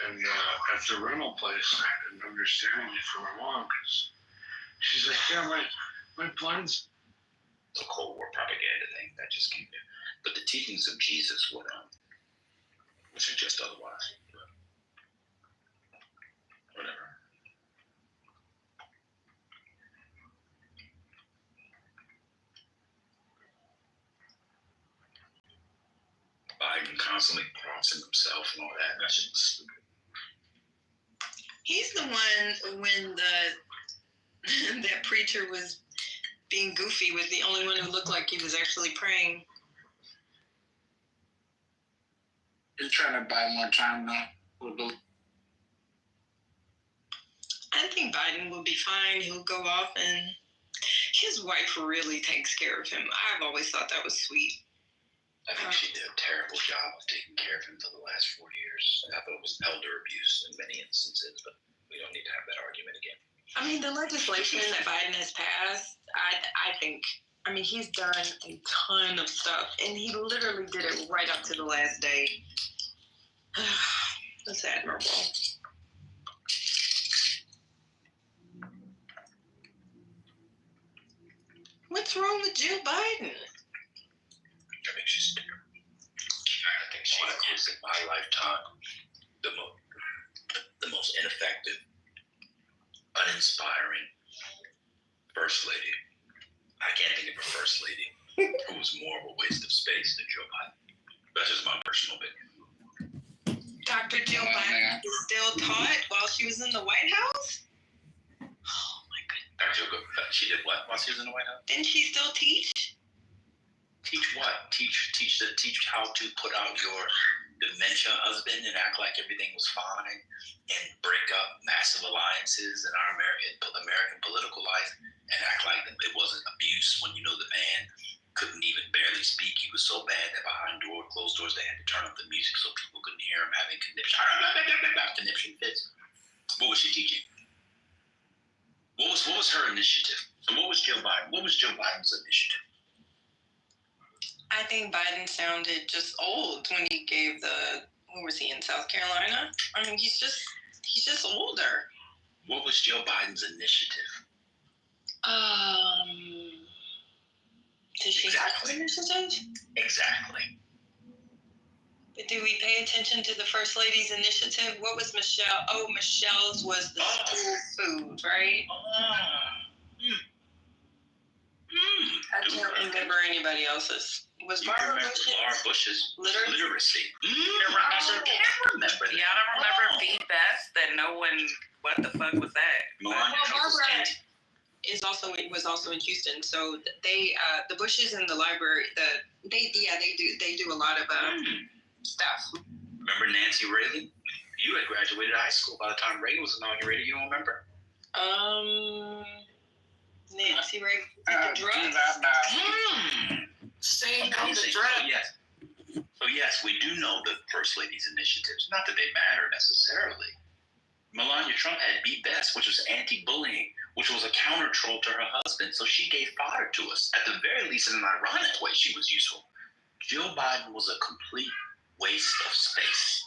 And at the rental place, I had an understanding for my mom because she's like, yeah, my blinds. The Cold War propaganda thing that just came in. But the teachings of Jesus would suggest otherwise. But whatever. Biden constantly crossing himself and all that. That shit was stupid. He's the one when that preacher was being goofy was the only one who looked like he was actually praying. He's trying to buy more time now. I think Biden will be fine. He'll go off, and his wife really takes care of him. I've always thought that was sweet. I think she did a terrible job of taking care of him for the last 4 years. I thought it was elder abuse in many instances, but we don't need to have that argument again. I mean, the legislation that Biden has passed, I think, I mean, he's done a ton of stuff, and he literally did it right up to the last day. That's admirable. What's wrong with Jill Biden? I think she's terrible. I think she is, in my lifetime, the most ineffective, uninspiring first lady. I can't think of a first lady who was more of a waste of space than Joe Biden. That's just my personal opinion. Dr. Jill Biden is still taught while she was in the White House? Oh my goodness. She did what while she was in the White House? Didn't she still teach? Teach what? Teach how to put out your dementia husband and act like everything was fine and break up massive alliances in our American political life and act like it wasn't abuse when you know the man couldn't even barely speak. He was so bad that behind closed doors they had to turn up the music so people couldn't hear him having conniption fits. What was she teaching? What was her initiative? So what was Joe Biden? What was Joe Biden's initiative? I think Biden sounded just old when he gave who was he in South Carolina? I mean, he's just older. What was Joe Biden's initiative? Did she have an initiative? Exactly. But do we pay attention to the First Lady's initiative? What was Michelle? Oh, Michelle's was the school food, right? I can't remember anybody else's. Was Barbara Bush's literacy? I can't remember. Y'all don't remember Be Best? That no one. What the fuck was that? Barbara was also in Houston. So they the Bushes in the library. They do a lot of stuff. Remember Nancy Reagan? You had graduated high school by the time Reagan was inaugurated. You don't remember? Nancy Reagan did the drugs. Same kind of drug. Yes. So yes, we do know the First Lady's initiatives. Not that they matter necessarily. Melania Trump had Be Best, which was anti-bullying, which was a counter troll to her husband. So she gave fodder to us. At the very least, in an ironic way, she was useful. Jill Biden was a complete waste of space.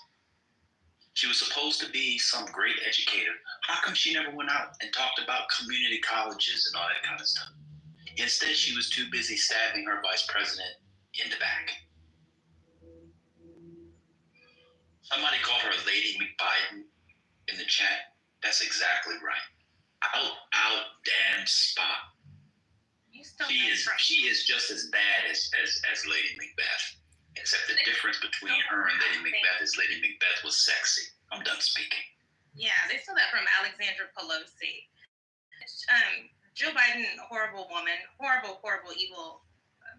She was supposed to be some great educator. How come she never went out and talked about community colleges and all that kind of stuff? Instead, she was too busy stabbing her vice president in the back. Somebody called her Lady McBiden in the chat. That's exactly right. Out damn spot. She is just as bad as Lady Macbeth. Except the difference between her and Lady Macbeth is Lady Macbeth was sexy. I'm done speaking. Yeah, they stole that from Alexandra Pelosi. Joe Biden, horrible woman, horrible, evil,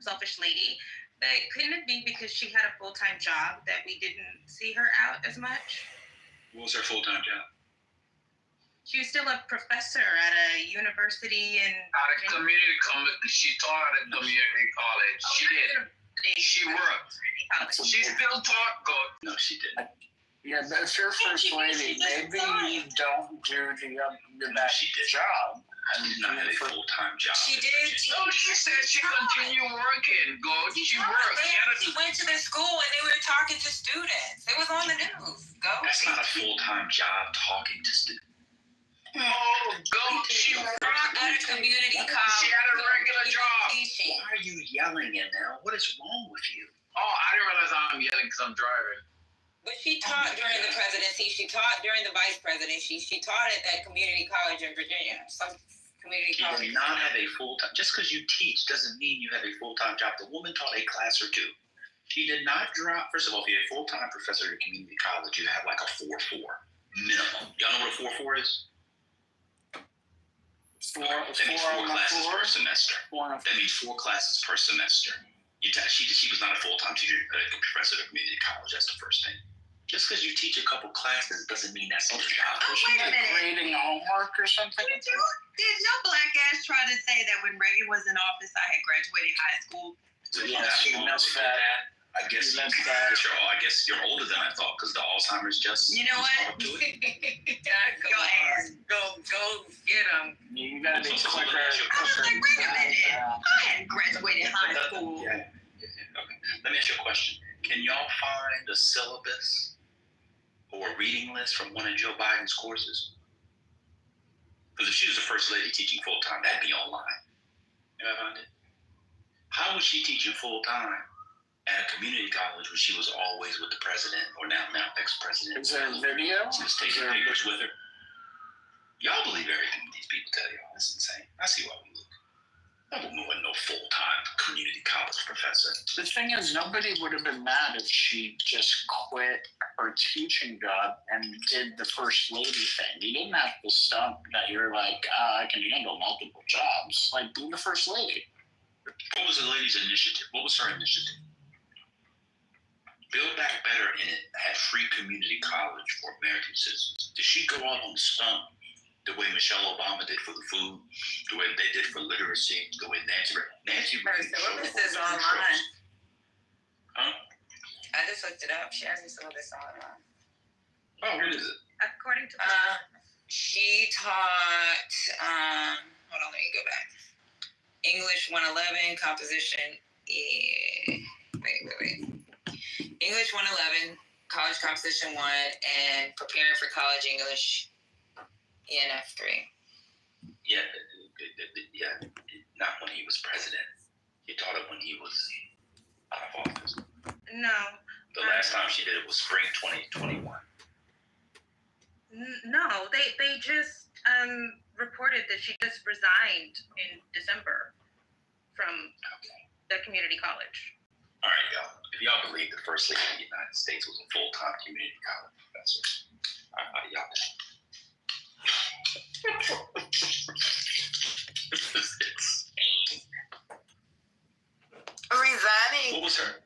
selfish lady. But couldn't it be because she had a full-time job that we didn't see her out as much? What was her full-time job? She was still a professor at a university in. At a community college, she taught at a community college. She did. She worked. She still taught. Go. No, she didn't. Yeah, but if you're first lady, maybe you don't do that job. I did not have a full-time job. She did. No, she said she continued working. Go. She worked. She went to the school and they were talking to students. It was on the news. Go. That's not a full-time job talking to students. Oh, go. She worked at a community college. She had a regular job. Why are you yelling at now? What is wrong with you? Oh, I didn't realize I'm yelling because I'm driving. But she taught during the presidency. She taught during the vice presidency. She taught at that community college in Virginia. Some community You college. do not have a full-time. Just because you teach doesn't mean you have a full-time job. The woman taught a class or two. She did not drop. First of all, if you're a full-time professor at a community college, you have like a 4.4 minimum. Y'all know what a 4.4 is? That means 4 classes per semester. That means 4 classes per semester. She was not a full-time teacher, professor at a community college. That's the first thing. Just because you teach a couple classes doesn't mean that's your job. Was she like grading homework or something? Did no black ass try to say that when Reagan was in office, I had graduated high school? Yeah, she missed that. I guess you're older than I thought because the Alzheimer's just. You know what? Go ass, go get them. You gotta be quicker. I was like, wait a minute, I hadn't graduated high school. Okay. Let me ask you a question. Can y'all find a syllabus or a reading list from one of Joe Biden's courses? Because if she was the first lady teaching full time, that'd be online. You ever found it? How was she teaching full time at a community college when she was always with the president or now ex-president? Is there a video? She was taking papers with her. Y'all believe everything these people tell y'all. That's insane. I see why we look. That woman wasn't no full-time community college professor. The thing is, nobody would have been mad if she just quit her teaching job and did the first lady thing. You didn't have to stump that you're like, I can handle multiple jobs. Like, be the first lady. What was the lady's initiative? What was her initiative? Build Back Better in it had free community college for American citizens. Did she go out on the stump the way Michelle Obama did for the food, the way they did for literacy, the way Nancy Her syllabus is online. Huh? I just looked it up. She has a syllabus online. Oh, what is it? According to she taught, hold on, let me go back. English 111, composition, wait. English 111, college composition 1, and preparing for college English, ENF 3. Yeah, not when he was president. He taught it when he was out of office. No. The last time she did it was spring 2021. No, they just reported that she just resigned in December from the community college. All right, y'all. If y'all believe the first lady of the United States was a full-time community college professor, y'all. This is insane. Resigning. What was her?